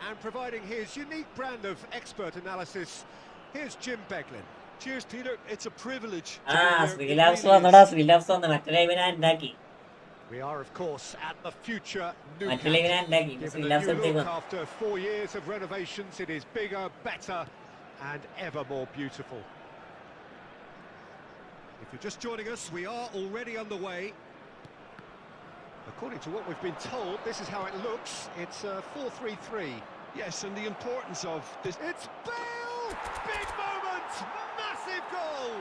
And providing his unique brand of expert analysis, here's Jim Beglin. Cheers, Peter. It's a privilege. We are, of course, at the future Given a new look after 4 years of renovations, it is bigger, better, and ever more beautiful. If you're just joining us, we are already underway. According to what we've been told, this is how it looks. It's 4-3-3. Yes, and the importance of this. It's Bale! Big moment! Massive goal!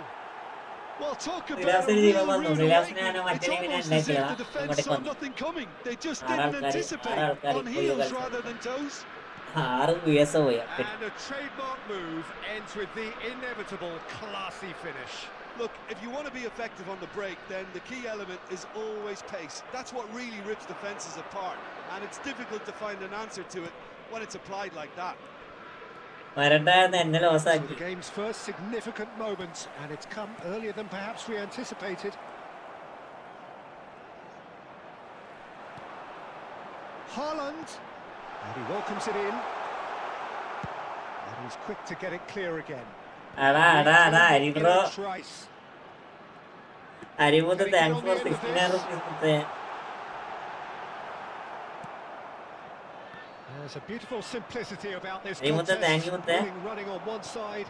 Well, talk about a real rude awakening. It's almost as if the defence saw nothing coming. They just didn't anticipate. On heels rather than toes. And a trademark move ends with the inevitable classy finish. Look, if you want to be effective on the break, then the key element is always pace. That's what really rips defences apart. And it's difficult to find an answer to it when it's applied like that. The game's first significant moment, and it's come earlier than perhaps we anticipated. Haaland, and he welcomes it in. And he's quick to get it clear again. Thanks for 69 rupees. There's a beautiful simplicity about this contest. Running on one side,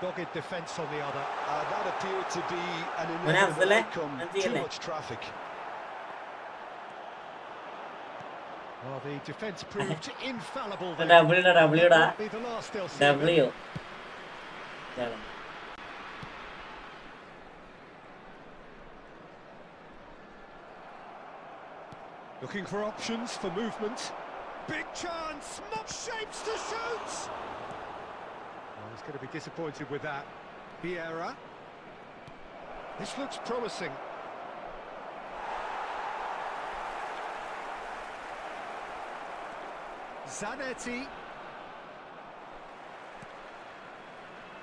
dogged defence on the other. That appeared to be an inevitable outcome. Too much traffic. Well, the defence proved infallible. W. Looking for options for movement. Big chance, not shapes to shoot! Well, he's going to be disappointed with that. Vieira. This looks promising. Zanetti.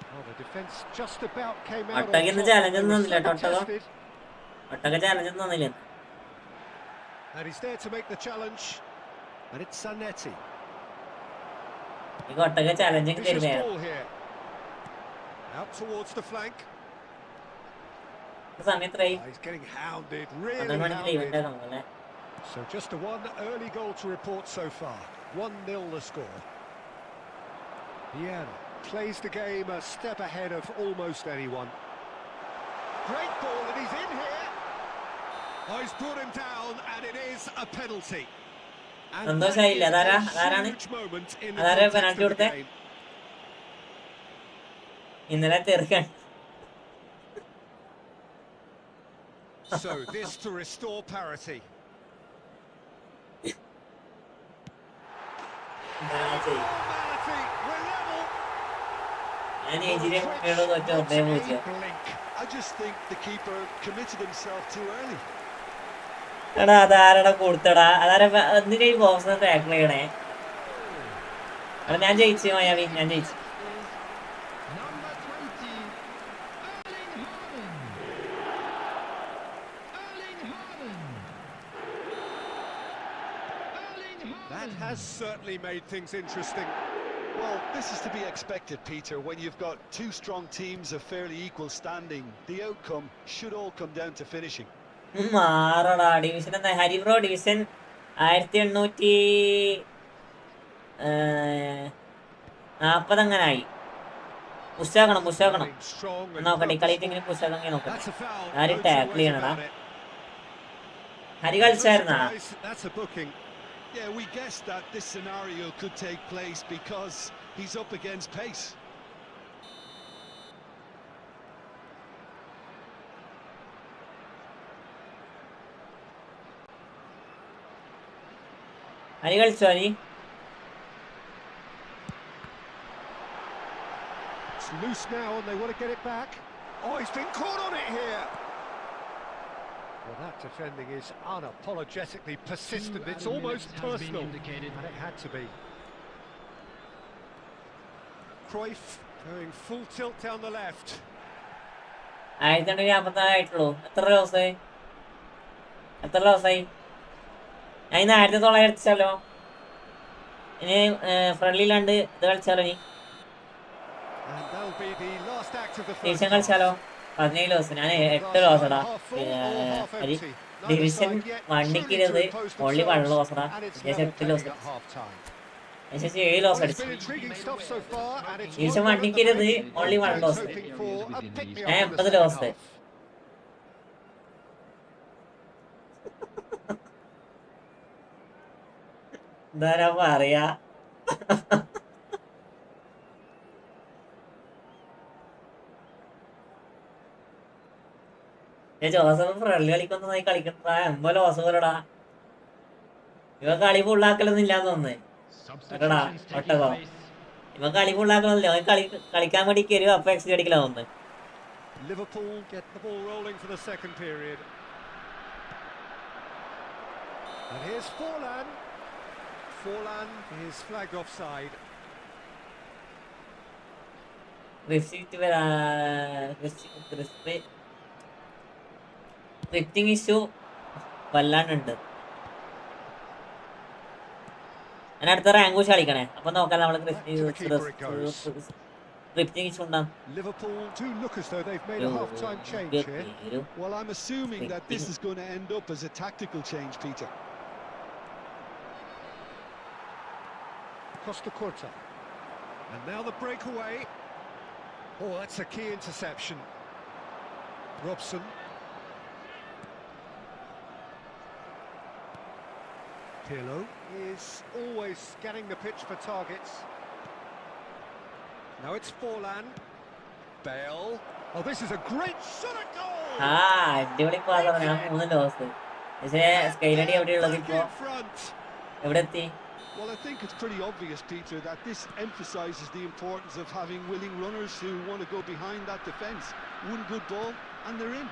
Well, the defence just about came out on top. And he's there to make the challenge. And it's Zanetti. Vicious ball here. Out towards the flank. He's getting hounded, really hounded. So just one early goal to report so far. 1-0 the score. Vieira. Plays the game a step ahead of almost anyone. Great ball, and he's in here. Oh, he's brought him down, and it is a penalty. And that is a huge moment in the context of the game. ഇന്നലെ തീർക്കാൻ. So this to restore parity. I just think the keeper committed himself too early. എടാ അതാരടാ കൊടുത്തടാ, അതാര എന്തിനാ ഈ ബോക്സിനെ tackle ചെയ്യണേ? എടാ ഞാൻ ജയിച്ചു മയാവി, ഞാൻ ജയിച്ചു. That has certainly made things interesting. Well, this is to be expected, Peter. When you've got two strong teams of fairly equal standing, the outcome should all come down to finishing. മാറടാ division എന്താ? Hari bro division 1840 അങ്ങനായി. പുഷാക്കണം നോക്കട്ടെ, കളിക്കെങ്കിലും പുഷാക്കാൻ നോക്കട്ടെ. ആര് tackle ചെയ്യണടാ? ഹരി കളിച്ചായിരുന്നാ? Yeah, we guessed that this scenario could take place because he's up against pace. Hari കളിച്ചോ? Hari It's loose now and they want to get it back. Oh, he's been caught on it here. Well, that defending is unapologetically persistent. It's almost personal, and it had to be. Cruyff going full tilt down the left. 1954 ആയിട്ടുള്ളൂ. എത്ര ദിവസമായി? ഞാൻ ഇന്ന് 1900 കളിച്ചാലോ? ഇനി ഫ്രണ്ട്ലിയിലാണ്ട് ഇത് കളിച്ചാലോ? ഇനി division കളിച്ചാലോ? 17 ദിവസം. ഞാൻ 8 ദിവസടാ. Division 1-ക്ക് only 1 ദിവസടാ. 8 ദിവസം 7 ദിവസം അടിച്ചു. ഡിവിഷൻ 1-ക്ക് ഓൺലി 1 ദിവസം. ഞാൻ 80 ദിവസത്തെ. എന്താ പറയാ? ജോസഫ് ഫ്രണ്ട്ലി കളിക്കുന്നതായി കളിക്കണ്ടാ. 80 ലോസ് പോലടാ. ഇവ കളി ഫുള്ളാക്കലൊന്നും ഇല്ലാന്ന് തോന്നുന്നേ. കേട്ടടാ ഒട്ടകോ, ഇവ കളി ഫുള്ളാക്കലൊന്നുമില്ല. അവൻ കളിക്കാൻ വേണ്ടി കയറി അപ്പൊ എക്സ് അടിക്കലാ തോന്നുന്നു. Liverpool get the ball rolling for the second period. And here's Forlan. Forlan is flagged offside. Scripting issue വല്ലാണ്ടുണ്ട്. ഞാൻ അടുത്ത റാങ്ക് വെച്ച് കളിക്കണേ, അപ്പൊ നോക്കാം നമ്മള് സ്ക്രിപ്റ്റിംഗ് ഇഷ്യൂ ഉണ്ടാകും. Liverpool do look as though they've made a half-time change here. Well, I'm assuming that this is going to end up as a tactical change, Peter. Costa Curta. And now the breakaway. Oh, that's a key interception. Robson. Pirlo is always scanning the pitch for targets. Now it's Forlan. Bale. Oh, this is a great shot at goal! അടിപൊളി പാസാണ്. ഞാൻ 3 loss. പക്ഷേ സ്കൈലടി എവിടെയുള്ളത് ഇപ്പോ? എവിടെ എത്തി? Well, I think it's pretty obvious, Peter, that this emphasises the importance of having willing runners who want to go behind that defence. One good ball and they're in.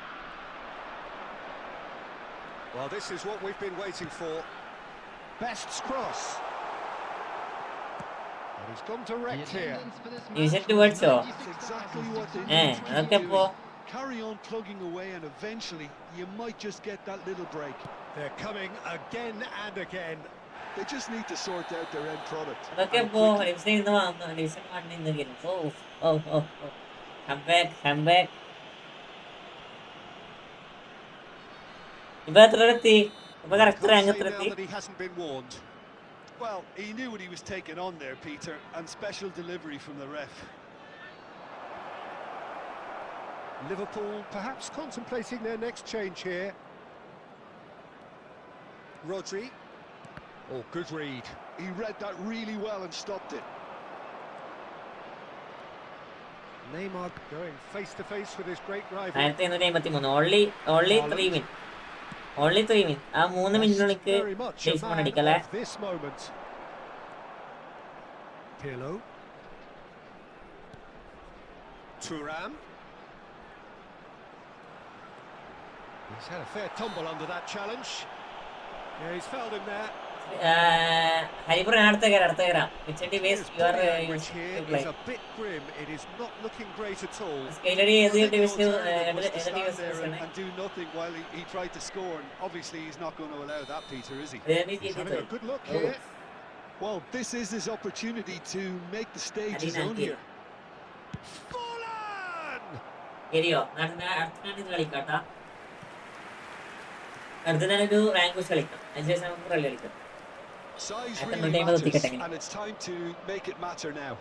Well, this is what we've been waiting for. Best's cross. And he's gone direct here. Division towards That's exactly what they need to okay, do. Carry on plugging away and eventually you might just get that little break. They're coming again and again. They just need to sort out their end product. Okay, Division Division 1 in the game. Oh. Come back. ഇപ്പൊ എത്ര എത്തി? ഇപ്പൊ correct rank എത്ര എത്തി? Well, he knew what he was taking on there, Peter, and special delivery from the ref. Liverpool perhaps contemplating their next change here. Rodri. Oh, good read. He read that really well and stopped it. Neymar going face to face with his great rival. 1953. Only 3 minutes. Only 3 minutes. ആ 3 മിനിറ്റിനുള്ളിൽ Very much a basement man അടിക്കല്ലേ? of this moment. Pirlo. Thuram. He's had a fair tumble under that challenge. Yeah, he's felled him there. Haripuram അടുത്ത കയറാം. Which ways you are Which here to play. is a bit grim. It is not looking great at all. സ്കെയിലടി ഏത് I think division the alternative was to stand there division and do nothing while he tried to score, and obviously he's not going to allow that, Peter, is he? He's having a good look here. Well, this is his opportunity to make the stage his own here. Fallen! ശരിയോ അടുത്ത കളിക്കാട്ടാ. അടുത്തൊരു rank വെച്ച് കളിക്കാം. അതിനുശേഷം നമുക്ക് റള്ളി കളിക്കാം. Size I really think matters, we'll and it's time to make it matter now.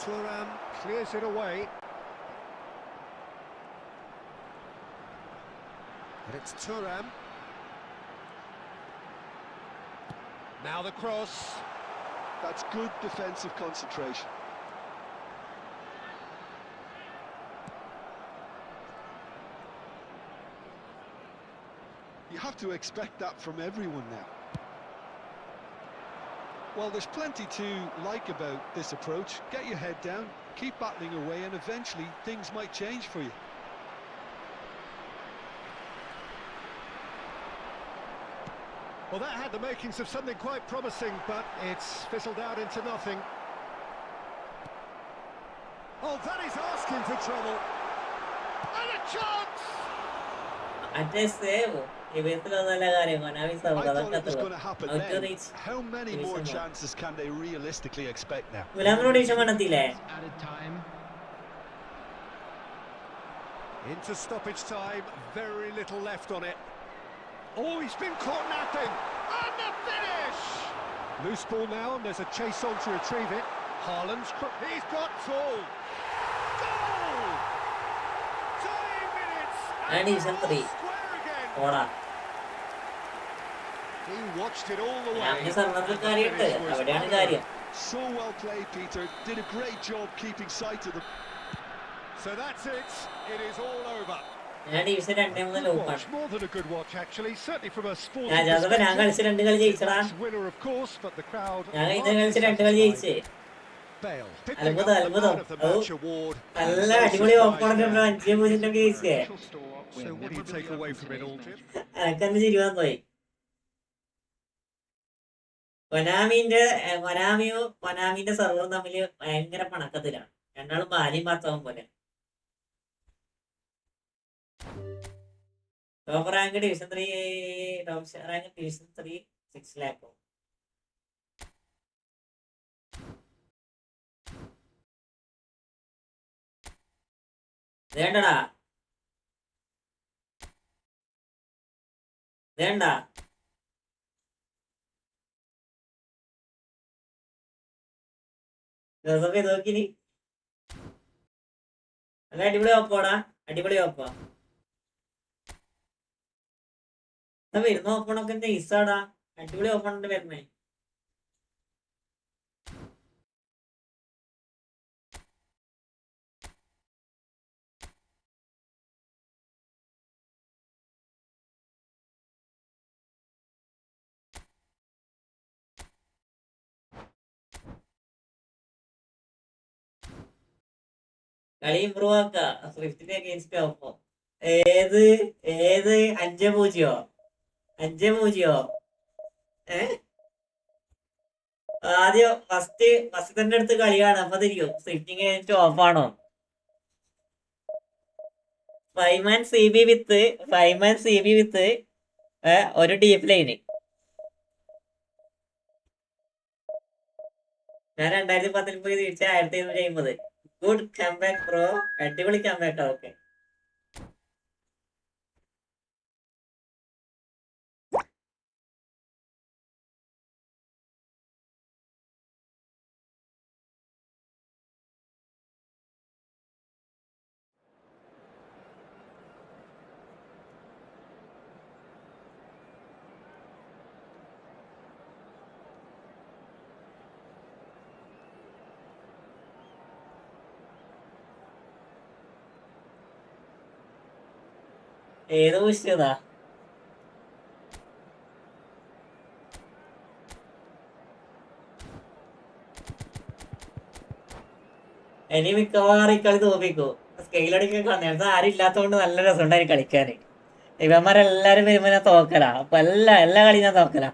Thuram clears it away. And it's Thuram. Now the cross. That's good defensive concentration. You have to expect that from everyone now. Well, there's plenty to like about this approach. Get your head down, keep battling away, and eventually things might change for you. Well, that had the makings of something quite promising, but it's fizzled out into nothing. Oh, that is asking for trouble. And a chance! മറ്റേ save ഇവത്തിലൊന്നല്ല കാര്യം I thought it was going to happen then. How many more Division one. chances can they realistically expect now? ഗുലാമിനോട് division വേണമെത്തില്ലേ? Added time. Into stoppage time, very little left on it. Oh, he's been caught napping. And the finish! Loose ball now, and there's a chase on to retrieve it. Haaland's he's got full. Goal! 20 minutes. And he's in three. Square again. ഓടാ. He watched it all the way. ഞാൻ സർവ്വത്തിൽ കാര്യമുണ്ട്. അവിടെയാണ് കാര്യം. So well played, Peter. Did a great job keeping sight of them. So that's it. It is all over. ഞാൻ division 2 മുതൽ Good ഓപ്പാണ്. watch, more than a good watch actually. Certainly from a sporting ഞാൻ ജാസപ്പ ഞാൻ കളിച്ച 2 കളി ജയിച്ചടാ. Match winner of course, but the crowd. ഞാൻ കഴിഞ്ഞ കളിച്ച 2 കളി ജയിച്ചേ. Bale picking up അത്ഭുതം the അത്ഭുതം. man of the match award. നല്ല അടിപൊളി ഓപ്പണന്റ് 5-0 ഒക്കെ ജയിച്ചേ. So what do you take away from it all, Jim? അനക്കന്ന് ചിരിവാൻ പോയി. കൊനാമിന്റെ സെർവറും തമ്മിൽ ഭയങ്കര പണക്കത്തിലാണ്. രണ്ടാളും ഭാര്യയും ഭർത്താവും പോലെ. Top rank division 3 top rank division 3 6 lakh. വേണ്ടടാ വേണ്ട ജോസഫ് നോക്കിനി അല്ല അടിപൊളി ഓപ്പോടാ അടിപൊളി ഓപ്പാ വരുന്ന ഓപ്പണൊക്കെ നൈസാടാ അടിപൊളി ഓപ്പണുണ്ട് വരുന്നേ കളി ഇമ്പ്രൂവ് ആക്ക സ്വിഫ്റ്റിന്റെ അഗേൻസ്റ്റ് ഓപ്പോ ഏത് 5-0 ആദ്യം ഫസ്റ്റ് തന്നെ അടുത്ത് കളിയാണ് അപ്പൊ തിരിക്കും സ്വിഫ്റ്റിംഗ് അഗേൻസ്റ്റ് ഓഫാണോ 5-man CB വിത്ത് ഒരു ഡീപ്പ് ലൈന് ഞാൻ 2010 പോയി തിരിച്ച 1750 ഗുഡ് കംബാക്ക് ബ്രോ അടിപൊളി കംബാക്ക് ഓക്കെ ഏത് വിഷയതാ? ഇനി മിക്കവാറും ഈ കളി തോപ്പിക്കോ. സ്കെയിലടിക്കാൻ നേരത്തെ ആരും ഇല്ലാത്തതുകൊണ്ട് നല്ല രസമുണ്ടായി കളിക്കാന്. ഇവന്മാരെല്ലാരും വരുമ്പോ ഞാൻ തോക്കല. അപ്പൊ എല്ലാ കളിയും ഞാൻ തോക്കല.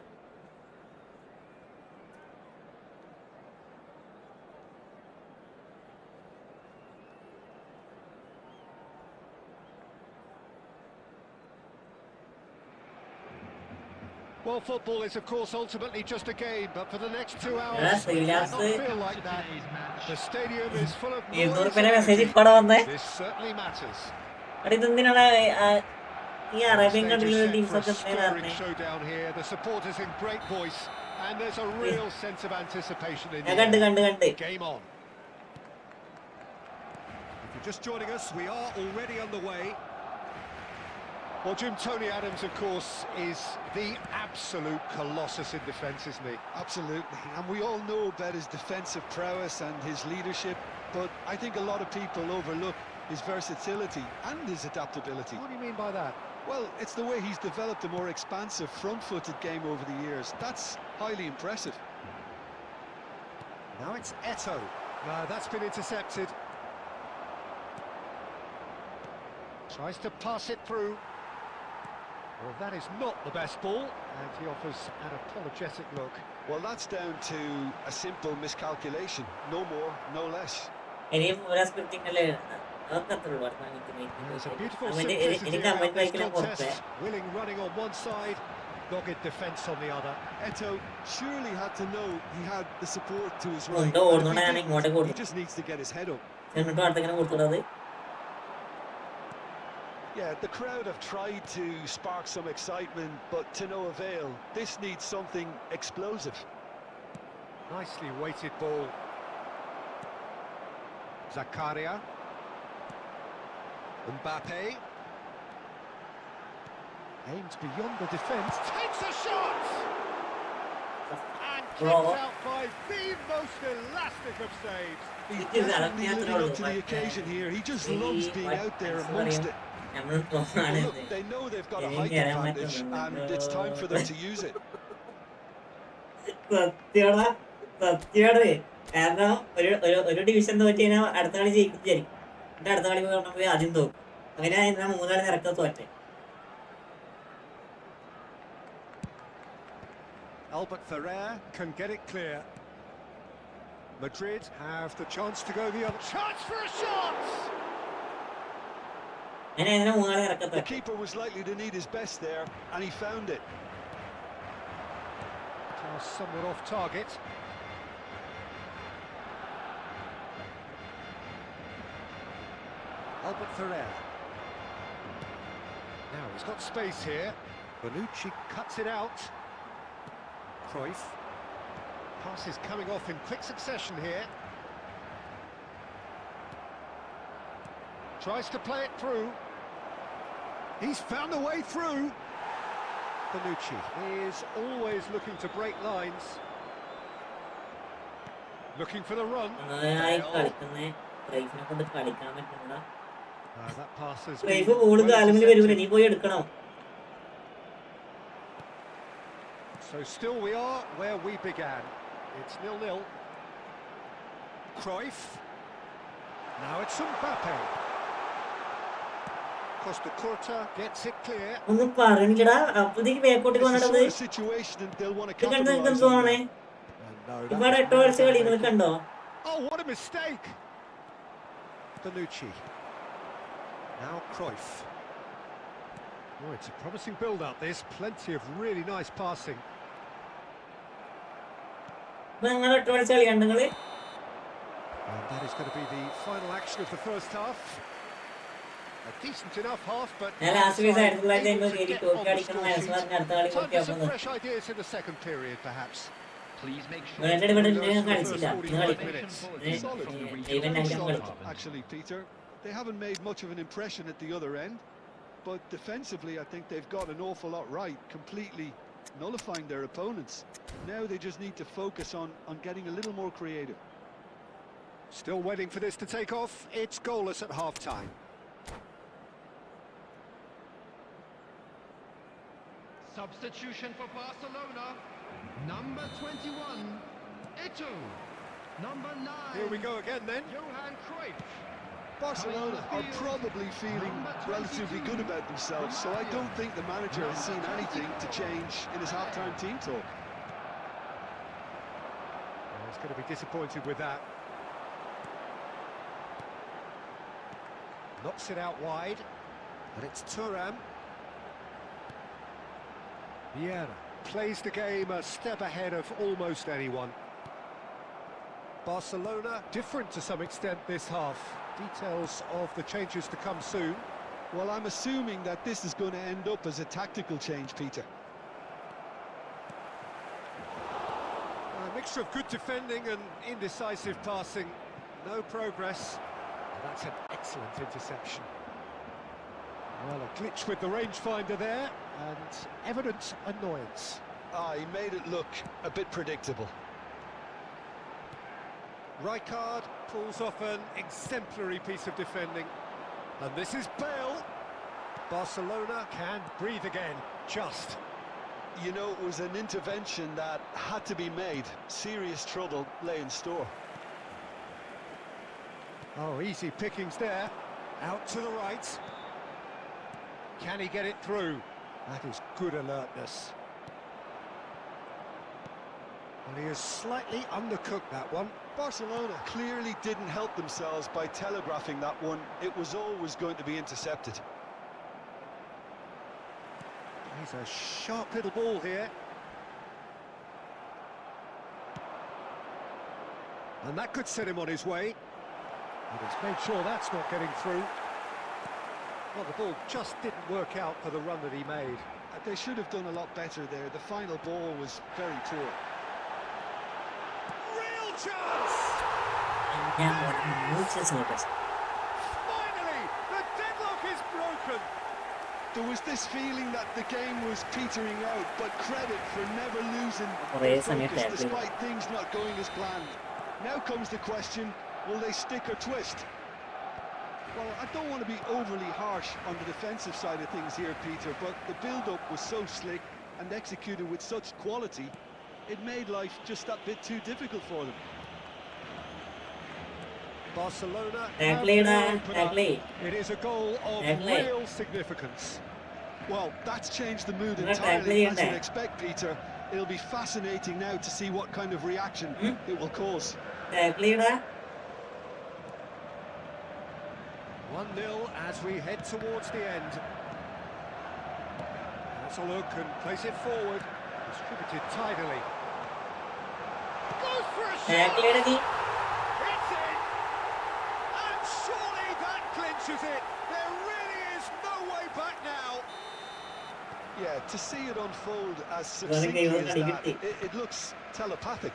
Well, football is, of course, ultimately just a game, but for the next 2 hours, it might not feel like that. The stadium is full of noise and energy. This certainly matters. ഇതെന്തിനാണ് ഈ Arabian Stage is കൺട്രിയിലെ set teams for a ഒക്കെ stirring showdown here. The supporters in great voice, and there's a real sense of anticipation in the air. Game on. If you're just joining us, we are already underway. Well, Jim, Tony Adams, of course, is the absolute colossus in defence, isn't he? Absolutely, and we all know about his defensive prowess and his leadership, but I think a lot of people overlook his versatility and his adaptability. What do you mean by that? Well, it's the way he's developed a more expansive, front-footed game over the years. That's highly impressive. Now it's Eto. No, that's been intercepted. Tries to pass it through. Well, that is not the best ball, and he offers an apologetic look. Well, that's down to a simple miscalculation. No more, no less. ഇനിയും ഒരു scripting അല്ലേ അതൊക്കെ അത്രയുള്ളൂ. There's a beautiful simplicity about this contest. Willing running on one side, dogged defence on the other. Eto surely had to know he had the support to his ഉണ്ട് right. ഓടുന്നുണ്ട്. ഞാൻ ഇങ്ങോട്ടേ He കൊടുത്തു. just needs to get his head up. എന്നിട്ടും അടുത്തേക്കാണ് കൊടുത്തുള്ളത്. Yeah, the crowd have tried to spark some excitement, but to no avail. This needs something explosive. Nicely weighted ball. Zakaria. Mbappe. Aims beyond the defence. Takes a shot! And kept out by the most elastic of saves. He's definitely living up to the occasion here. He just loves being out there amongst it. Look, they know they've got a height advantage, and it's time for them to use it. സത്യമാണ്. കാരണം ഒരു division തോറ്റ് കഴിഞ്ഞാൽ അടുത്ത കളി ജയിക്കും വിചാരിക്കും. എന്നിട്ട് അടുത്ത കളി പോയി ആദ്യം തോക്കും. അങ്ങനെ മൂന്നാളി നിറക്കം തോറ്റെ. Albert Ferrer can get it clear. Madrid have the chance to go the other. Chance for a shot! The keeper was likely to need his best there, and he found it. Somewhat off target. Albert Ferrer. Now he's got space here. Bonucci cuts it out. Cruyff. Passes coming off in quick succession here. Tries to play it through. He's found a way through. Bonucci is always looking to break lines. Looking for the run. That pass has been... So still we are where we began. It's 0-0. Cruyff. Now it's Mbappe. Costa Curta gets it clear. It's a situation and they'll want to capitalize on that. Oh, what a mistake! Bonucci. Now Cruyff. Oh, it's a promising build-up. There's plenty of really nice passing. And that is going to be the final action of the first half. A decent enough half, but time for some fresh ideas in the second period, perhaps. Please make sure. Actually, Peter, they haven't made much of an impression at the other end, but defensively, I think they've got an awful lot right, completely nullifying their opponents. Now they just need to focus on getting a little more creative. Still waiting for this to take off. It's goalless at half-time. Substitution for Barcelona. Number 21, Eto'o. Number 9. Here we go again then. Johan Cruyff. Barcelona are probably feeling relatively good about themselves, so I don't think the manager has seen anything to change in his half-time team talk. Well, he's going to be disappointed with that. Knocks it out wide, and it's Thuram. Vieira plays the game a step ahead of almost anyone. Barcelona different to some extent this half. Details of the changes to come soon. Well, I'm assuming that this is going to end up as a tactical change, Peter. A mixture of good defending and indecisive passing. No progress. And that's an excellent interception. Well, a glitch with the rangefinder there, and evident annoyance. He made it look a bit predictable. Rijkaard pulls off an exemplary piece of defending. And this is Bale. Barcelona can breathe again, just. You know, it was an intervention that had to be made. Serious trouble lay in store. Oh, easy pickings there. Out to the right. Can he get it through? That is good alertness. Well, he has slightly undercooked that one. Barcelona clearly didn't help themselves by telegraphing that one. It was always going to be intercepted. He's a sharp little ball here. And that could set him on his way. And he's made sure that's not getting through. Well, the ball just didn't work out for the run that he made. They should have done a lot better there. The final ball was very poor. Real chance! Finally, the deadlock is broken. There was this feeling that the game was petering out, but credit for never losing Yes, their I focus mean, despite things not going as planned. Now comes the question, will they stick or twist? Well, I don't want to be overly harsh on the defensive side of things here, Peter, but the build-up was so slick and executed with such quality, it made life just that bit too difficult for them. Barcelona Exactly, have nah, to open up. exactly. It is a goal of Exactly. real significance. Well, that's changed the mood Not entirely, exactly, as you'd innit? expect, Peter. It'll be fascinating now to see what kind of reaction it will cause. 1-0 as we head towards the end. Has a look and plays it forward. Distributed tidily. Goes for a shot! It's in! And surely that clinches it! There really is no way back now! Yeah, to see it unfold as Well, succinctly they as were that, pretty it looks telepathic.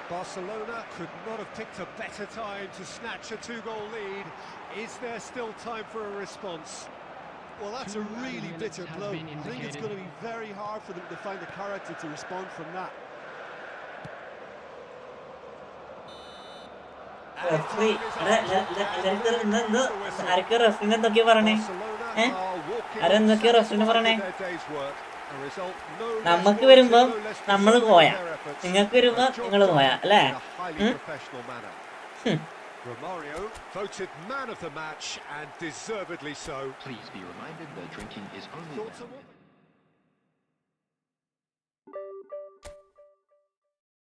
Barcelona could not have picked a better time to snatch a two-goal lead. Is there still time for a response? Well, that's a really bitter blow. I think it's going to be very hard for them to find the character to respond from that. Referee ആരൊക്കെ റഫറിനെ എന്തൊക്കെയാ പറയണേ? ആരെന്തൊക്കെയാ റഫറിന് പറയണേ? നമുക്ക് വരുമ്പോ നമ്മള് പോയാ, നിങ്ങൾക്ക് വരുമ്പോ നിങ്ങള് പോയാ അല്ലേ? Romario voted man of the match and deservedly so. Please be reminded that drinking is only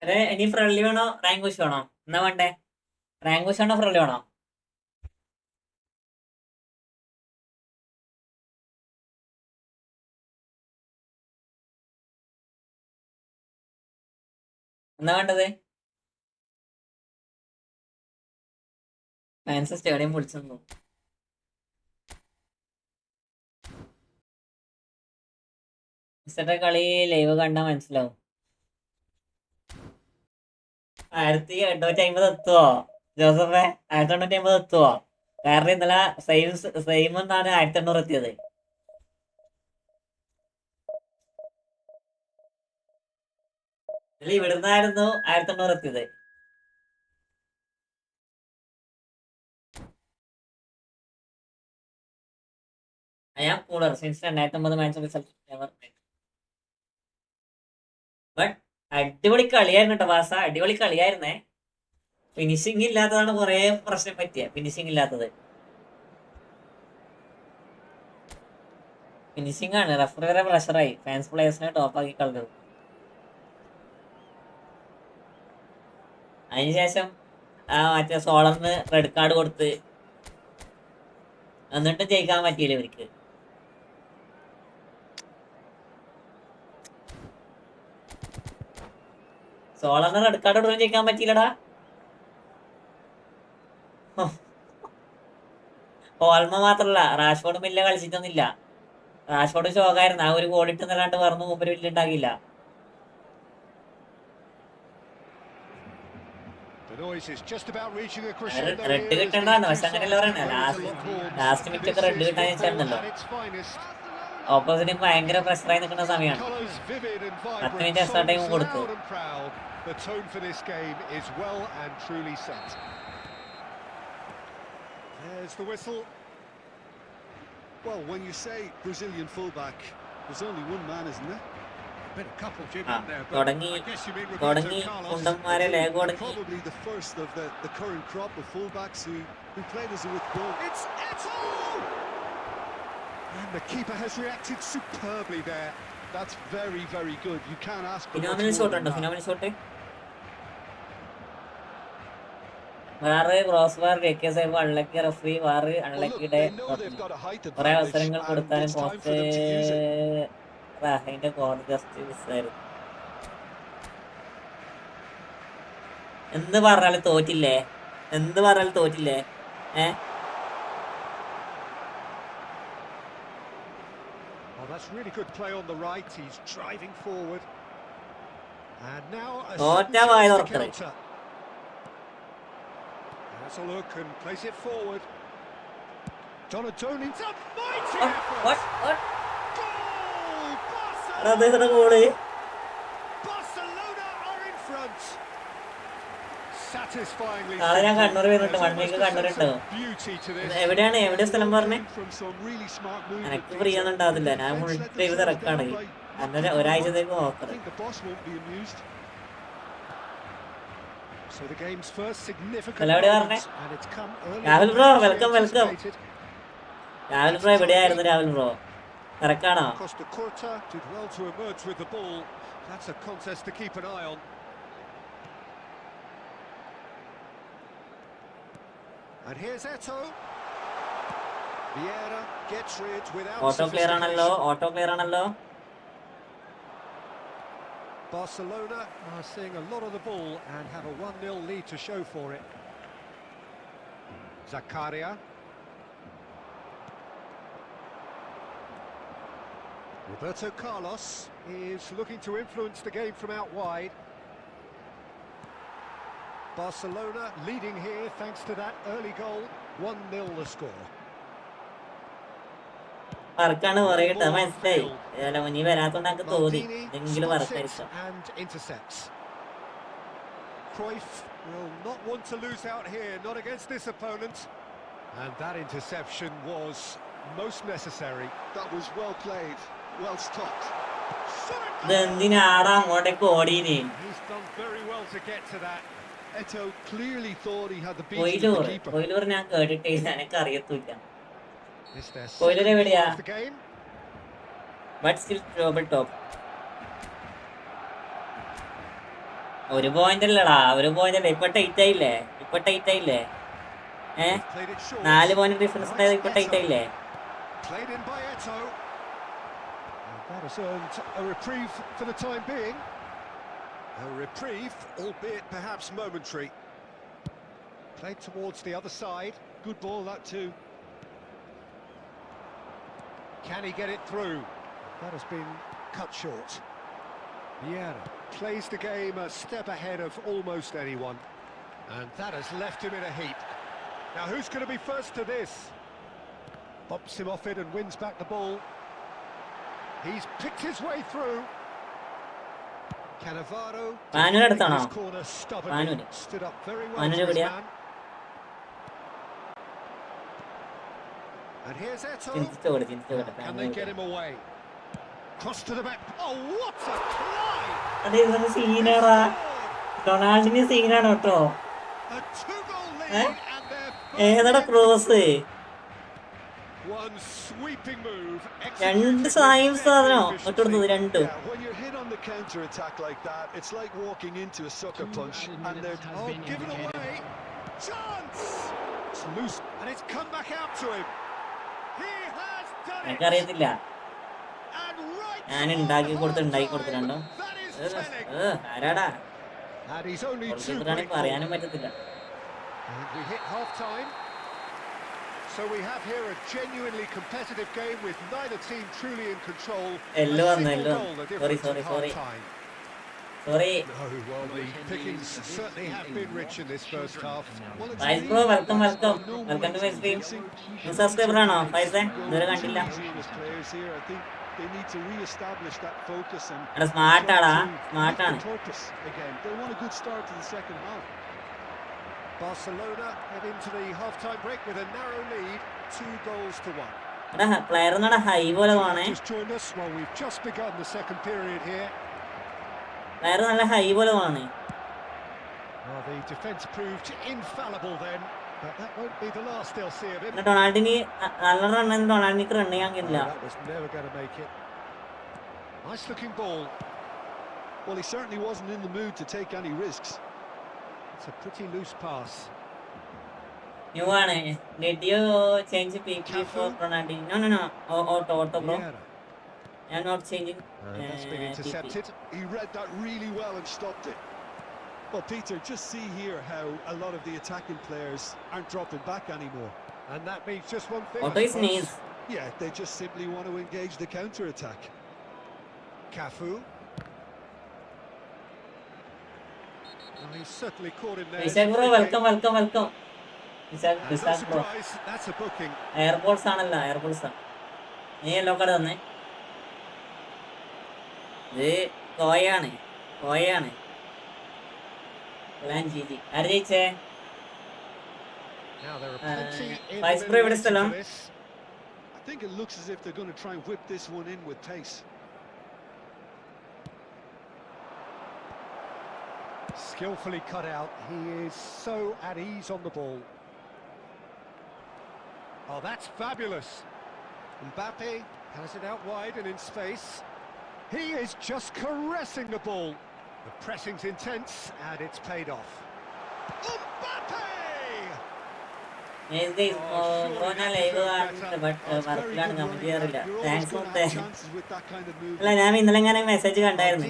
അതെ, ഇനി ഫ്രണ്ട്ലി വേണോ റാങ്കുഷ് വേണോ? എന്നാ വേണ്ടേ? റാങ്കുഷ് ആണോ ഫ്രണ്ട്ലി വേണോ? എന്നാ വേണ്ടത്? ഫാൻസ് സ്റ്റേഡിയം പൊളിച്ചു. മിസ്റ്ററുടെ കളി ലൈവ് കണ്ടാ മനസ്സിലാവും. 1850 എത്തുവോ ജോസഫേ? 1850 എത്തുവോ? കാരണം ഇന്നലെ സെയിം എന്നാണ് 1800 എത്തിയത്. ഇവിടുന്നായിരുന്നു 1800 എത്തിയത്. I am cooler since 2009 match result never made. But അടിപൊളി കളിയായിരുന്നു കേട്ടോ വാസ, അടിപൊളി കളിയായിരുന്നേ. ഫിനിഷിംഗ് ഇല്ലാത്തതാണ് കുറെ പ്രശ്നം പറ്റിയ, ഫിനിഷിംഗ് ഇല്ലാത്തത്. ഫിനിഷിംഗ് ആണ്, റഫറി വരെ പ്രഷറായി, ഫാൻസ് പ്ലേയേഴ്സിനെ ടോപ്പാക്കി കളഞ്ഞത്. അതിനുശേഷം മറ്റേ സോളറിന് റെഡ് കാർഡ് കൊടുത്ത് എന്നിട്ടും ജയിക്കാൻ പറ്റിയില്ല ഇവർക്ക്. സോളറിന് റെഡ് കാർഡ് കൊടുക്കാൻ ജയിക്കാൻ പറ്റിയില്ലടാ. ഓൾമ മാത്രല്ല, റാഷ്ഫോർഡ് മില്ല കളിച്ചിട്ടൊന്നുമില്ല. റാഷ്ഫോർഡ് ഷോക്കായിരുന്നു, ആ ഒരു ഗോൾ ഇട്ടെന്നല്ലാണ്ട് പറഞ്ഞു മുമ്പ് വില്ലുണ്ടാക്കിയില്ല. റെഡ് കിട്ടേണ്ടതാണ്, പക്ഷെ അങ്ങനെയല്ല പറയണേ. ലാസ്റ്റ് മിനിറ്റ് ഒക്കെ റെഡ് കിട്ടാൻ വെച്ചായിരുന്നല്ലോ. ഓപ്പോസിറ്റ് ഭയങ്കര പ്രഷറായി നിൽക്കുന്ന സമയമാണ്. 10 മിനിറ്റ് എക്സ്ട്രാ ടൈം കൊടുത്തു. There's the whistle. Well, when you say Brazilian fullback, there's only one man, isn't there? Been a couple, Jim, in there, but തുടങ്ങി I guess you mean തുടങ്ങി Roberto Carlos. കുണ്ടന്മാരെ Lekha തുടങ്ങി. Probably the first of the current crop of fullbacks who played as a with ball. It's Eto'o! And the keeper has reacted superbly there. That's very, very good. You can't ask for much phenomenal more shot than ഉണ്ടോ? that. Phenomenal shot വേറെ cross bar unlucky referee war Well, look, അൺലക്കിയുടെ they know they've got a height കുറെ advantage, അവസരങ്ങൾ and കൊടുത്താലും it's time post for them to use it. റാഹിന്റെ corner just മിസ്സായിരുന്നു. എന്ത് പറഞ്ഞാലും തോറ്റില്ലേ, എന്ത് പറഞ്ഞാലും തോറ്റില്ലേ. Oh, that's really good play on the right. He's driving forward. And now a തോറ്റ sudden വായ chance to തുറക്കണേ. counter. Has a look and place it forward. Donatoni, it's a mighty effort. Goal! Goal Barcelona are in front. Satisfyingly. നാളെ ഞാൻ കണ്ണൂർ വരുന്നുണ്ട്, 1 week കണ്ണൂരുണ്ടോ? Beauty to this. എവിടെ സ്ഥലം പറഞ്ഞേ? From some really smart movement. എനക്ക് free ഒന്നും ഉണ്ടാവില്ല, ഞാൻ ഫുൾ ടൈം തിരക്കാണ്. അന്നേരം ഒരാഴ്ചത്തേക്ക് I നോക്കണം. think the boss won't be amused. So the game's first significant Hello, moment, and it's come early. Rahul bro, on, welcome. anticipated. Rahul bro എവിടെയായിരുന്നു? Rahul bro തിരക്കാണോ? Costa Curta did well to emerge with the ball. That's a contest to keep an eye on. And here's Eto'o. Vieira gets rid without auto clear ആണല്ലോ. Barcelona are seeing a lot of the ball and have a 1-0 lead to show for it. Zakaria. Roberto Carlos is looking to influence the game from out wide. Barcelona leading here thanks to that early goal. 1-0 the score. വർക്കാണ് പറയട്ടെ, മനസ്സിലായി. ഇനി വരാത്തോണ്ട് തോന്നി എന്തെങ്കിലും വർക്കായിരിക്കും. And intercepts. Cruyff will not want to lose out here, not against this opponent. And that interception was most necessary. That was well played, well stopped. ഇതെന്തിനാടാ അങ്ങോട്ടേക്ക് ഓടീന്? He's done very well to get to that. Eto'o clearly thought he had the beating of the keeper. Koyilur ഞാൻ കേട്ടിട്ടേ എനിക്ക് അറിയത്തില്ല. This their Koilu second എവിടെയാ? goal of the game. But still top top. ഒരു point അല്ലടാ, ഒരു point അല്ല. ഇപ്പൊ ടൈറ്റ് ആയില്ലേ? Played it short. 4 point difference ഉണ്ടായത് ഇപ്പൊ ടൈറ്റ് ആയില്ലേ? Played in by Eto'o. And that has earned a reprieve for the time being. A reprieve, albeit perhaps momentary. Played towards the other side. Good ball, that too. Can he get it through? That has been cut short. Vieira plays the game a step ahead of almost anyone. And that has left him in a heap. Now who's going to be first to this? Bops him off it and wins back the ball. He's picked his way through. Cannavaro Manuel his corner stubbornly. Stood up very well Manuel for his എവിടെയാ? man. And here's Eto. ചിന്തിച്ചോടെ Can they get him away? Cross to the back. Oh, what a try! അതെ ഇതൊരു സീനാടാ. റൊണാൾഡിന് സീനാണ് കേട്ടോ. A 2-goal lead and ഏതാടാ cross? one sweeping move. രണ്ട് സായും സാധനോ ഒറ്റെടുത്തത് രണ്ട്. When you're hit on the counter attack like that, it's like walking into a sucker punch and they're given away. Chance. It's loose and it's come back out to him. He has done it. എനിക്കറിയത്തില്ല. And right. ഞാൻ ഉണ്ടാക്കി കൊടുത്തിട്ടുണ്ടോ? ആരാടാ? And he's only too പറയാനും പറ്റത്തില്ല. And we hit half time. So we have here a genuinely competitive game with neither team truly in control. Sorry. Sorry. No, well, the pickings certainly have been rich in this first half. Guys, bro, welcome to my stream. Subscriber ആണോ? പൈസ ഇതുവരെ കണ്ടില്ല. They need to re-establish that focus and smart ആണ്. Again, they want a good start to the second half. Barcelona head into the half-time break with a narrow lead, 2-1. എടാ player എന്നാടാ high പോലെ പോണേ. Just joined us while we've just begun the second period here. Player നല്ല high പോലെ പോണേ. Well, the defence proved infallible then, but that won't be the last they'll see of him. ഡൊണാൾഡിന് നല്ല റണ്ണെന്ന് ഡൊണാൾഡിന് run ചെയ്യാൻ കഴിയില്ല. That was never going to make it. Nice looking ball. Well, he certainly wasn't in the mood to take any risks. It's a pretty loose pass. New one. Did you change PP for Ronaldinho? No. Auto, bro. I'm not changing. That's been intercepted. He read that really well and stopped it. Well, Peter, just see here how a lot of the attacking players aren't dropping back anymore. And that means just one thing. Auto is nice. Yeah, they just simply want to engage the counter-attack. Cafu. Well, he's certainly caught him there. Vishak bro, welcome. Vishak bro. That's a booking. Airports ആണല്ലോ, airports ആണ്. നീ yellow card തന്നെ. ഇത് കോയാണ്. Plan Jiji. ആര് ജയിച്ചേ? Now there are plenty in Vice the Pro middle ഇവിടെ സ്ഥലം. to this. I think it looks as if they're going to try and whip this one in with pace. Skillfully cut out. He is so at ease on the ball. Oh, that's fabulous. Mbappe has it out wide and in space. He is just caressing the ball. The pressing's intense and it's paid off. Mbappe! Yes guys, ഞാൻ live കാണുന്നുണ്ട് but വർക്കിലാണ് comment ചെയ്യാറില്ല. Thanks മുത്തേ. അല്ല ഞാൻ ഇന്നലെ ഇങ്ങനെ message കണ്ടായിരുന്നു.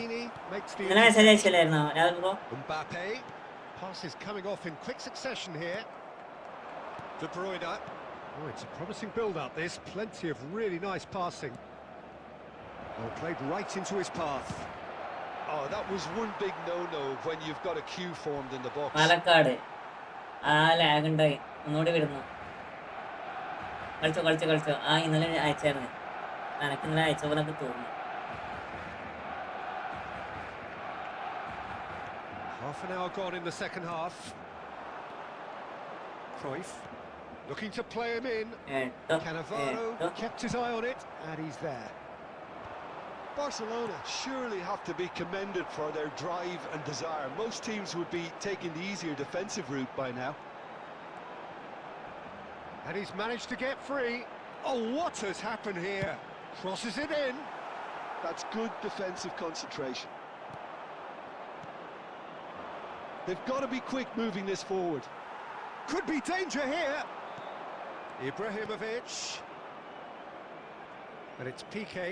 ഇന്നലെ മെസ്സേജ് അയച്ചില്ലായിരുന്നോ Rahul bro? Mbappe. Passes coming off in quick succession here. De Bruyne. Oh, it's a promising build-up. There's plenty of really nice passing. Well, played right into his path. Oh, that was one big no-no when you've got a queue formed in the box. Palakkad lag ഉണ്ടായി. ഒന്നുകൂടി വരുന്നു. കളിച്ചോ. ഇന്നലെ അയച്ചായിരുന്നു. എനിക്ക് ഇന്നലെ അയച്ച പോലെ തോന്നുന്നു. Half an hour gone in the second half. Cruyff looking to play him in. Cannavaro kept his eye on it and he's there. Barcelona surely have to be commended for their drive and desire. Most teams would be taking the easier defensive route by now. And he's managed to get free. Oh, what has happened here? Crosses it in. That's good defensive concentration. They've got to be quick moving this forward. Could be danger here. Ibrahimovic. But it's Piqué.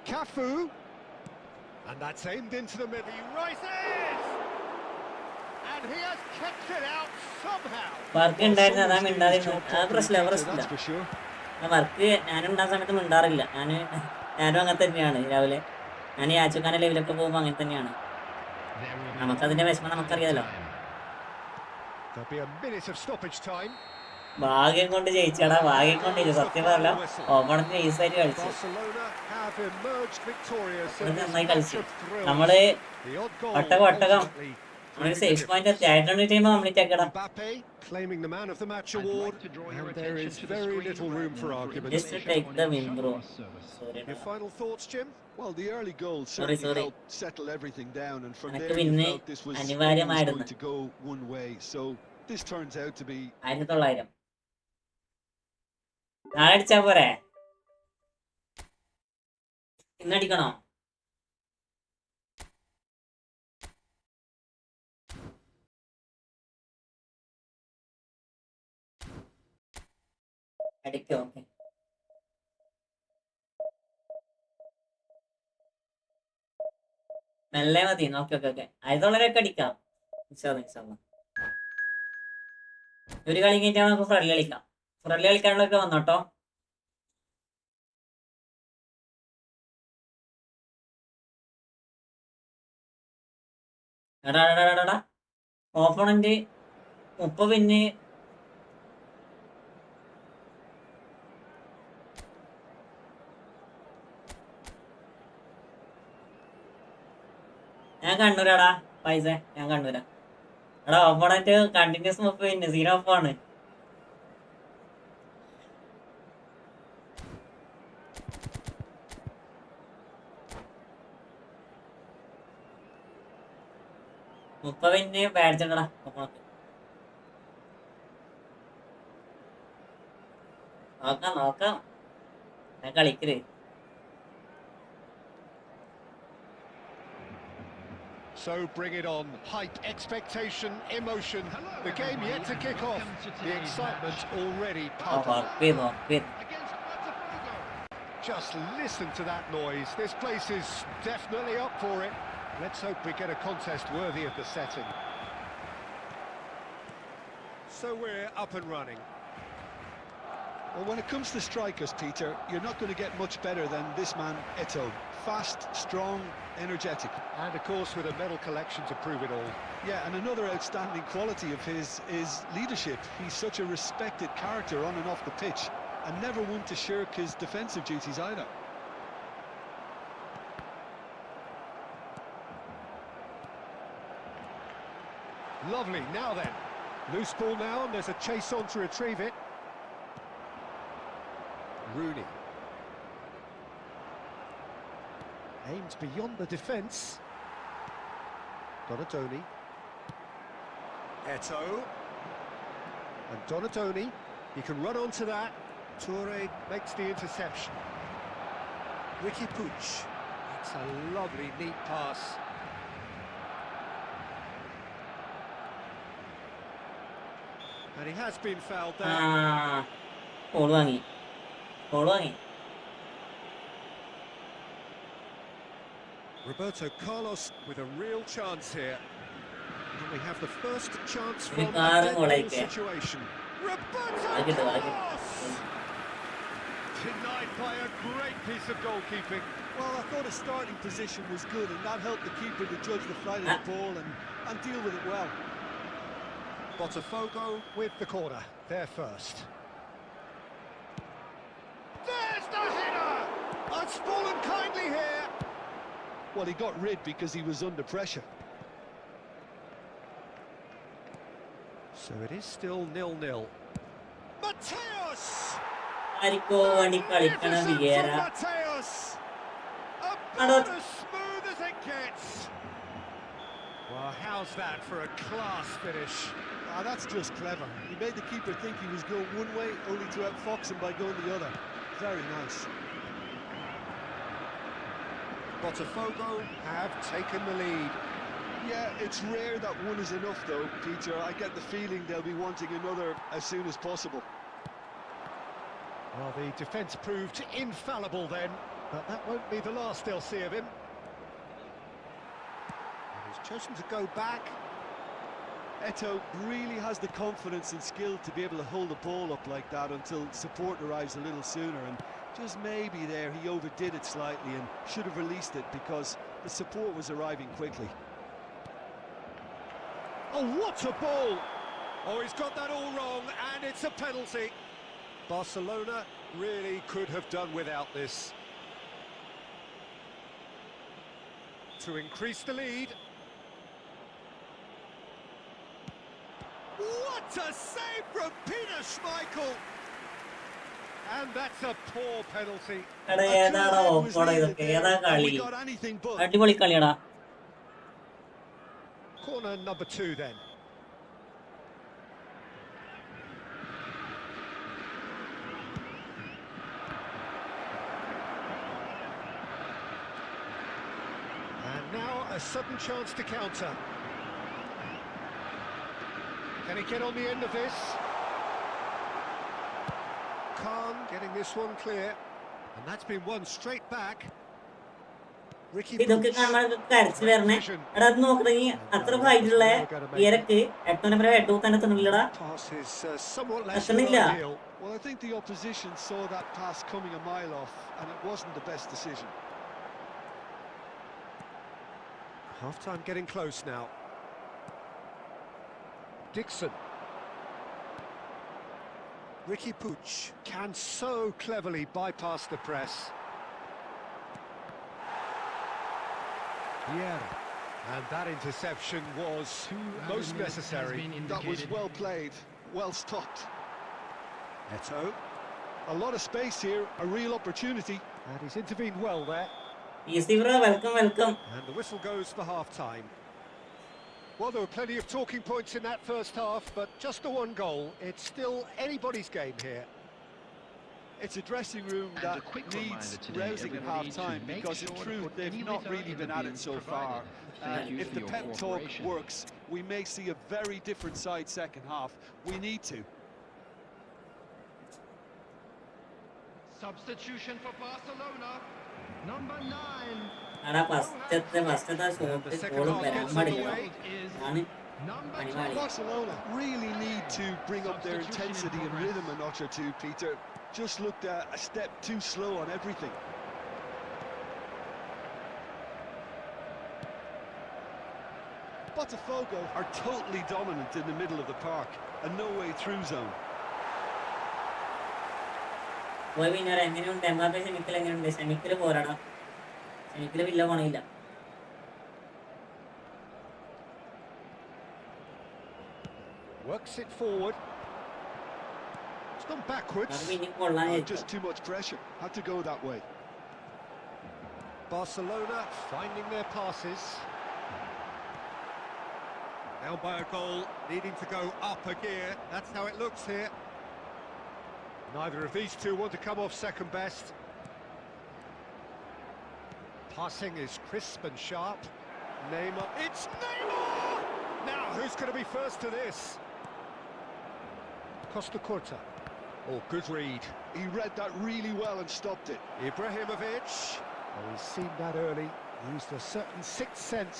Cafu. And that's aimed into the middle. He rises! And he has kept it out somehow. Work ഉണ്ടായിരുന്നു അതാ മിണ്ടാതിരുന്നു. ആ പ്രശ്നമില്ല. Work ഞാനും ഉണ്ടാകുന്ന സമയത്ത് മിണ്ടാറില്ല. ഞാനും അങ്ങനെ തന്നെയാണ്. രാവിലെ ഞാൻ ഈ ആച്ചുക്കാൻ്റെ ലെവലൊക്കെ പോകുമ്പോൾ അങ്ങനെ തന്നെയാണ്. നമുക്കതിന്റെ വിഷമം നമുക്കറിയാലോ. ഭാഗ്യം കൊണ്ട് ജയിച്ചാടാ, ഭാഗ്യം കൊണ്ട് സത്യം പറയല്ല. ഓപ്പണന്റ് നൈസായിട്ട് കളിച്ചു, നന്നായി കളിച്ചു. നമ്മള് ഒട്ടകം ഒരു സേഫ് പോയിന്റ് എത്തിയായിട്ടുണ്ട് ടീം കംപ്ലീറ്റ് ആക്കടാ. Mbappe claiming the man of the match award, and there is very little room for argument. Just to take the win, bro. Sorry, Your final thoughts, Jim? Well, the early goal Sorry. certainly helped settle everything down, and from എനക്ക് there you പിന്നെ felt this was always അനിവാര്യമായിരുന്നു. going to go one way. So this turns out to be 1900. നാളെ അടിച്ചാ പോരെ? ഇന്നടിക്കണോ? അടിക്കോ? Okay. മെല്ലെ മതി. Okay okay okay. 1900 അടിക്കാം. ഒരു കളി കഴിഞ്ഞാൽ നമുക്ക് ഫ്രണ്ട്ലി കളിക്കാം. ഫ്രണ്ട്ലി കളിക്കാനുള്ളൊക്കെ വന്നോട്ടോ. എടാ ഓപ്പണന്റ് 30 പിന്നെ ഞാൻ കണ്ണൂരാടാ പൈസ. ഞാൻ കണ്ണൂരാ. എടാ ഓപ്പണന്റ് കണ്ടിന്യൂസ് 30 പിന്നെ 0 ഓഫാണ്. പിന്നെ ബാഡ്ജണ്ടടാ ഓപ്പണന്റ്. നോക്കാം ഞാൻ കളിക്കല്. So bring it on. Hype, expectation, emotion. The game yet to kick off. The excitement already pumping. Just listen to that noise. This place is definitely up for it. Let's hope we get a contest worthy of the setting. So we're up and running. Well, when it comes to strikers, Peter, you're not going to get much better than this man, Eto'o. Fast, strong, energetic. And of course with a medal collection to prove it all. Yeah, and another outstanding quality of his is leadership. He's such a respected character on and off the pitch, and never one to shirk his defensive duties either. Lovely, now then. Loose ball now, and there's a chase on to retrieve it. Rooney. Aimed beyond the defence. Donatoni. Eto'o. And Donatoni, he can run onto that. Toure makes the interception. Ricky Puig. It's a lovely, neat pass. And he has been fouled there. Hold on. Roberto Carlos with a real chance here. And we have the first chance from a dead situation. Roberto Carlos! Denied by a great piece of goalkeeping. Well, I thought his starting position was good, and that helped the keeper to judge the flight of the ball and deal with it well. Botafogo with the corner, there first. There's the header! It's fallen kindly here. Well, he got rid because he was under pressure. So it is still 0-0. Mateus! Mateus! About as smooth as it gets. Well, how's that for a class finish? Ah, that's just clever. He made the keeper think he was going one way, only to outfox him by going the other. Very nice. Botafogo have taken the lead. Yeah, it's rare that one is enough though, Peter. I get the feeling they'll be wanting another as soon as possible. Well, the defence proved infallible then, but that won't be the last they'll see of him. And he's chosen to go back. Eto'o really has the confidence and skill to be able to hold the ball up like that until support arrives a little sooner, and just maybe there he overdid it slightly and should have released it because the support was arriving quickly. Oh, what a ball! Oh, he's got that all wrong, and it's a penalty. Barcelona really could have done without this. To increase the lead. What a save from Peter Schmeichel! And that's a poor penalty. എടാ ഏതാടാ ഓഫോടാ ഇതൊക്കെ ഏതാ കളി അടിപൊളി കളിയാടാ Corner number 2 then. And now a sudden chance to counter. Can he get on the end of this? Khan getting this one clear. And that's been won straight back. Ricky ഇതൊക്കെ കാണുമ്പോൾ കരച്ചിൽ വരണേ എടാ അത് നോക്കണെങ്കിൽ അത്ര ഫൈറ്റുള്ള ഇരക്ക് എട്ടോനെ എട്ടു തന്നെ തിന്നില്ലടാ എത്തണില്ല. Well, I think the opposition saw that pass coming a mile off, and it wasn't the best decision. Half-time getting close now. Dixon. Ricky Puig can so cleverly bypass the press. Yeah, and that interception was most necessary. That was well played, well stopped. Eto. A lot of space here, a real opportunity. And he's intervened well there. Easy bro, welcome. And the whistle goes for half-time. Well, there were plenty of talking points in that first half, but just the one goal. It's still anybody's game here. It's a dressing room that needs rousing at half-time, because in truth they've not really been at it so far. If the pep talk works, we may see a very different side second half. We need to. Substitution for Barcelona, number 9. എടാ ഫസ്റ്റത്തെ shot ഗോളും വരാൻ പാടില്ല ആണ് പണിപാളി. Barcelona really need to bring up their intensity and rhythm a notch or two, Peter. Just looked a step too slow on everything. Botafogo are totally dominant in the middle of the park, a no-way through zone. പോയി പിന്നെ എങ്ങനെയുണ്ട് Mbappe സെമിക്കൽ എങ്ങനെയുണ്ട്? സെമിക്കൽ പോരാടാ, സെമിക്കൽ villa പണിയില്ല. Works it forward. It's gone backwards. അത് പിന്നെ കൊള്ളാൻ Just too much pressure. Had to go that way. Barcelona finding their passes. Now by a goal, needing to go up a gear. That's how it looks here. Neither of these two want to come off second best. Passing is crisp and sharp. Neymar. It's Neymar! Now, who's going to be first to this? Costa Curta. Oh, good read. He read that really well and stopped it. Ibrahimovic. Oh, he's seen that early. Used a certain sixth sense.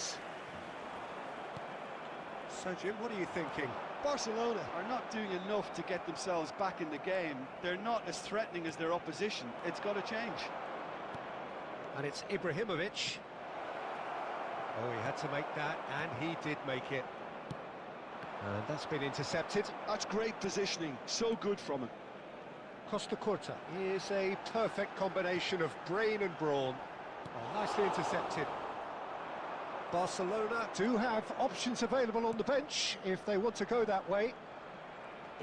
So, Jim, what are you thinking? Barcelona are not doing enough to get themselves back in the game. They're not as threatening as their opposition. It's got to change. And it's Ibrahimovic. Oh, he had to make that, and he did make it. And that's been intercepted. That's great positioning. So good from him. Costa Curta is a perfect combination of brain and brawn. Oh, nicely intercepted. Barcelona do have options available on the bench if they want to go that way.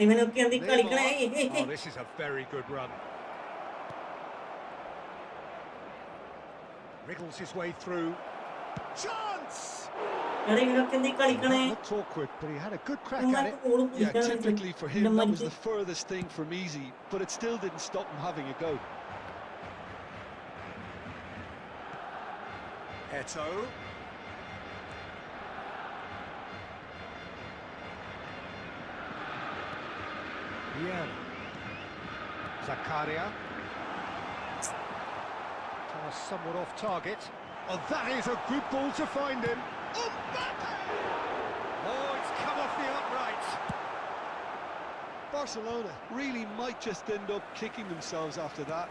ഇവനൊക്കെ എന്തി കളിക്കണേ? Oh, this is a very good run. Wriggles his way through. Chance! എടാ ഇവനൊക്കെ എന്തി കളിക്കണേ? Looked awkward, but he had a good crack at it. Yeah, typically for him that was the furthest thing from easy, but it still didn't stop him having a go. Eto. Yeah. Zakaria. Pass somewhat off target. Oh, that is a good ball to find him. Mbappe! Oh, it's come off the upright. Barcelona really might just end up kicking themselves after that.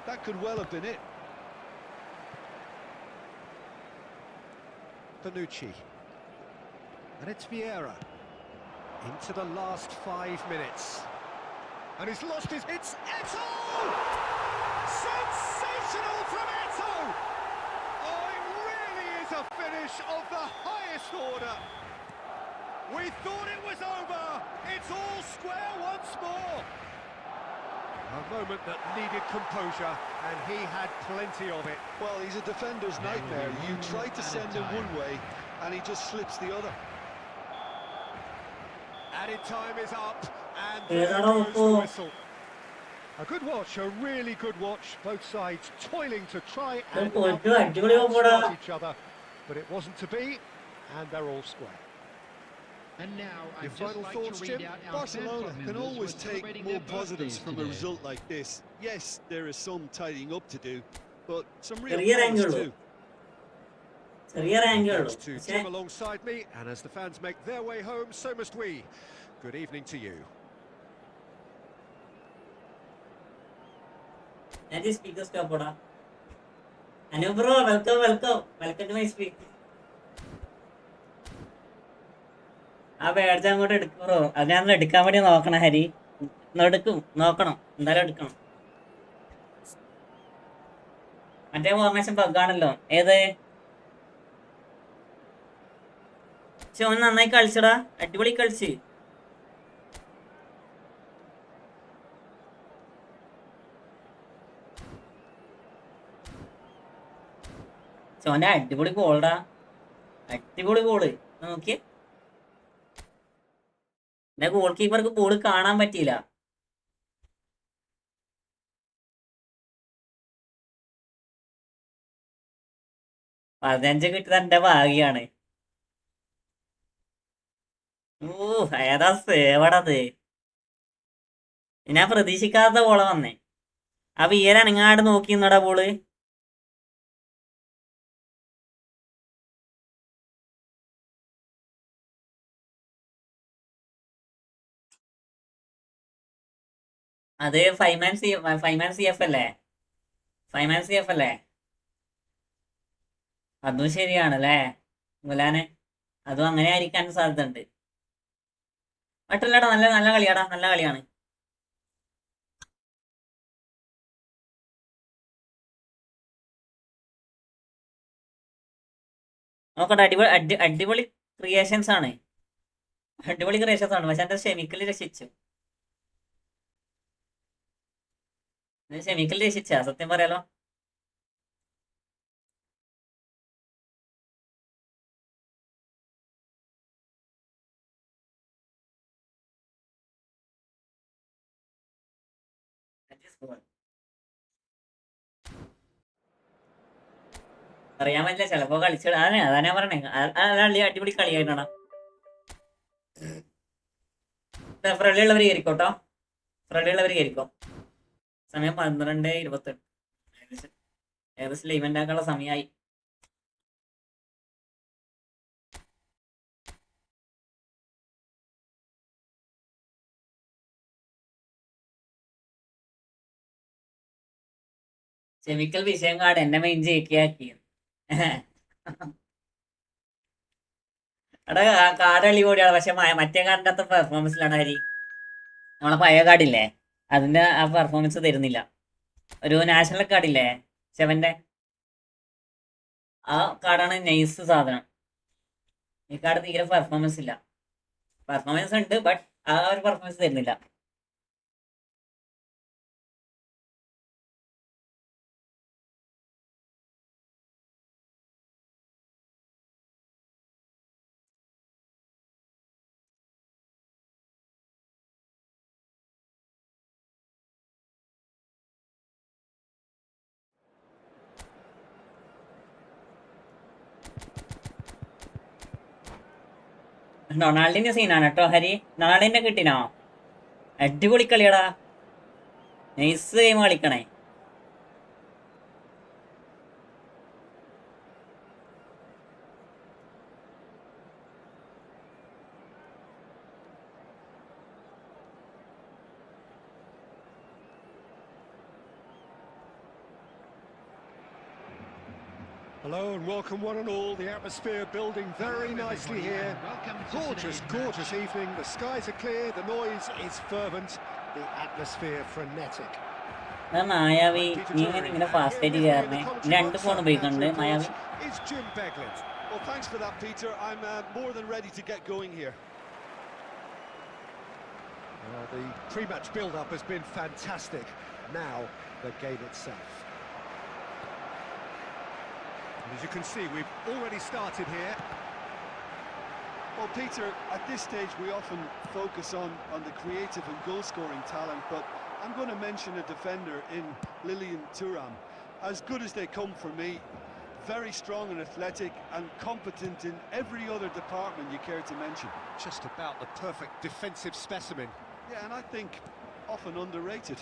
That could well have been it. Bonucci. And it's Vieira. Into the last 5 minutes. And he's lost his... It's Eto! Sensational from Eto! Oh, it really is a finish of the highest order. We thought it was over. It's all square once more. A moment that needed composure, and he had plenty of it. Well, he's a defender's nightmare. You try to send him one way, and he just slips the other. Added time is up, and there goes the whistle. A good watch, a really good watch. Both sides toiling to try and outsmart each other, but it wasn't to be, and they're all square. And now, Your I'd just final like thoughts, to Jim? read out our Barcelona faithful can members always who are take celebrating more their positives birthdays from a today. result like this. Yes, there is some tidying up to do, but some real Career promise angle. too. ചെറിയ റാങ്കുള്ളൂ Thanks to Jim alongside me, and as the fans make their way home, so must we. Good evening to you. ഞാൻ speaker സ്റ്റോപ്പോടാ. Anu bro welcome to my speaker. ആ പേടിച്ച അങ്ങോട്ട് എടുക്കും bro. അത് ഞാൻ എടുക്കാൻ വേണ്ടി നോക്കണം ഹരി. നോക്കണം എന്തായാലും എടുക്കണം. മറ്റേ ഫോർമേഷൻ ബഗ്ഗാണല്ലോ. ഏത് പക്ഷെ ഓൻ നന്നായി കളിച്ചടാ, അടിപൊളി കളിച്ച്. ഓന്റെ അടിപൊളി ഗോൾഡാ, അടിപൊളി ഗോള് നോക്കിയേ. എന്റെ ഗോൾ കീപ്പർക്ക് ബോൾ കാണാൻ പറ്റിയില്ല. പതിനഞ്ച് കിട്ടിയത് എന്റെ ഭാഗ്യാണ്. ഏതാ സേവടത്. ഞാൻ പ്രതീക്ഷിക്കാത്ത ബോള് വന്നേ. ആ വിയരനങ്ങാട് നോക്കി നിന്നടാ ബോള്. അത് 5 സി എഫ് അല്ലേ? 5 സി എഫ് അല്ലേ? അതും ശരിയാണല്ലേ മുലാനെ, അതും അങ്ങനെ ആയിരിക്കാൻ സാധ്യത ഉണ്ട്. മറ്റല്ലടാ, നല്ല കളിയാടാ, നല്ല കളിയാണ്. നോക്കട്ടെ, അടിപൊളി ക്രിയേഷൻസ് ആണ്, അടിപൊളി ക്രിയേഷൻസ് ആണ്. പക്ഷെ എന്റെ ഷെമിക്കൽ രക്ഷിച്ചു, ഷെമിക്കൽ രക്ഷിച്ചാ സത്യം പറയാലോ. അറിയാൻ പറ്റില്ല, ചിലപ്പോ കളിച്ചിട. അതാ ഞാൻ പറഞ്ഞേ, അടിപൊളി കളിയായിട്ടാണ്. ഫ്രണ്ടിലുള്ളവർ കയറിക്കോട്ടോ, ഫ്രണ്ടിലുള്ളവർ കയറിക്കോ. സമയം 12:28. ഏകദേശം ഇവന്റ് ആക്കാനുള്ള സമയമായി. കെമിക്കൽ വിഷയം കാർഡ് എന്നെ മെയിൻ ജയിക്കാക്കി. അവിടെ കാർഡ് കളി കൂടിയാണ്, പക്ഷെ മറ്റേ കാർഡിന്റെ അത്ര പെർഫോമൻസിലാണ് ഹരി. നമ്മളെ പഴയ കാർഡില്ലേ അതിന്റെ ആ പെർഫോമൻസ് തരുന്നില്ല. ഒരു നാഷണൽ കാർഡില്ലേ 7ന്റെ, ആ കാർഡാണ് നൈസ് സാധനം. ഈ കാർഡ് തീരെ പെർഫോമൻസ് ഇല്ല. പെർഫോമൻസ് ഉണ്ട്, ബട്ട് ആ ഒരു പെർഫോമൻസ് തരുന്നില്ല. റൊണാൾഡിന്റെ സീനാണ് കേട്ടോ ഹരി. റൊണാൾഡിന്റെ കിട്ടിനോ? അടിപൊളി കളിയടാ, നൈസ് ഗെയിം കളിക്കണേ. Hello and welcome one and all. The atmosphere building very nicely here. Gorgeous evening. The skies are clear, the noise is fervent, the atmosphere frenetic. മായാവി നീ ഇങ്ങനെ ഫാസ്റ്റ് ആയിട്ട് കയറണേ. 2 ഫോൺ ഉപയോഗിക്കുന്നുണ്ട് മായാവി. Well, thanks for that, Peter. I'm more than ready to get going here. The pre-match build-up has been fantastic. Now, the game itself. And as you can see, we've already started here. Well, Peter, at this stage we often focus on the creative and goal-scoring talent, but I'm going to mention a defender in Lilian Thuram. As good as they come for me, very strong and athletic and competent in every other department you care to mention. Just about the perfect defensive specimen. Yeah, and I think often underrated.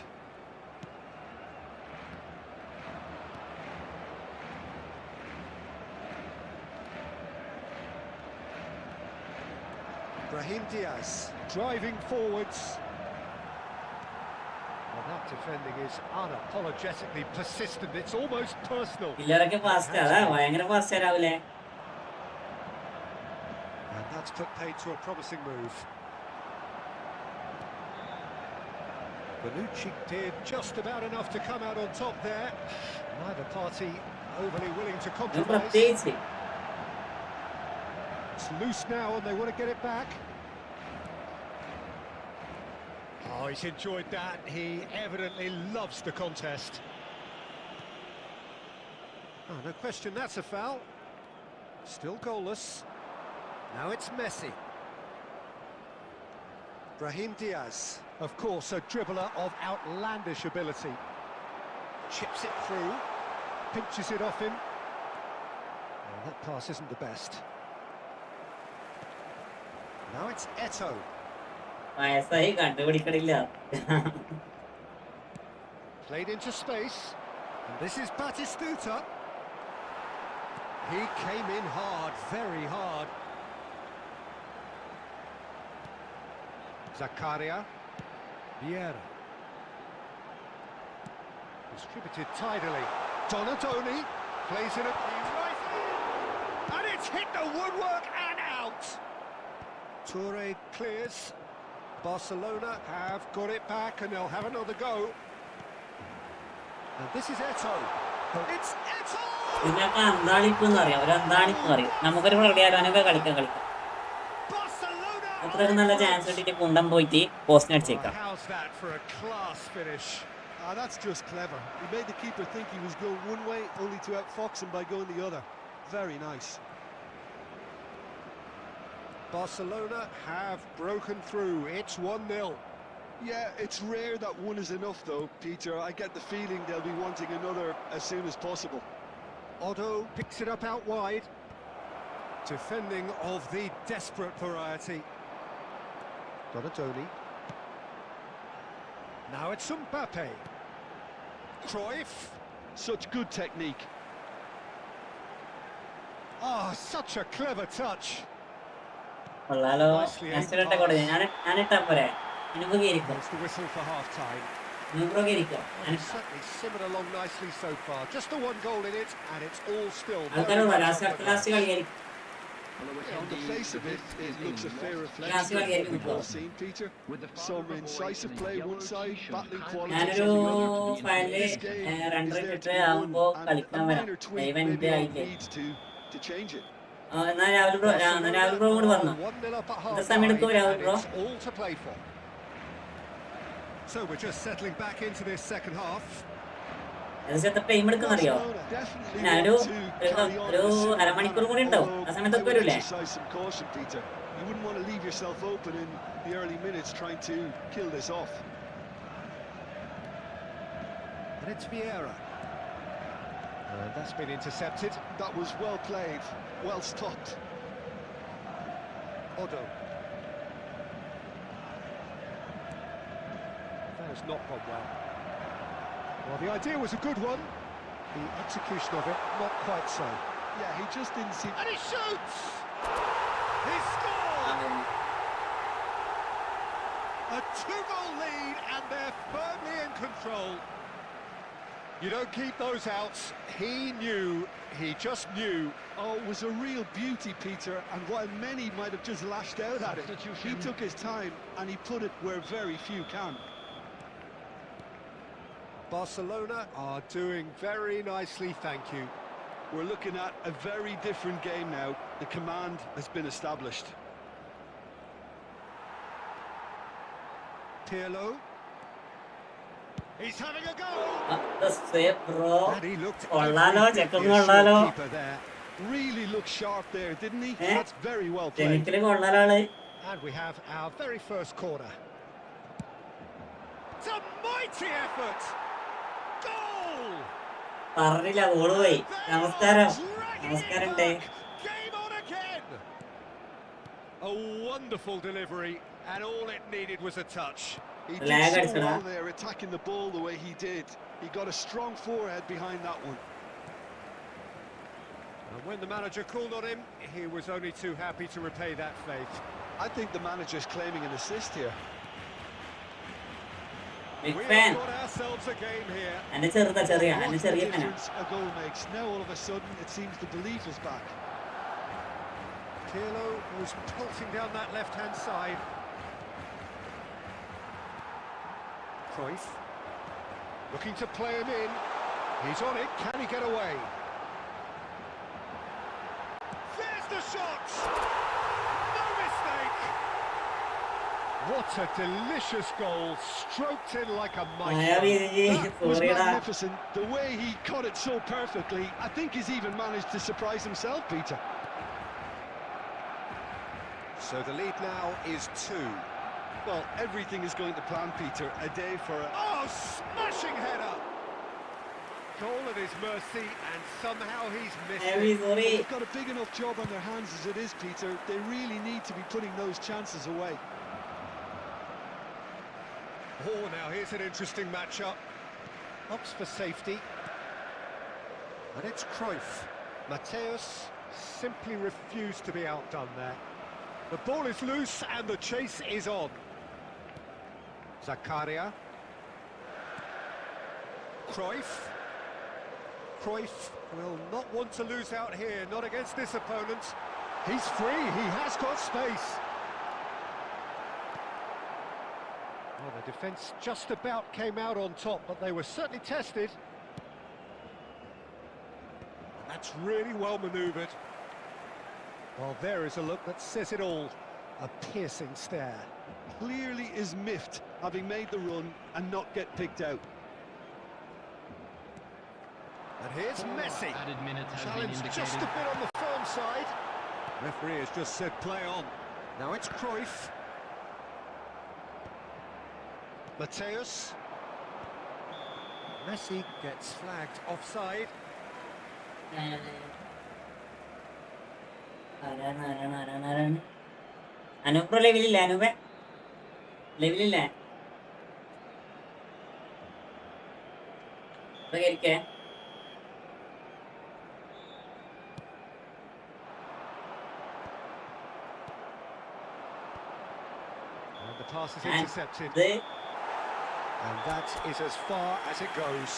Brahim Diaz driving forwards. Well, that defending is unapologetically persistent. It's almost personal. പിള്ളേരൊക്കെ fast അതാ ഭയങ്കര fast രാവിലെ. And that's put paid to a promising move. Bonucci did just about enough to come out on top there. Neither party overly willing to compromise. പ്രത്യേകിച്ച് It's loose now and they want to get it back. Oh, he's enjoyed that. He evidently loves the contest. Oh, no question, that's a foul. Still goalless. Now it's Messi. Brahim Diaz, of course, a dribbler of outlandish ability. Chips it through, pinches it off him. Oh, that pass isn't the best. Now it's Eto'o. വയസ്സായി കണ്ടുപിടിക്കണില്ല. Played into space. And this is Batistuta. He came in hard, very hard. Zakaria. Vieira. Distributed tidily. Donadoni plays in a right in. And it's hit the woodwork and out. Toure clears. Barcelona have got it back and they'll have another go. And this is Eto'o. It's Eto'o! ഇതിനൊക്കെ അന്താളിപ്പെന്ന് അറിയാം, ഒരു അന്താളിപ്പ് അറിയാം. നമുക്കൊരു പ്രകടിയാകാനൊക്കെ കളിക്കാം. അത്രയ്ക്ക് നല്ല chance കിട്ടിയിട്ട് കുണ്ടം പോയിട്ട് പോസ്റ്റിന് അടിച്ചേക്കാം. How's that for a class finish? That's just clever. He made the keeper think he was going one way, only to outfox him by going the other. Very nice. Barcelona have broken through. It's 1-0. Yeah, it's rare that one is enough though, Peter. I get the feeling they'll be wanting another as soon as possible. Otto picks it up out wide. Defending of the desperate variety. Donadoni. Now it's Mbappe. Cruyff. Such good technique. Ah, such a clever touch. കൊള്ളാലോ, accident കൂടെ ഞാനിട്ടാ പോരെ, എനിക്ക് കേരിക്കോ, It's the whistle for half-time. ന്യൂബ്രോ കേരിക്കോ. Certainly simmered along nicely so far. Just the one goal in it, and it's all still. ആൾക്കാരോട് last കളി കേരിക്കും. On the face of it, it looks a fair reflection of what we've all seen, Peter. Some incisive play one side, battling quality ഞാനൊരു on the other. Final This game run is there rate to be ആകുമ്പോ won, and കളിക്കാൻ a വരാം. minor tweak event maybe all ആയില്ലേ. needs to change it. എന്നാ Rahul bro കൂടി വന്നു. 1-0 up at എത്ര സമയം എടുക്കും Rahul half-time, bro? and it's all to play for. So we're just settling back into this second half. ഏകദേശം എത്ര ടൈം എടുക്കുന്നറിയോ? Definitely ഞാനൊരു want to carry on ഒരു in a similar അരമണിക്കൂർ കൂടി manner, ഉണ്ടാവും. ആ although സമയത്തൊക്കെ I would വരൂലേ? exercise some caution, Peter. You wouldn't want to leave yourself open in the early minutes trying to kill this off. And it's Vieira. And that's been intercepted. That was well played, well stopped. Otto. That has not gone well. Well, the idea was a good one. The execution of it, not quite so. Yeah, he just didn't seem... And he shoots! He scored! A 2-goal lead, and they're firmly in control. You don't keep those outs. He knew, he just knew. Oh, it was a real beauty, Peter, and while many might have just lashed out at it, he took his time and he put it where very few can. Barcelona are doing very nicely, thank you. We're looking at a very different game now. The command has been established. Pirlo. He's having a go. Bro And he looked കൊള്ളാലോ every bit ചെക്കൻ the കൊള്ളാലോ assured keeper there. Really looked sharp there, didn't he? Eh? That's very well played. ചെനിക്കല് കൊള്ളാലോ ആള്. And we have our very first corner. It's a mighty effort. Goal. പറഞ്ഞില്ല goal പോയി. നമസ്കാരം. നമസ്കാരം day. Game on again. A wonderful delivery, and all it needed was a touch. He Lag did so അടിച്ചടാ. well there, attacking the ball the way he did. He got a strong forehead behind that one. And when the manager called on him, he was only too happy to repay that faith. I think the manager's claiming an assist here. Big We fan. have got ourselves a game here. എന്റെ ചെറുതാ ചെറിയ എന്റെ What's the ചെറിയ ഫാനാ. difference a goal makes? Now all of a sudden it seems the belief is back. Pirlo was pulsing down that left-hand side. Cruyff looking to play him in. He's on it. Can he get away? There's the shot. No mistake. What a delicious goal, stroked in like a maestro. That was സോറിയടാ. magnificent. The way he caught it so perfectly, I think he's even managed to surprise himself, Peter. So the lead now is 2. Well, everything is going to plan, Peter. A day for a... Oh, smashing header! Goal at his mercy, and somehow he's missed Heavy, it. sorry. They've got a big enough job on their hands as it is, Peter. They really need to be putting those chances away. Oh, now here's an interesting matchup. Opts for safety. And it's Cruyff. Mateus simply refused to be outdone there. The ball is loose and the chase is on. Zakaria. Cruyff. Cruyff will not want to lose out here, not against this opponent. He's free, he has got space. Well, the defence just about came out on top, but they were certainly tested. And that's really well manoeuvred. Well, there is a look that says it all. A piercing stare. Clearly is miffed, having made the run and not get picked out. And here's Messi. Added minutes has been Challenge just indicated. a bit on the firm side. Referee has just said play on. Now it's Cruyff. Mateus. Messi gets flagged offside. അനൂപ്രോ ലെവലില്ല അനൂപേ ലെവലില്ലേ കേരിക്കേ And the pass is And intercepted. ഇത് And that is as far as it goes.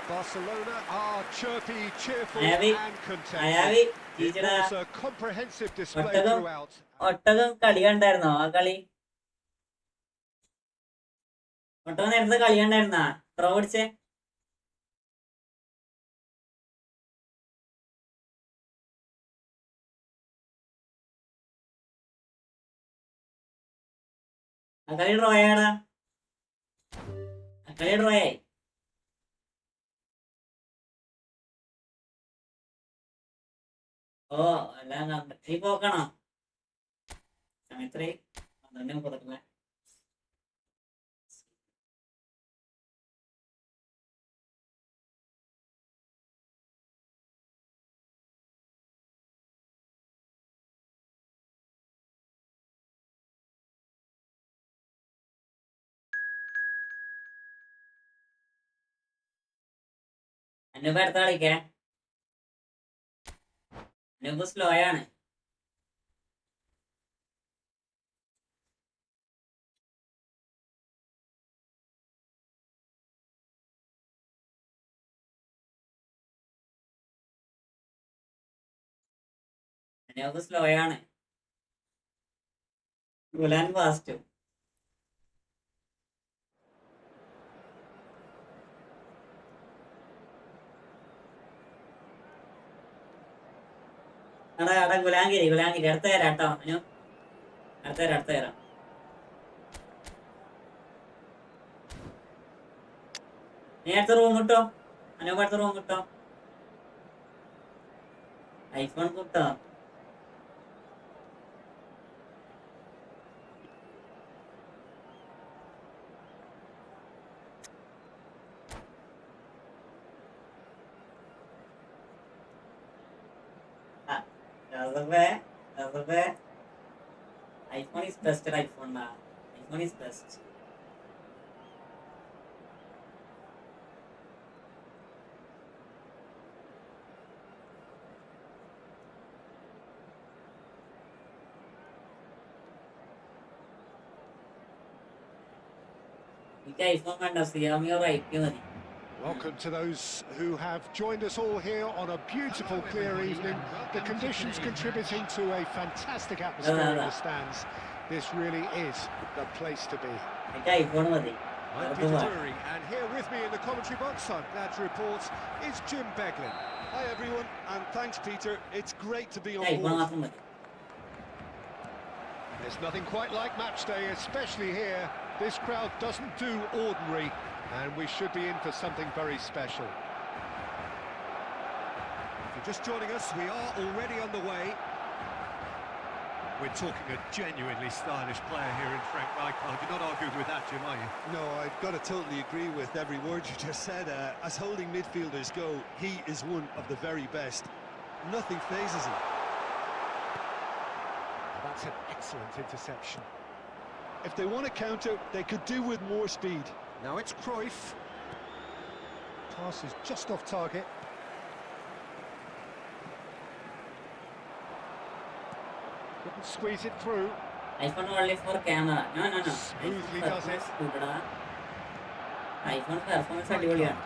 Barcelona are chirpy, cheerful Ayavi. and Ayavi. contented. It Teacher, was a comprehensive display ഒട്ടകം throughout. ഒട്ടകം കളി കണ്ടായിരുന്നോ ആ കളി ഒട്ടകം നേരത്തെ കളി കണ്ടായിരുന്നാ ഡ്രോ പിടിച്ചേ ആ കളി ഡ്രോ ആയാടാ ആ കളി ഡ്രോ ആയി ഓ എല്ലാം കണ്ട് ഈ പോക്കണോ സമയത്രേ 12:30 അനൂപ് അടുത്ത കളിക്കേ അനൂപ് സ്ലോ ആണ് അനൂപ് സ്ലോ ആണ് ഗുലാൻ ഫാസ്റ്റ് എടാ ഗുലാങ്കിരി അടുത്ത തരാം കേട്ടോ അനു അടുത്ത തരാം നീ അടുത്ത റൂം കിട്ടോ? അനൂപ് അടുത്ത റൂം കിട്ടോ? ഐഫോൺ കിട്ടോ? iPhone is best. iPhone is best. iPhone kanda Xiaomi or iPhone madi. Welcome to those who have joined us all here on a beautiful clear evening. The conditions contributing to a fantastic atmosphere in the stands. This really is the place to be. iPhone madi. I'm Peter Drury, and here with me in the commentary box, I'm glad to report, is Jim Beglin. Hi everyone, and thanks Peter. It's great to be on iPhone board. മാത്രം മതി. There's nothing quite like match day, especially here. This crowd doesn't do ordinary, and we should be in for something very special. If you're just joining us, we are already underway. We're talking a genuinely stylish player here in Frank Rijkaard. You're not arguing with that, Jim, are you? No, I've got to totally agree with every word you just said. As holding midfielders go, he is one of the very best. Nothing phases him. That's an excellent interception. If they want to counter, they could do with more speed. Now it's Cruyff. Pass is just off target. Couldn't squeeze it through. iPhone only for camera. No. Smoothly does it. iPhone performance അടിപൊളിയാണ്.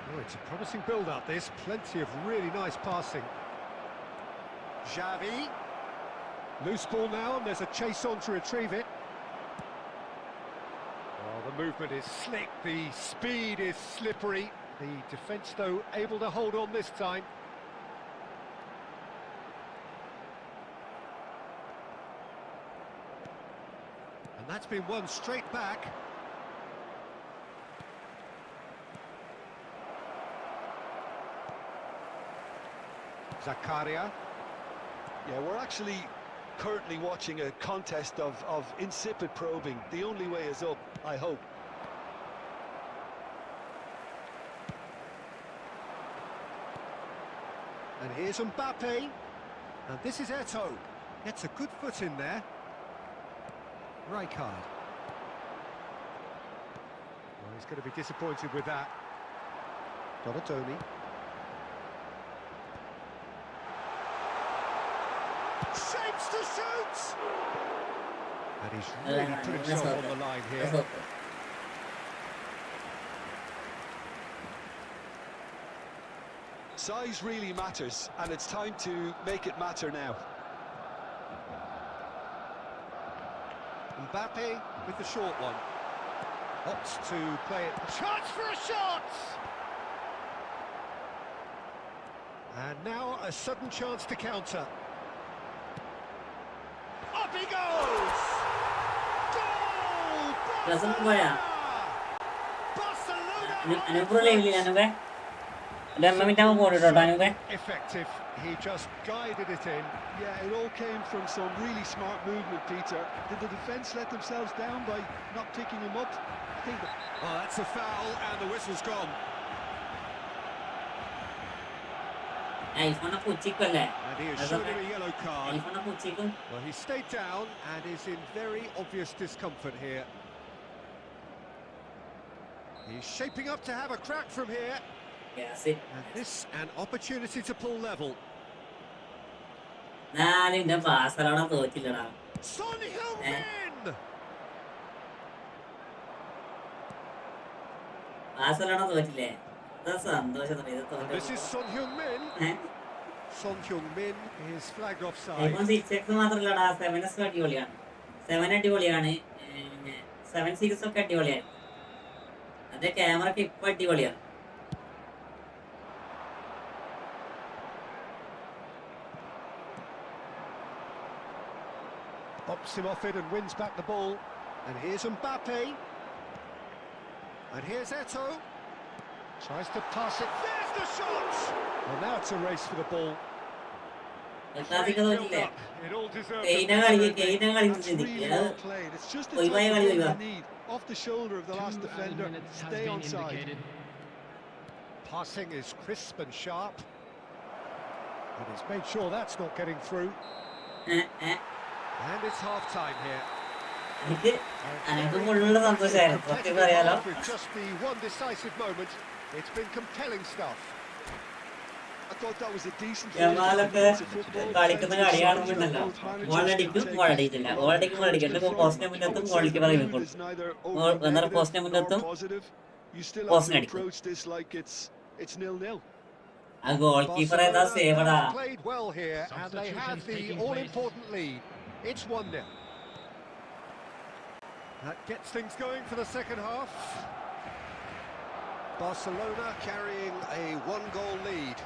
Oh, it's a promising build-up, this. Plenty of really nice passing. Xavi. Loose ball now, and there's a chase on to retrieve it. Oh, the movement is slick, the speed is slippery. The defence, though, able to hold on this time. And that's been won straight back. Zakaria. Yeah, we're actually currently watching a contest of insipid probing. The only way is up, I hope. And here's Mbappe. And this is Eto'o. Gets a good foot in there. Rijkaard. Well, he's going to be disappointed with that. Donatoni. Shapes to shoot! And he's really put himself on the line here. Size really matters, and it's time to make it matter now. Mbappe with the short one. Opts to play it. Chance for a shot! And now a sudden chance to counter. Up he goes! Goal! Doesn't go ya? Barcelona! Effective. He just guided it in. Yeah, it all came from some really smart movement, Peter. Did the defence let themselves down by not picking him up? I think that... Oh, that's a foul, and the whistle's gone. iPhone puchikale. And he has shown him a yellow card. iPhone puchikum. Well, he stayed down and is in very obvious discomfort here. He's shaping up to have a crack from here. Yes, it. And this an opportunity to pull level. Nah, the pass around the Chilana. Son Heung-min! Pass around the Chile. That's This is Son Heung-min. Son Heung-min is flagged offside. iPhone 6X മാത്രമല്ലടാ 7S അടിപൊളിയാണ് 7 അടിപൊളിയാണ് 7 series ഒക്കെ അടിപൊളിയാണ് അത് camera ഒക്കെ ഇപ്പൊ അടിപൊളിയാണ് Pops him off it and wins back the ball. And here's Mbappe. And here's Eto'o. Tries to pass it. There's the shot! Well, now it's a race for the ball. Great build-up. It all deserved a better ending. That's really well played. It's just the type of goal you need. Off the shoulder of the last 2 defender, minutes has stay been onside. indicated. Passing is crisp and sharp. And he's made sure that's not getting through. And it's half-time here. എനിക്ക് എനിക്ക് full സന്തോഷമായിരുന്നു സത്യം പറയാലോ. With just the one decisive moment, it's been compelling stuff. I thought that was a decent ജമാലൊക്കെ കളിക്കുന്ന കളി കാണുമ്പോണ്ടല്ലോ ഗോളടിക്കും ഗോളടിക്കില്ല ഗോളടിക്കും ഗോളടിക്കില്ല പോസ്റ്റിന് മുന്നത്തും ഗോളിക്ക് പറയുമ്പോൾ പോസ്റ്റിന് മുന്നത്തും പോസ്റ്റിന് അടിക്കും. ആ ഗോൾ കീപ്പർ ഏതാ സേവടാ. Played well here, and they have the all-important lead. It's 1-0. That gets things going for the second half. Barcelona carrying a one-goal lead.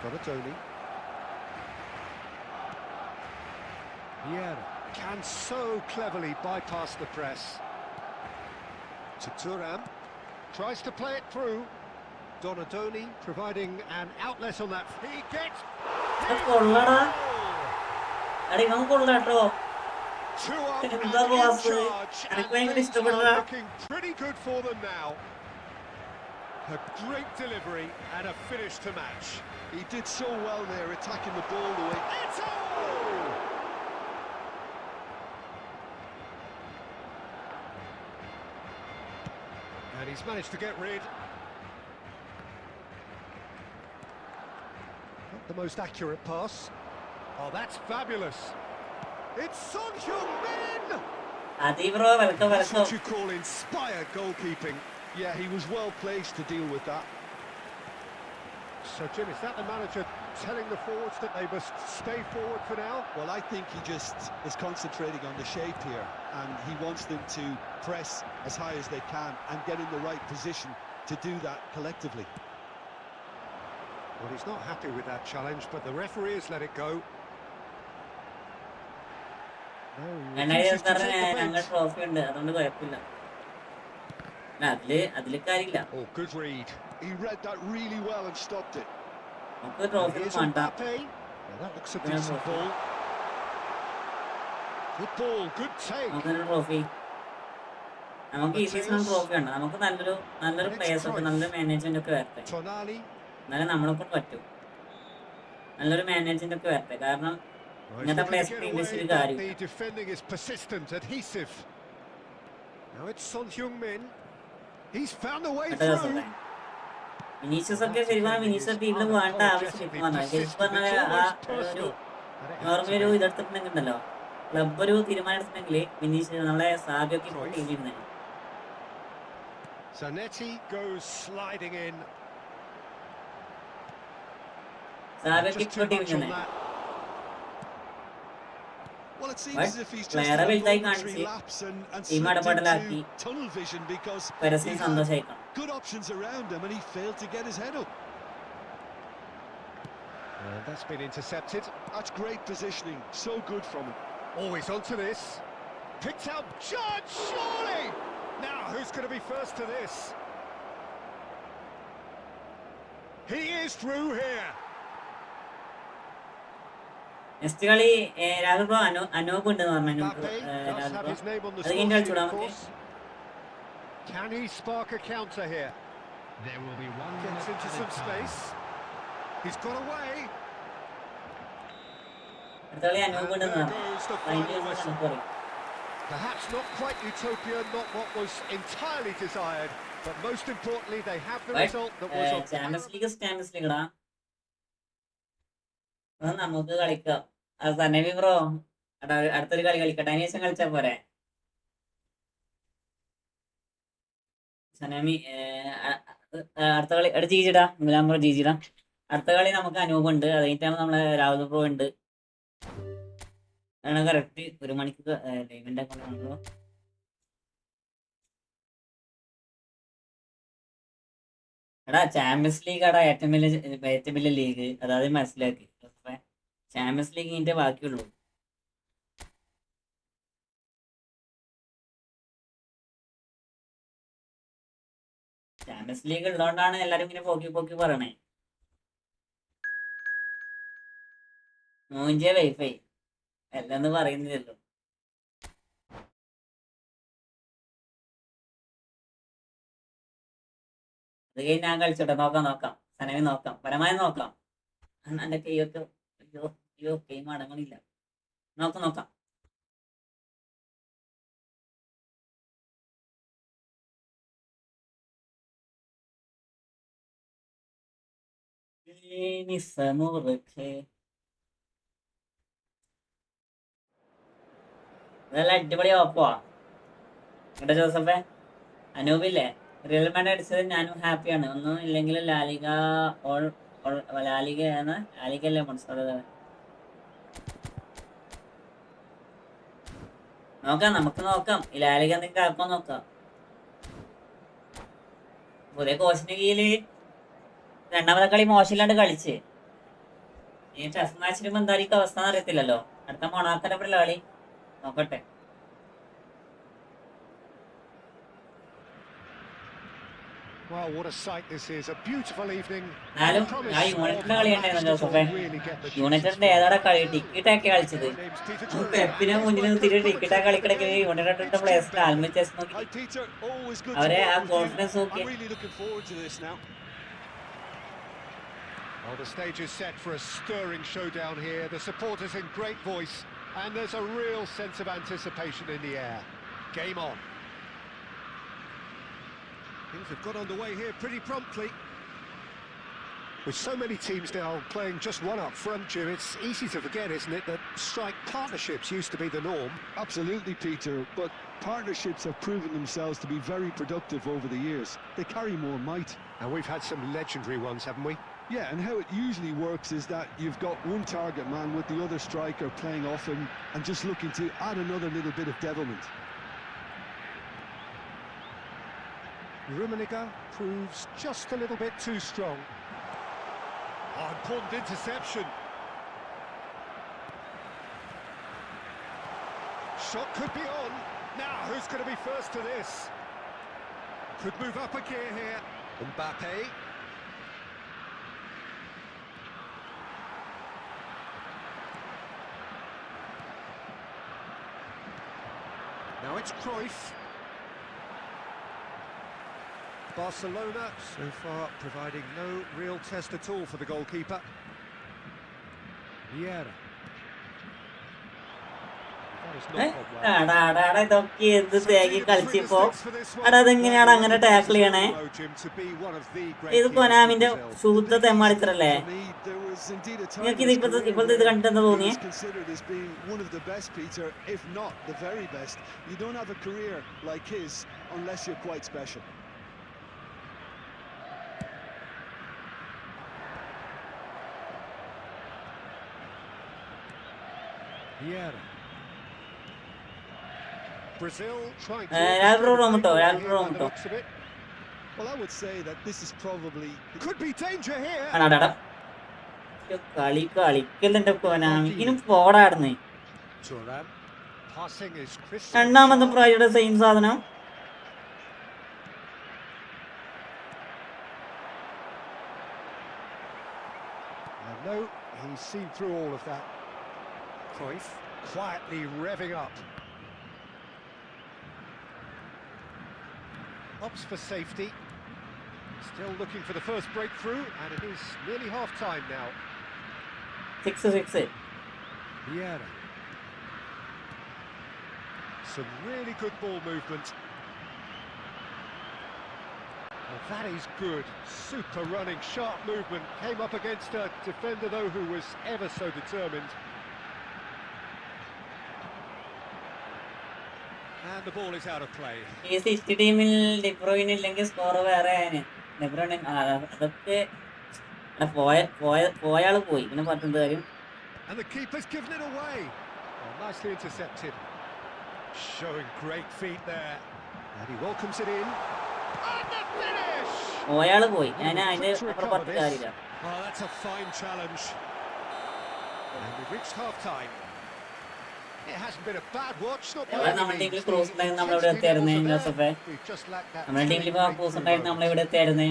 Donatoni. Vieira can so cleverly bypass the press. To Thuram. Tries to play it through. Donatoni providing an outlet on that. He gets... കൊള്ളടാ അടി ഇവൻ കൊള്ളാട്ടോ. Two up and in charge, and things are looking pretty good for them now. A great delivery and a finish to match. He did so well there, attacking the ball the way. It's and he's managed to get rid. Not the most accurate pass. Oh, that's fabulous. It's Son Heung-min! അതി bro welcome That's welcome. what you call inspired goalkeeping. Yeah, he was well placed to deal with that. So, Jim, is that the manager telling the forwards that they must stay forward for now? Well, I think he just is concentrating on the shape here, and he wants them to press as high as they can and get in the right position to do that collectively. Well, he's not happy with that challenge, but the referee has let it go. No, he refuses to take the ഞങ്ങൾ bait. Trophy ഉണ്ട് അതുകൊണ്ട് കുഴപ്പമില്ല. അതില് കാര്യമില്ല. Oh, good read. He read that really well and stopped it. നമുക്ക് trophy Here's വേണ്ട. Mbappe. Now that looks a decent ball. Good ball, good take. നമുക്കൊരു trophy നമുക്ക് ഈ സീസൺ ട്രോഫി ഉണ്ട്. നമുക്ക് നല്ലൊരു പ്ലേയേഴ്സ് ഒക്കെ നല്ലൊരു മാനേജ്മെന്റ് ഒക്കെ വരട്ടെ. Tonali. എന്നാലും നമ്മളെ കൊണ്ട് പറ്റും. നല്ലൊരു മാനേജ്മെന്റ് ഒക്കെ വരട്ടെ. കാരണം Well, he's ഇങ്ങനത്തെ looking to പ്ലേയേഴ്സ് get ഇംഗ്ലീഷിൽ away, but കാര്യം. the defending is persistent, adhesive. Now it's Son Heung-min. He's found a way through. Vinicius ഒക്കെ ശരിക്കും വിനീഷ്യസ് ടീമിൽ വേണ്ട ആവശ്യമില്ല. ശരിക്കും പറഞ്ഞാൽ ആ ഒരു നോർമൽ ഒരു ഇതെടുത്തിട്ടുണ്ടെങ്കിൽ ഉണ്ടല്ലോ ക്ലബ് ഒരു തീരുമാനം എടുത്തിട്ടുണ്ടെങ്കിൽ വിനീഷ്യസ് നമ്മളെ സാബിയൊക്കെ ഇപ്പോൾ ടീമിൽ Zanetti goes sliding in. സാബിയൊക്കെ Just ഇപ്പോൾ too much ടീമിൽ on തന്നെ. that. Well, it seems But as if he's just player had a വലുതായി momentary കാണിച്ച് lapse and team slipped ഇടപെടലാക്കി into tunnel vision because he പരസ്യം had സന്തോഷമായിക്കണം. good options around him and he failed to get his head up. And that's been intercepted. That's great positioning, so good from him. Always onto this. Picked out Judge, surely! Now, who's going to be first to this? He is through here. Next കളി Rahul bro Anoop ഉണ്ടെന്ന് പറഞ്ഞു. Mbappe does have his name on the അത് score കഴിഞ്ഞ് sheet, കളിച്ചൂടാ of നമുക്ക്. course. Can he spark a counter here? There will be 1 Gets minute into added some time. space. He's got away. അടുത്ത കളി അനൂപ് ഉണ്ടെന്ന് There പറഞ്ഞു. goes the അതിന്റെ final ദിവസം whistle. നമുക്ക് പറയും. Perhaps not quite utopia, not what was entirely desired, but most importantly, they have the result that was on. Champions league ഇടാ നമുക്ക് കളിക്കാം. സനവി ബ്രോ അടുത്തൊരു കളി കളിക്കട്ടെ. അതിന് ശേഷം കളിച്ചാ പോരെ സനമി. അടുത്ത കളി അടുത്ത് ജീജിടാ ഗുലാം ബ്രോ ജീജിടാ. അടുത്ത കളി നമുക്ക് അനൂപ് ഉണ്ട്. അത് കഴിഞ്ഞിട്ടാണ് നമ്മളെ രാഹുൽ ബ്രോ ഉണ്ട്. അതാണ് കറക്റ്റ് 1 മണിക്ക് ഇവന്റെ കളി. എടാ ചാമ്പ്യൻസ് ലീഗ് ആടാ ഏറ്റവും വലിയ ലീഗ്. അതായത് മനസ്സിലാക്കി. ചാമ്പ്യൻസ് ലീഗിന്റെ ബാക്കിയുള്ളൂ. ചാമ്പ്യൻസ് ലീഗ് ഉള്ളതുകൊണ്ടാണ് എല്ലാരും ഇങ്ങനെ പോക്കി പറയണേ. മൂഞ്ചിയ വൈഫൈ അല്ലെന്ന് പറയുന്നില്ലല്ലോ. അത് കഴിഞ്ഞ് ഞാൻ കളിച്ചോട്ടെ. നോക്കാം സനവി നോക്കാം, പരമാവധി നോക്കാം. എന്റെ കൈയൊക്കെ അയ്യോ കൈ മടങ്ങണില്ല. നോക്കാം. നല്ല അടിപൊളി ഓപ്പുവാ ഇവിടെ ജോസഫേ. അനൂപില്ലേ റിയൽ മാഡ്രിഡ് അടിച്ചത് ഞാനും ഹാപ്പിയാണ്. ഒന്നും ഇല്ലെങ്കിൽ ലാലിഗ ലാലിഗല്ലേ നമുക്ക് നോക്കാം. ഈ ലാലിഗ എന്തെങ്കിലും ആക്കാൻ നോക്കാം. പുതിയ കോച്ചിന്റെ കീഴില് രണ്ടാമത്തെ കളി മോശമില്ലാണ്ട് കളിച്ച് ഈ ടെസ്റ്റ് മാച്ചിലും എന്തായിരിക്കും അവസ്ഥ എന്ന് അറിയത്തില്ലല്ലോ. അടുത്ത മൊണാക്കോന്റെ കളി നോക്കട്ടെ. Well, what a sight this is. A beautiful evening. എന്നാലും ഞാൻ യുണൈറ്റഡിന്റെ കളി ഉണ്ടായിരുന്നു ജോസഫേ. യുണൈറ്റഡിന്റെ ഏതാടാ കളി ടിക്കറ്റൊക്കെ കളിച്ചത്. പെപ്പിനെ മുന്നിൽ നിർത്തിയിട്ട് ടിക്കറ്റൊക്കെ കളിക്കിടക്ക് യുണൈറ്റഡിന്റെ പ്ലേയേഴ്സിന്റെ ആൽമച്ചേഴ്സ് നോക്കി അവരെ ആ കോൺഫിഡൻസ് നോക്കി. Well, the stage is set for a stirring showdown here. The supporters in great voice, and there's a real sense of anticipation in the air. Game on. Things have got underway here pretty promptly. With so many teams now playing just one up front, Jim, it's easy to forget, isn't it, that strike partnerships used to be the norm. Absolutely, Peter, but partnerships have proven themselves to be very productive over the years. They carry more might. And we've had some legendary ones, haven't we? Yeah, and how it usually works is that you've got one target man with the other striker playing off him and just looking to add another little bit of devilment. Rummenigge proves just a little bit too strong. Oh, important interception. Shot could be on. Now, who's going to be first to this? Could move up a gear here. Mbappe. Now it's Cruyff. Barcelona so far providing no real test at all for the goalkeeper. Vieira. ഇതൊക്കെ എന്ത് തേങ്ങി കളിച്ചിപ്പോ അതെങ്ങനെയാണ് അങ്ങനെ tackle ചെയ്യണേ? ഇത് കൊനാമിന്റെ ശുദ്ധ തെമ്മാടിത്തരല്ലേ? നിങ്ങൾക്ക് ഇത് ഇപ്പോഴത്തെ ഇത് കണ്ടിട്ടെന്താ തോന്നിയേ? Vieira. Brazil trying to Well, I would say that this is probably could be danger here. കളിക്കുന്നുണ്ട് കൊനാമി. ഇനി പോടാടുന്നേ. Thuram passing is crisp. രണ്ടാമത്തെ പ്രാവശ്യയുടെ സെയിം സാധനം. No, he's seen through all of that. Cruyff quietly revving up. Opts for safety. Still looking for the first breakthrough, and it is nearly half-time now. 6-6. Vieira. Some really good ball movement. Well, that is good. Super running, sharp movement. Came up against a defender, though, who was ever so determined. And the ball is out of play. ഈ city ടീമിൽ De Bruyne ഇല്ലെങ്കിൽ score വേറെ De Bruyne അതൊക്കെ പോയാള് പോയി. പിന്നെ പത്തെന്ത് കാര്യം? And the keeper's given it away. Oh, nicely intercepted. Showing great feet there. And he welcomes it in. And the finish! പോയാള് പോയി. ഞാൻ അതിന്റെ അപ്പുറം പത്ത് കാര്യമില്ല. Oh, that's a fine challenge. And we've reached half-time. It hasn't been a bad watch, not by നമ്മുടെ any ടീമിൽ means. Cruise The ഉണ്ടായിരുന്നു നമ്മളിവിടെ intensity എത്തിയായിരുന്നേ levels are ജോസഫേ. there. We've just lacked that നമ്മുടെ ടീമിൽ ഇപ്പോൾ ക്രൂസ് breakthrough ഉണ്ടായിരുന്നു moment. നമ്മളിവിടെ എത്തിയായിരുന്നേ.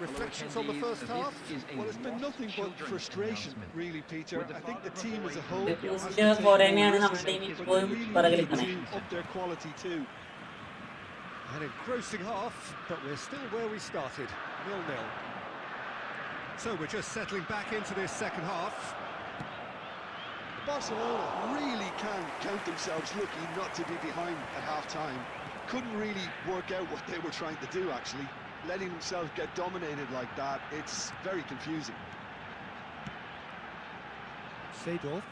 Reflections on the first half? Well, it's been nothing but frustration, really, Peter. I think the team as a whole The has crucial to take പോരായ്മയാണ് more നമ്മുടെ risks, ടീമിൽ but ഇപ്പോഴും they really പിറകിൽ need നിൽക്കണേ. to up their quality too. An engrossing half, but we're still where we started, 0-0. So we're just settling back into this second half. Barcelona really can count themselves lucky not to be behind at half-time. Couldn't really work out what they were trying to do, actually. Letting themselves get dominated like that, it's very confusing. Seedorf.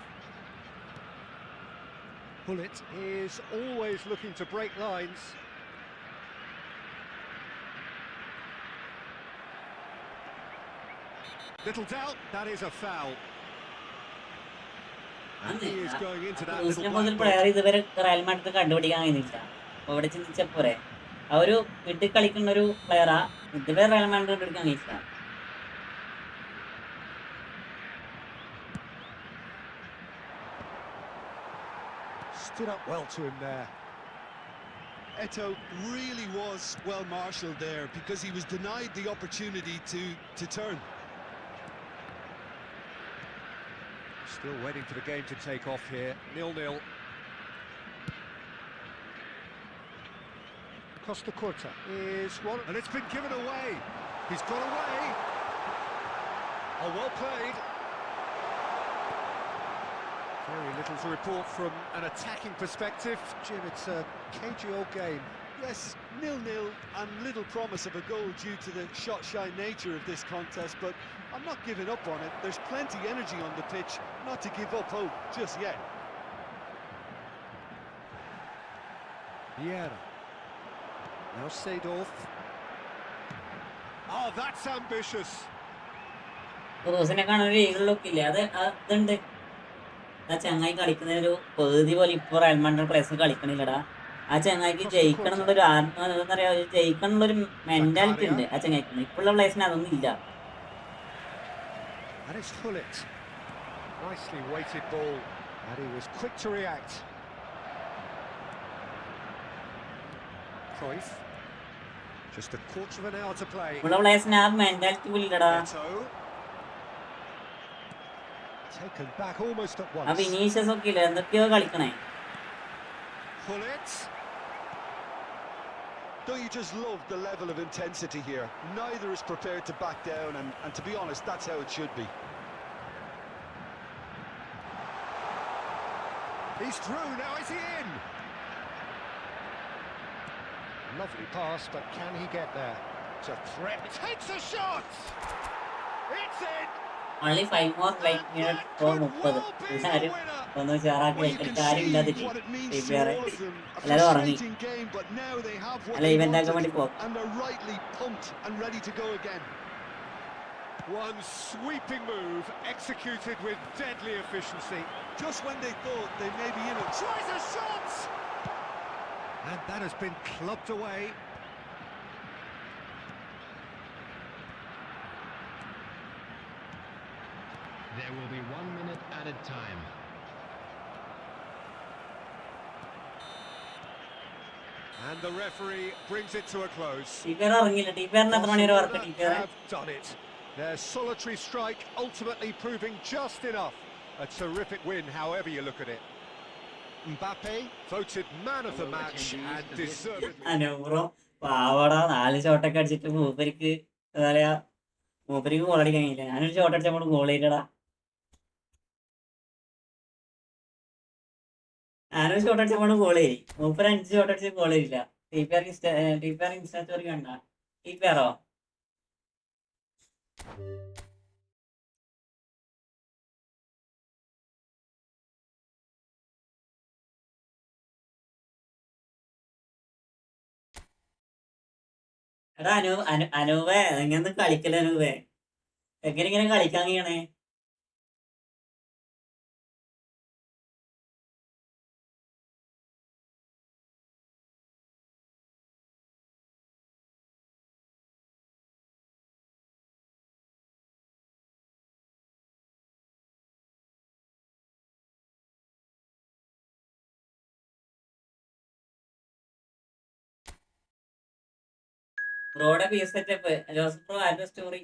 Pullet is always looking to break lines. Little doubt, that is a foul. And he is going into that little ക്രൂസിനെ black പോലൊരു box. Player ഇതുവരെ Real Madrid കണ്ടുപിടിക്കാൻ കഴിഞ്ഞില്ല. അപ്പൊ ഇവിടെ ചിന്തിച്ച പോരെ, ആ ഒരു വീട്ടിൽ കളിക്കുന്ന ഒരു പ്ലെയറാ ഇതുവരെ റയൽ മാഡ്രിഡ് കണ്ടുപിടിക്കാൻ കഴിഞ്ഞില്ല. Stood up well to him there. Eto really was well marshalled there because he was denied the opportunity to turn. Still waiting for the game to take off here. 0-0. Costa Curta is one, and it's been given away. He's got away. Oh, well played. Very little to report from an attacking perspective. Jim, it's a cagey old game. Yes, 0-0 and little promise of a goal due to the shot-shy nature of this contest, but I'm not giving up on it. There's plenty energy on the pitch, not to give up hope just yet. Vieira. Now Seedorf. Oh, that's ambitious. ക്രൂസിനെ കാണാൻ ഒരു eagle look ഇല്ലേ, അതുണ്ട്. ആ ചങ്ങായി കളിക്കുന്ന ഒരു പകുതി പോലെ ഇപ്പൊ റയൽ മാഡ്രിഡ് പ്ലേയേഴ്സ് കളിക്കണില്ലടാ. ആ ചങ്ങായിക്ക് ജയിക്കണം എന്നുള്ളൊരു എന്താ പറയാ, ജയിക്കണം എന്നുള്ളൊരു മെന്റാലിറ്റി ഉണ്ട് ആ ചങ്ങായിക്ക്. ഇപ്പോഴുള്ള പ്ലേയേഴ്സിന് അതൊന്നും ഇല്ല. And it's Pullet. Nicely weighted ball, and he was quick to react. Cruyff. Just a quarter of an hour to play. ഇപ്പോഴുള്ള പ്ലേയേഴ്സിന് ആ മെന്റാലിറ്റി പോലും ഇല്ലടാ. Eto. Taken back almost at ആ once. വിനീഷ്യസ് ഒക്കെ ഇല്ല, എന്തൊക്കെയോ കളിക്കണേ. Pullet. Don't you just love the level of intensity here? Neither is prepared to back down, and to be honest, that's how it should be. He's through, now is he in? Lovely pass, but can he get there? It's a threat, takes a shot! It's in! Only 5 more like minutes for 30. ആരും ഒന്ന് ഉഷാറാക്കി Well, you വെച്ചിട്ട് can കാര്യമില്ലാതിട്ട് see what it means to വേറെ all of them. A എല്ലാവരും ഉറങ്ങി. frustrating game, but now they have what അല്ല, they event ആക്കാൻ വേണ്ടി wanted, പോകും. and they're rightly pumped and ready to go again. One sweeping move, executed with deadly efficiency. Just when they thought they may be in it. Tries a shot! And that has been clubbed away. There will be 1 minute added time. And the referee brings it to a close. ടീപ്പർ ഇറങ്ങിയില്ല. ടീപ്പറിന് എത്ര മണി വരെ work ടീപ്പർ? have done it. Their solitary strike ultimately proving just enough. A terrific win, however you look at it. Mbappe voted man of the match and deservedly. അനൂറോ പാവടാ, 4 ഷോട്ടൊക്കെ അടിച്ചിട്ട് മൂപ്പരിക്ക് എന്താ പറയാ, മൂപ്പരിക്ക് goal അടിക്കാൻ കഴിയില്ല. ഞാനൊരു shot അടിച്ചപ്പോൾ ഗോൾ ചെയ്തടാ. ഞാനൊരു ഷോട്ട് അടിച്ചപ്പോൾ goal ചെയ്യും. മൂപ്പര് 5 ഷോട്ട് അടിച്ച് ഗോൾ ചെയ്യില്ല. ടീപ്പർ ഇൻസ്റ്റാ സ്റ്റോറി കണ്ട ടീപ്പറോ? എടാ അനൂപേ, എങ്ങനെ കളിക്കല അനൂപേ? എങ്ങനെ ഇങ്ങനെ കളിക്കാൻ കഴിയണേ? ബ്രോയുടെ പീസ് സെറ്റപ്പ് ജോസഫ് ബ്രോ ആരുടെ സ്റ്റോറി?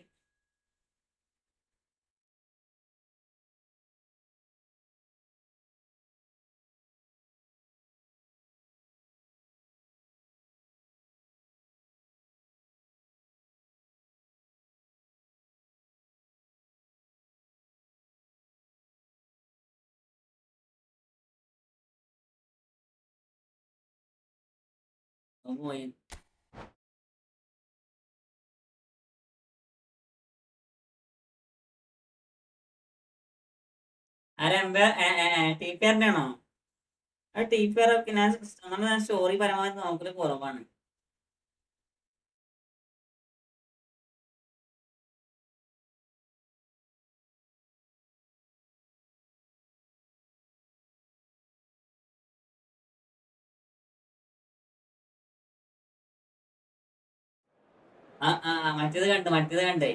പോയി ആരെന്താ ടി പി ആറിന്റെ ആണോ? ആ ടി പി ആർ ഒക്കെ ഞാൻ സ്റ്റോറി പരമാവധി നോക്കല് കുറവാണ്. മറ്റേത് കണ്ടേ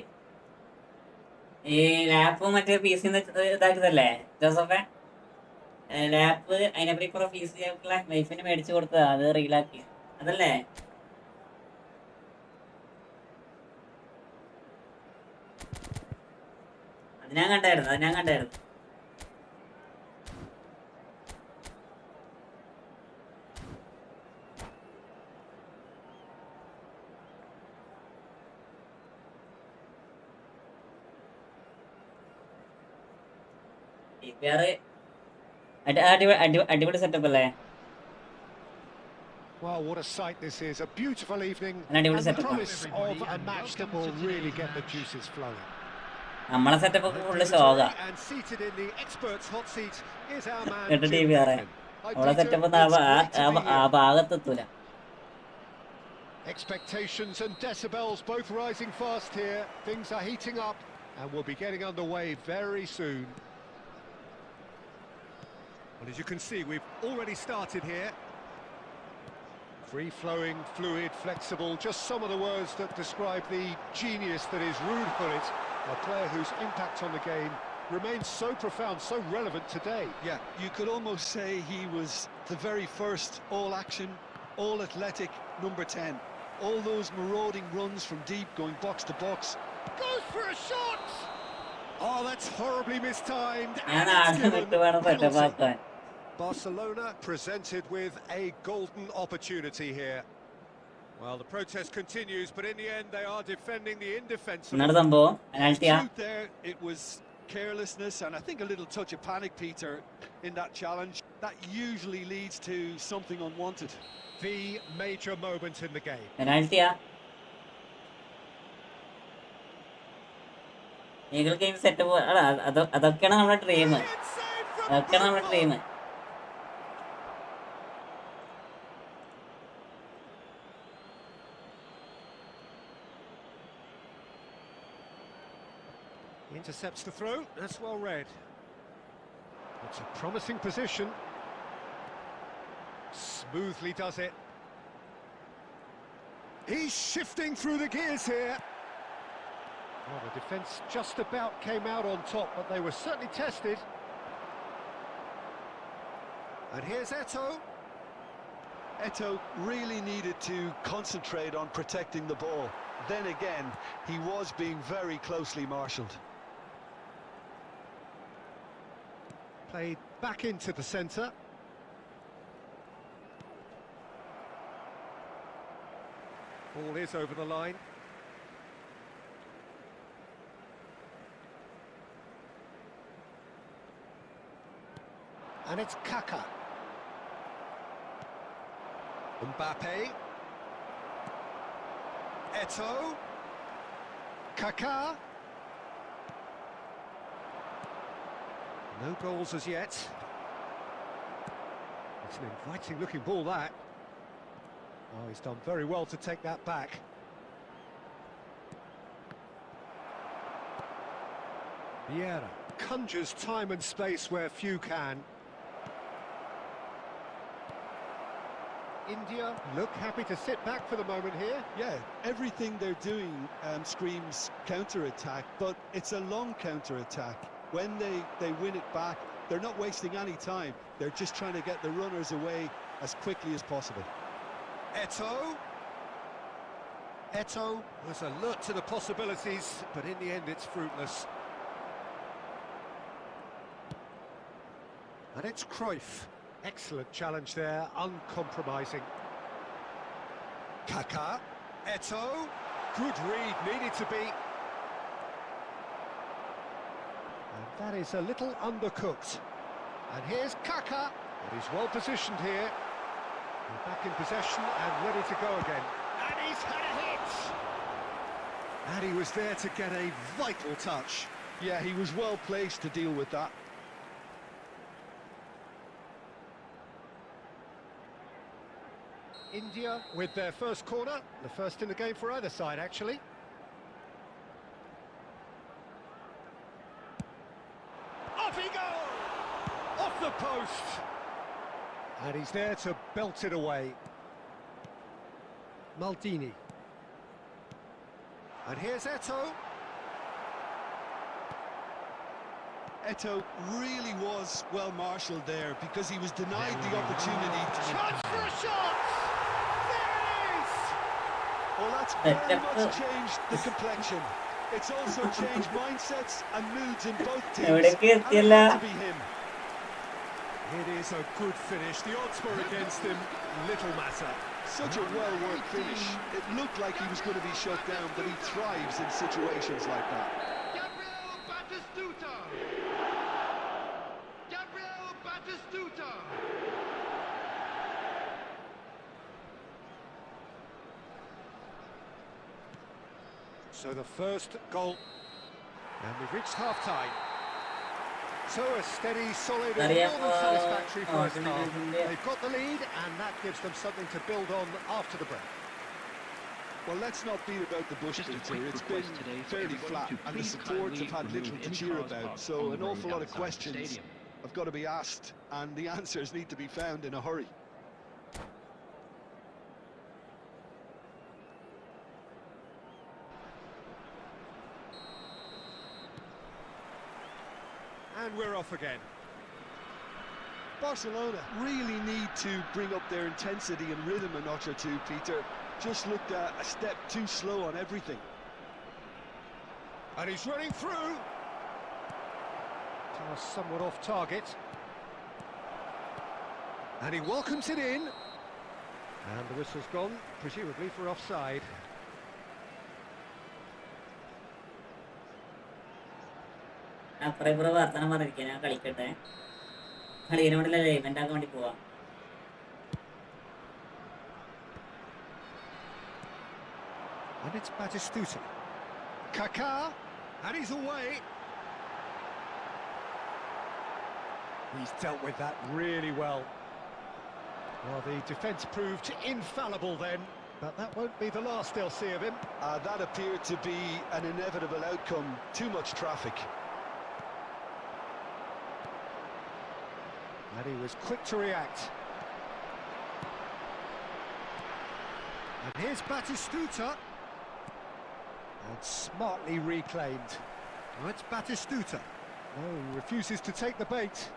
ഈ ലാപ്പ് മറ്റേ പി സി ഇതാക്കിയതല്ലേ ജോസഫെ? ലാപ്പ് അതിനെപ്പറ്റി കുറെ പി സി വൈഫിന് മേടിച്ചു കൊടുത്തതാ, അത് റീലാക്കി അതല്ലേ? അത് ഞാൻ കണ്ടായിരുന്നു. അടിപൊളി സെറ്റപ്പ് അല്ലേ? Well, what a sight this is. A beautiful evening and the promise of a match that will really get the juices flowing. നമ്മളെ സെറ്റപ്പ് ഫുള്ള് ഷോക. And seated in the experts hot seat is our man. നമ്മളെ setup ആ ഭാഗത്തെത്തൂല. Expectations and decibels both rising fast here. Things are heating up and we'll be getting underway very soon. Well, as you can see, we've already started here. Free-flowing, fluid, flexible, just some of the words that describe the genius that is Ruud Gullit, a player whose impact on the game remains so profound, so relevant today. Yeah, you could almost say he was the very first all-action, all-athletic number 10. All those marauding runs from deep, going box to box. Goes for a shot! Oh, that's horribly mistimed. Barcelona presented with a golden opportunity here. Well, the protest continues, but in the end they are defending the indefensible. There, it was carelessness and I think a little touch of panic, Peter, in that challenge. That usually leads to something unwanted. The major moment in the game. Eagle game setup അതൊക്കെയാണ് നമ്മുടെ dream. Intercepts the throw, that's well read. It's a promising position. Smoothly does it. He's shifting through the gears here. Well, the defence just about came out on top, but they were certainly tested. And here's Eto'o. Eto'o really needed to concentrate on protecting the ball. Then again, he was being very closely marshalled. Played back into the centre. Ball is over the line. And it's Kaka. Mbappe. Eto'o. Kaka. No goals as yet. It's an inviting looking ball, that. Oh, he's done very well to take that back. Vieira conjures time and space where few can. India look happy to sit back for the moment here. Yeah, everything they're doing screams counter-attack, but it's a long counter-attack. When they win it back, they're not wasting any time. They're just trying to get the runners away as quickly as possible. Eto'o. Eto'o was alert to the possibilities, but in the end it's fruitless. And it's Cruyff. Excellent challenge there, uncompromising. Kaká. Eto'o. Good read, needed to be. And that is a little undercooked. And here's Kaká. But he's well positioned here. We're back in possession and ready to go again. And he's had a hit! And he was there to get a vital touch. Yeah, he was well placed to deal with that. India with their first corner, the first in the game for either side, actually. Off he goes! Off the post! And he's there to belt it away. Maldini. And here's Eto'o. Eto'o really was well marshalled there because he was denied the opportunity to... Chance for a shot! There it is! Well, that's very much changed the complexion. It's also changed mindsets and moods in both teams. And it had to be him. It is a good finish. The odds were against him. Little matter. Such a well-worked finish. It looked like he was going to be shut down, but he thrives in situations like that. So the first goal, and we've reached half-time. So a steady, solid, and more than satisfactory first half. They've got the lead, and that gives them something to build on after the break. Well, let's not beat about the bush, Peter. It's been fairly flat, and the supports have had little to cheer about, so an awful lot of questions have got to be asked, and the answers need to be found in a hurry. And we're off again. Barcelona really need to bring up their intensity and rhythm a notch or two, Peter. Just looked a step too slow on everything. And he's running through. Somewhat off target. And he welcomes it in. And the whistle's gone, presumably for offside. അപ്പുറം ഇപ്പുറം വർത്തമാനം പറഞ്ഞിരിക്കുക ഞാൻ കളിക്കട്ടെ കളിയുടെ ലൈവ്മെന്റ് ആക്കാൻ വേണ്ടി പോവാ And it's Batistuta. Kaká, and he's away. He's dealt with that really well. Well, the defence proved infallible then, but that won't be the last they'll see of him. That appeared to be an inevitable outcome. Too much traffic. And he was quick to react. And here's Batistuta. And smartly reclaimed. Oh, it's Batistuta. No, he refuses to take the bait.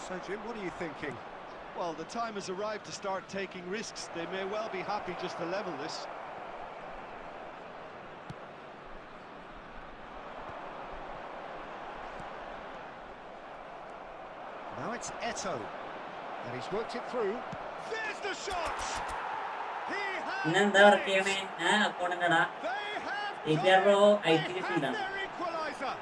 So, Jim, what are you thinking? Well, the time has arrived to start taking risks. They may well be happy just to level this. Now it's Eto'o, and he's worked it through. There's the shot! He has their equaliser!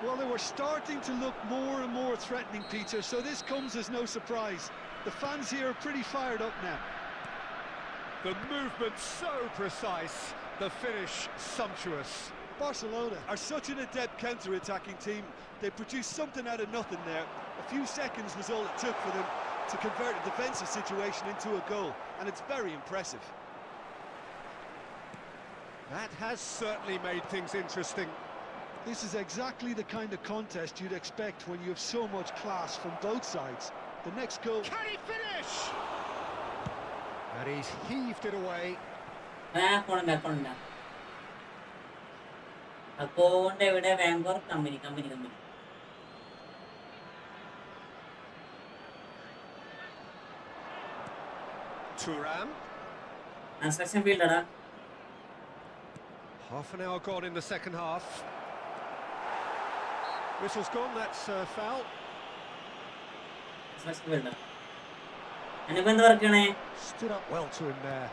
Well, they were starting to look more and more threatening, Peter, so this comes as no surprise. The fans here are pretty fired up now. The movement so precise, the finish sumptuous. Barcelona are such an adept counter-attacking team. They produced something out of nothing there. A few seconds was all it took for them to convert a defensive situation into a goal, and it's very impressive. That has certainly made things interesting. This is exactly the kind of contest you'd expect when you have so much class from both sides. The next goal... Can he finish? And he's heaved it away. Thuram. Construction field, ada. Half an hour gone in the second half. Whistle's gone, that's foul. Construction field. Anyone working? Stood up well to him there.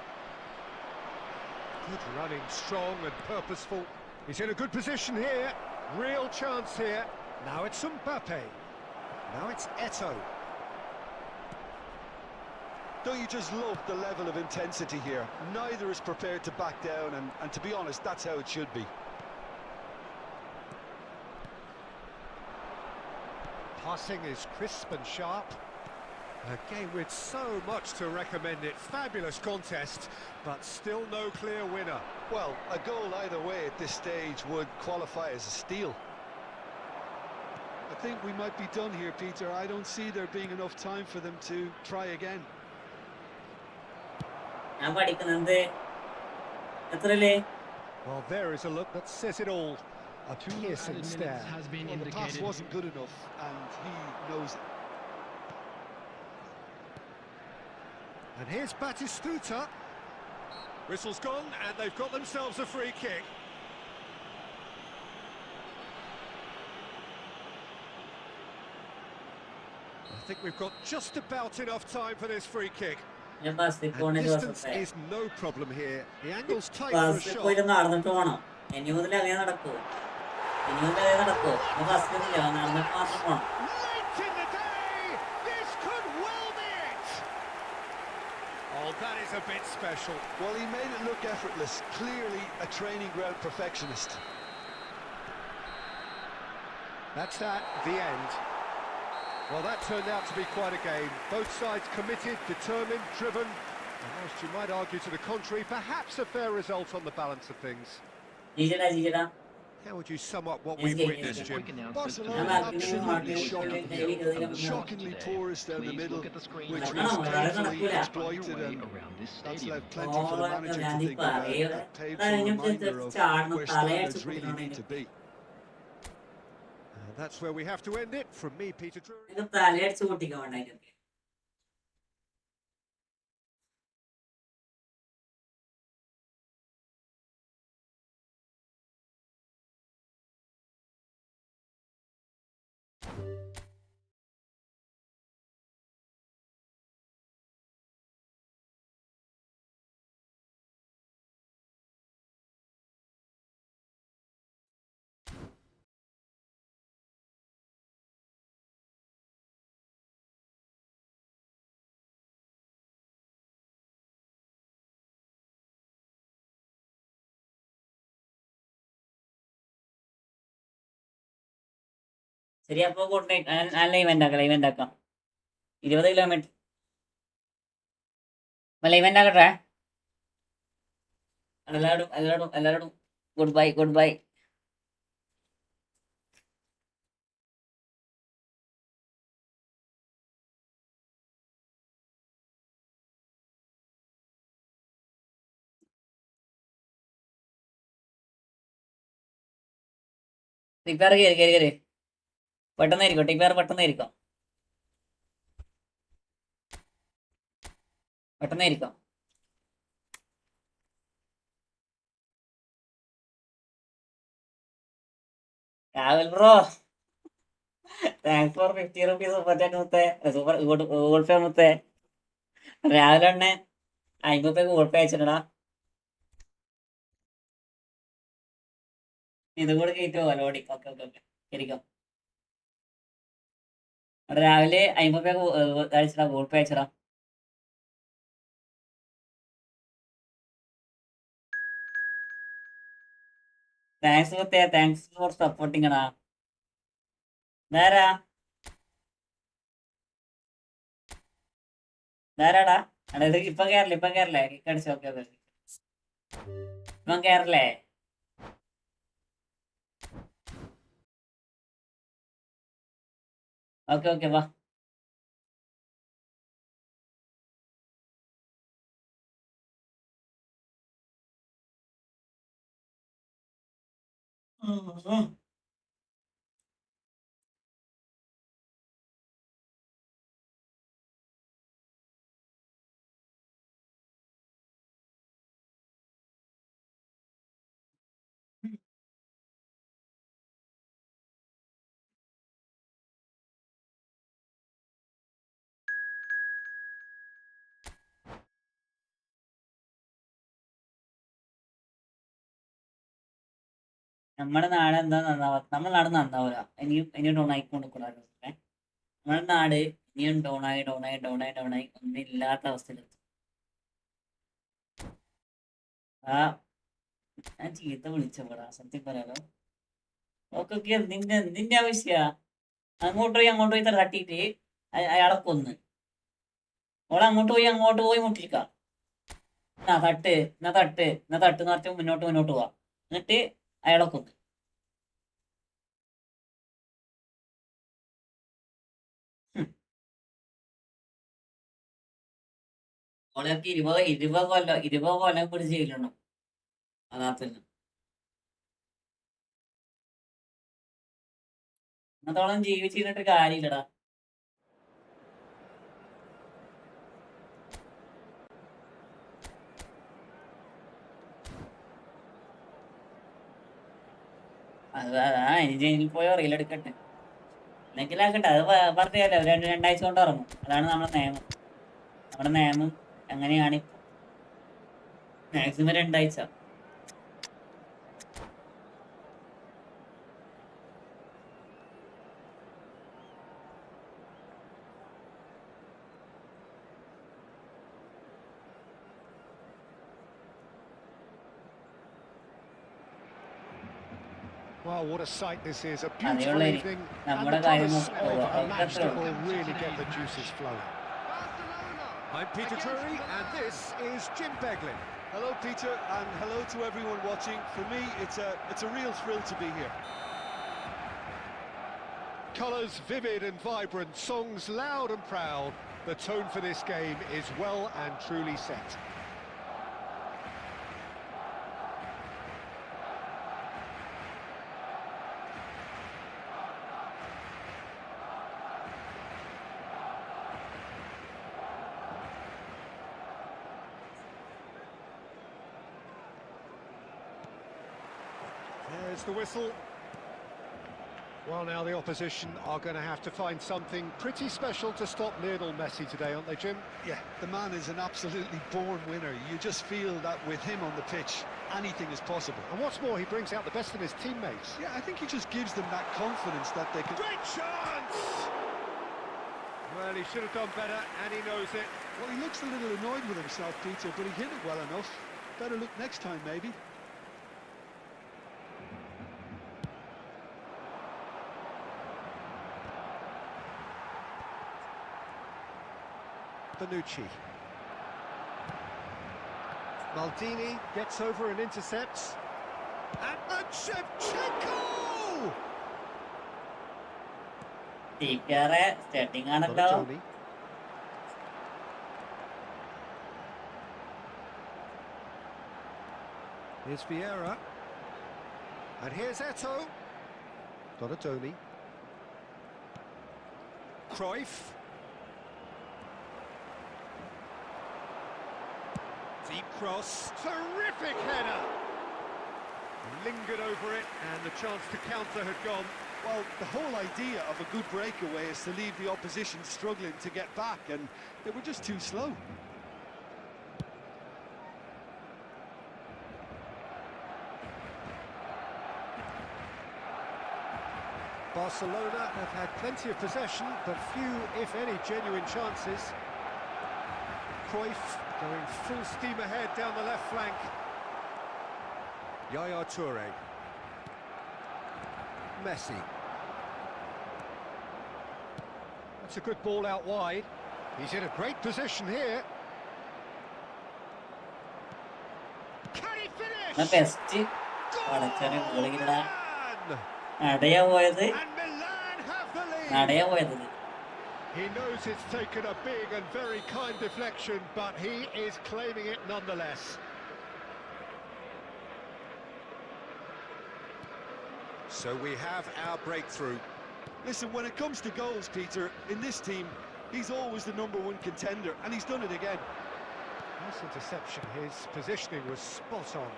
Good running, strong and purposeful. He's in a good position here. Real chance here. Now it's Mbappe. Now it's Eto'o. Don't you just love the level of intensity here? Neither is prepared to back down, and to be honest, that's how it should be. Passing is crisp and sharp. A game with so much to recommend it. Fabulous contest, but still no clear winner. Well, a goal either way at this stage would qualify as a steal. I think we might be done here, Peter. I don't see there being enough time for them to try again. Well, there is a look that says it all. A piercing stare. Has been Well, the pass indicated. wasn't good enough, and he knows it. And here's Batistuta. Whistle's gone, and they've got themselves a free kick. I think we've got just about enough time for this free kick. And distance is no problem here. The angle's tight for a shot. Late in the day, this could well be it. Oh, that is a bit special. Well, he made it look effortless. Clearly a training ground perfectionist. That's that, the end. Well, that turned out to be quite a game. Both sides committed, determined, driven. And whilst you might argue to the contrary, perhaps a fair result on the balance of things. How would you sum up what we've witnessed, Jim? Barcelona absolutely shockingly porous down the middle, which was painfully exploited, and that's left plenty for the manager to think about. A painful reminder of where standards really need to be. And that's where we have to end it. From me, Peter Drury. ശരി, അപ്പൊ good night. നല്ല event ആക്കാം 20 kilometre അല്ല event ആക്കട്ടെ. എല്ലാവരും good bye. Tipper കയറി പെട്ടെന്നായിരിക്കും. Tipper പെട്ടെന്നായിരിക്കും. Rahul bro, thanks for 50 rupees super chat മുത്തേ. സൂപ്പർ ഗൂഗിൾ പേ മുത്തേ. രാഹുൽ അണ്ണെ 50 ഗൂഗിൾ പേ അയച്ചിട്ടാ. ഇതും കൂടെ കയറ്റുമോ ലോഡി? ഓക്കെ ശരിക്കും. അവിടെ രാവിലെ 50 അയച്ചിടാ, ഗൂഗിൾ പേ അയച്ചിടാം. താങ്ക്സ് മുത്തേ, താങ്ക്സ് ഫോർ സപ്പോർട്ടിങ് അടാ. ധാരാടാ അതായത് ഇപ്പം കേറില്ലേ അടിച്ചു. ഓക്കെ ഇപ്പം കേറില്ലേ? ഓക്കെ വാ. നമ്മുടെ നാട് എന്താ നന്നാവാ, നമ്മുടെ നാട് നന്നാവില്ല. ഇനിയും ഡൗൺ ആയിക്കൊണ്ടിരിക്കണം. നമ്മുടെ നാട് ഇനിയും ഡൗൺ ആയി ഒന്നും ഇല്ലാത്ത അവസ്ഥയിലെത്തും. ആ ഞാൻ ചീത്ത വിളിച്ചപ്പെടാ സത്യം പറയാലോ. ഓക്കെ എന്തിന്റെ ആവശ്യ? അങ്ങോട്ട് പോയി തട്ടിയിട്ട് അയാളെ കൊന്ന് ഓളെ അങ്ങോട്ട് പോയി മുട്ടിക്കാം. തട്ട് എന്ന് പറഞ്ഞ് മുന്നോട്ട് പോവാ. എന്നിട്ട് അയാളെ കൊന്ന്. ഓളൊക്കെ 20 കൊല്ലം പിടിച്ച് ജയിലുണ്ടോ അതാത്തിന്. അന്നത്തോളം ജീവിച്ചിരുന്നിട്ട് കാര്യമില്ലടാ. ഇനി ജയിലിൽ പോയോ റീലെടുക്കട്ടെ, എന്തെങ്കിലാക്കട്ടെ. അത് പറഞ്ഞല്ലോ 2 ആഴ്ച കൊണ്ട് ഇറങ്ങും. അതാണ് നമ്മുടെ നിയമം അങ്ങനെയാണ് ഇപ്പൊ. മാക്സിമം 2 ആഴ്ച. Well, what a sight this is. A beautiful evening. And നമ്മുടെ the കാര്യം promise of a match that നോക്കുക. will really get the juices flowing. I'm Peter Drury, and this is Jim Beglin. Hello, Peter, and hello to everyone watching. For me, it's a real thrill to be here. Colours vivid and vibrant, songs loud and proud. The tone for this game is well and truly set. There's the whistle. Well, now the opposition are going to have to find something pretty special to stop Lionel Messi today, aren't they, Jim? Yeah, the man is an absolutely born winner. You just feel that with him on the pitch, anything is possible. And what's more, he brings out the best of his teammates. Yeah, I think he just gives them that confidence that they can... Great chance! Well, he should have done better, and he knows it. Well, he looks a little annoyed with himself, Peter, but he hit it well enough. Better look next time, maybe. Bonucci. Maldini gets over and intercepts. And Shevchenko! Starting ആണല്ലോ. Donatoni. Here's Vieira. And here's Eto'o. Donatoni. Cruyff. Deep cross. Terrific header. Lingered over it, and the chance to counter had gone. Well, the whole idea of a good breakaway is to leave the opposition struggling to get back, and they were just too slow. Barcelona have had plenty of possession, but few, if any, genuine chances. Cruyff going full steam ahead down the left flank. Yaya Toure. Messi. That's a good ball out wide. He's in a great position here. Can he finish? Best അടച്ചൊരു ഗോളിടാ. നടയാ പോയത്. And Milan have the lead. നടയാ പോയത്. He knows it's taken a big and very kind deflection, but he is claiming it nonetheless. So we have our breakthrough. Listen, when it comes to goals, Peter, in this team, he's always the #1 contender, and he's done it again. Nice interception, his positioning was spot on.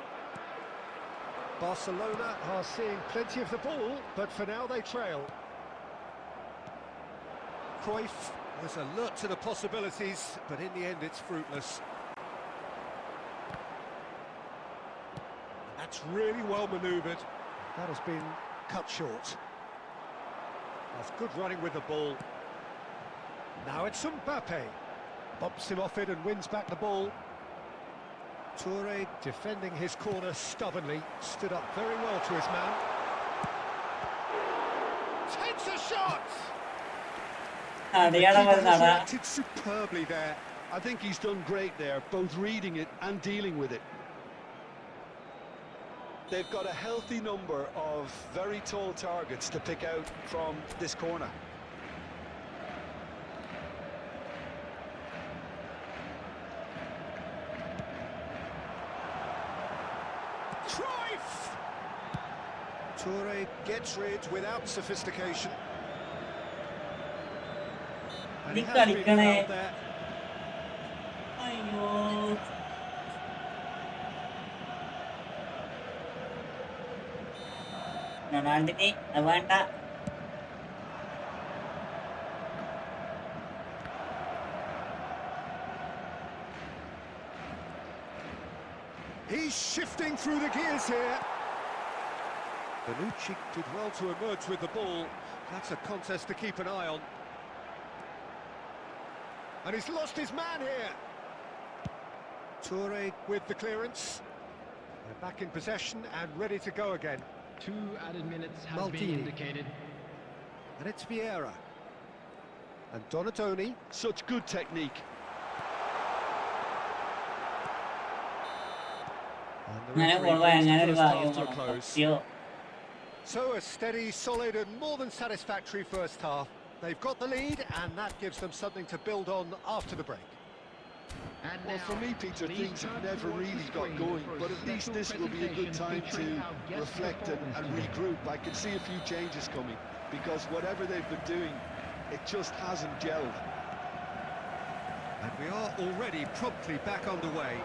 Barcelona are seeing plenty of the ball, but for now they trail. Cruyff was alert to the possibilities, but in the end it's fruitless. That's really well manoeuvred. That has been cut short. That's good running with the ball. Now it's Mbappe. Bumps him off it and wins back the ball. Toure defending his corner stubbornly. Stood up very well to his man. Takes a shot! Reacted superbly there. I think he's done great there, both reading it and dealing with it. They've got a healthy number of very tall targets to pick out from this corner. Cruyff! Toure gets rid without sophistication. And he has been fouled there. അയ്യോ റൊണാൾഡിന് അത് വേണ്ട. He's shifting through the gears here. Bonucci did well to emerge with the ball. That's a contest to keep an eye on. And he's lost his man here. Toure with the clearance. They're back in possession and ready to go again. 2 added minutes has Maldini. been indicated. And it's Vieira. And Donatoni. Such good technique. And the അങ്ങനെ referee പോവാ brings the അങ്ങനെ ഒരു first ഭാഗ്യം half to a വേണം. close. സത്യോ So a steady, solid and more than satisfactory first half. They've got the lead and that gives them something to build on after the break. And Well, for me, Peter, things have never really got going, but at least this will be a good time to reflect and regroup. I can see a few changes coming, because whatever they've been doing, it just hasn't gelled. And we are already promptly back underway.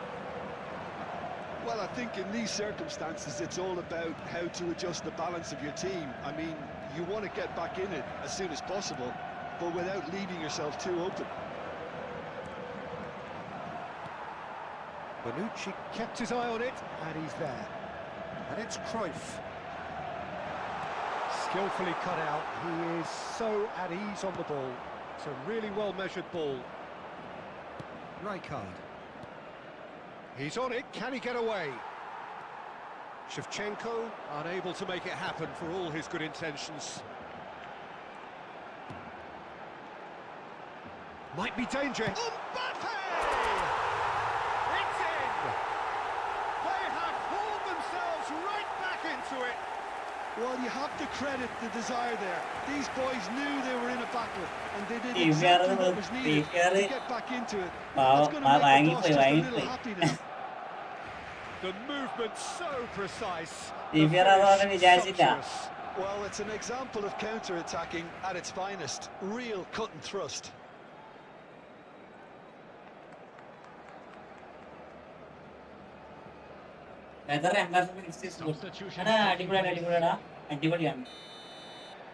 Well, I think in these circumstances, it's all about how to adjust the balance of your team. I mean, you want to get back in it as soon as possible, but without leaving yourself too open. Bonucci kept his eye on it, and he's there. And it's Cruyff. Skillfully cut out. He is so at ease on the ball. It's a really well-measured ball. Rijkaard. He's on it. Can he get away? Shevchenko unable to make it happen for all his good intentions. Might be danger. Mbappe! It's in! They have hauled themselves right back into it. Well, you have to credit the desire there. These boys knew they were in a battle, and they did Steve exactly Gerrard what was needed Gerrard to get back into it. പാവം It's going to make the വാങ്ങിപ്പോയി boss just a little വാങ്ങിപ്പോയി happy now. The movement so precise. Steve the Gerrard finish അതൊന്നും വിചാരിച്ചില്ല. sumptuous. Well, it's an example of counter-attacking at its finest. Real cut and thrust. Whether Mbappe makes this good. എടാ അടിപൊളിയാണ് അടിപൊളിയാടാ അടിപൊളിയാണ്.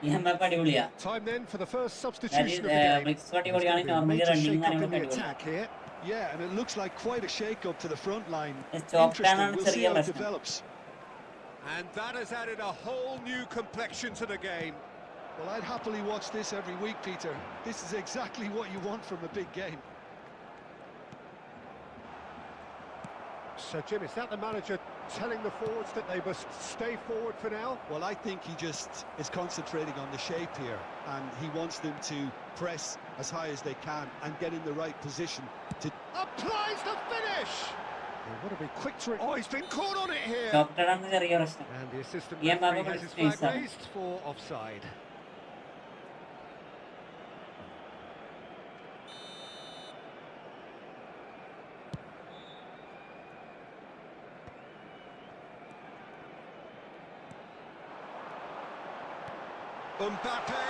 ഈ Mbappe അടിപൊളിയാ. Time then for the first That is substitution of the game. Bricks അടിപൊളിയാണ്. There's gonna be a normally major running shake-up in കാര്യങ്ങളൊക്കെ the അടിപൊളിയാണ്. attack here. Yeah, and it looks like quite a shake-up to the front line. Chopped Interesting. ആണ് We'll see ചെറിയ how it പ്രശ്നം. develops. And that has added a whole new complexion to the game. Well, I'd happily watch this every week, Peter. This is exactly what you want from a big game. So, Jim, is that the manager telling the forwards that they must stay forward for now? Well, I think he just is concentrating on the shape here, and he wants them to press as high as they can and get in the right position to... Applies the finish! They want to be quick to it. Oh, he's been caught on it here! Chopped ആണ് ചെറിയ പ്രശ്നം. And the assistant Yeah, referee Mbappe has his plays flag that. raised for offside. Mbappe!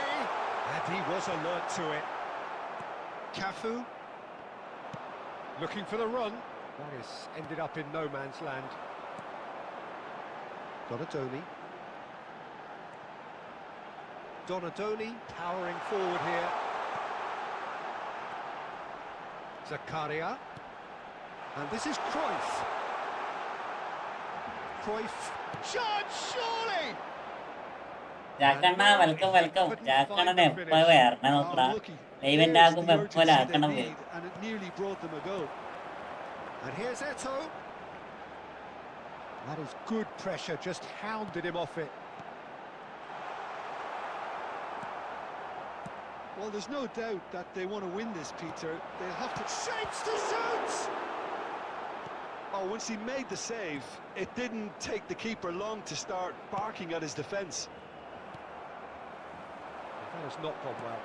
And he was alert to it. Cafu. Looking for the run. That has ended up in no man's land. Donatoni. Donatoni powering forward here. Zakaria. And this is Cruyff. Cruyff. Judge, surely! ജാക്കണ്ണ welcome welcome. ജാക്കണ്ണനെ എപ്പോ വരണേ നോക്കടാ. ലൈവെന്റ് ആകുമ്പോ എപ്പോലെ ആക്കണം വരും. And here's Eto. That is good pressure, just hounded him off it. Well, there's no doubt that they want to win this, Peter. They'll have to... Shapes to shoot! Oh, once he made the save, it didn't take the keeper long to start barking at his defence. That has not gone well.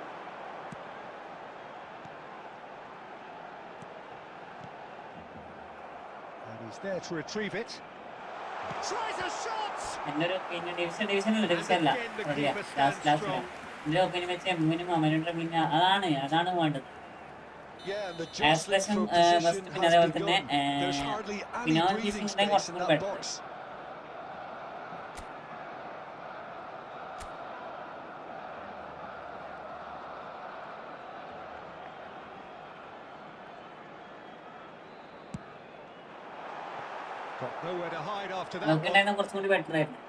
And he's there to retrieve it. Tries a shot! എന്നൊരു പിന്നെ ഡിവിഷനല്ല last ഇതിലൊക്കെ വെച്ച് എമ്മിനും അമ്മനും പിന്നെ അതാണ് വേണ്ടത്. Acceleration first പിന്നെ അതേപോലെ തന്നെ ഫിനോസിന്റെ കുറച്ചും കൂടി better. Got nowhere to hide after that. നോക്കിണ്ടായിരുന്ന കുറച്ചും കൂടി ബെറ്റർ ആയിരുന്നു.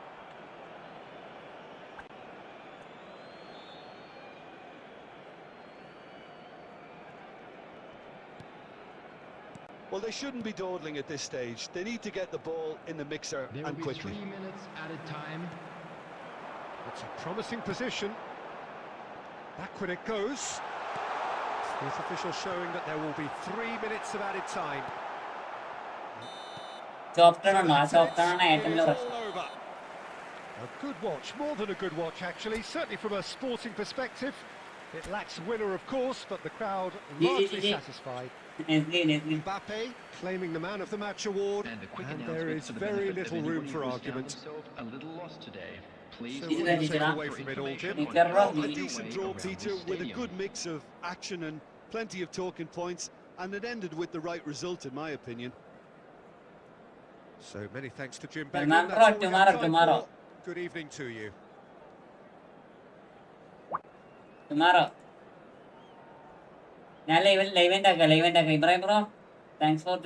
Well, they shouldn't be dawdling at this stage. They need to get the ball in the mixer and quickly. 3 minutes at a time. It's a promising position. Backward it goes. This official showing that there will be 3 minutes of added time. ചോപ്റ്ററാണോ? ആ ചോപ്റ്ററാണ് ഏറ്റവും It is പ്രശ്നം. all over. A good watch, more than a good watch actually, certainly from a sporting perspective. It lacks winner of course, but the crowd largely satisfied. Mbappe claiming the man of the match award, And a quick and there announcement is for the very benefit of little room anyone for who's found argument. themselves a little lost today. Please So Is what it do you that take you away from it all, Jim? A decent draw, Peter, with a good mix of action and plenty of talking points, and it ended with the right result, in my opinion. So many thanks to Jim Fernando, Beckman. That's all we have time tomorrow. for. Good evening to you. tomorrow ഞാൻ ലൈവെന്റ് ആക്കാം. Ibrahim bro thanks for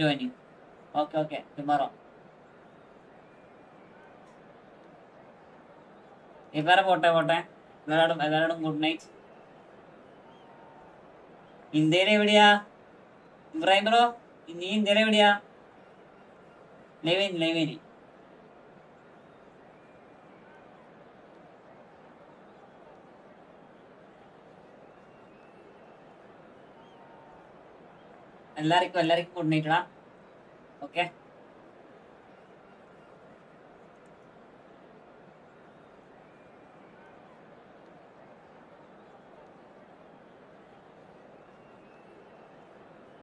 joining. Okay tomorrow. ഇവരെ പോട്ടെ എല്ലാവരോടും good night. ഇന്ത്യയിൽ എവിടെയാ Ibrahim bro? നീ ഇന്ത്യയിൽ എവിടെയാ? ലൈവേനി എല്ലാവർക്കും ഗുഡ് നൈറ്റ്. ഓക്കെ.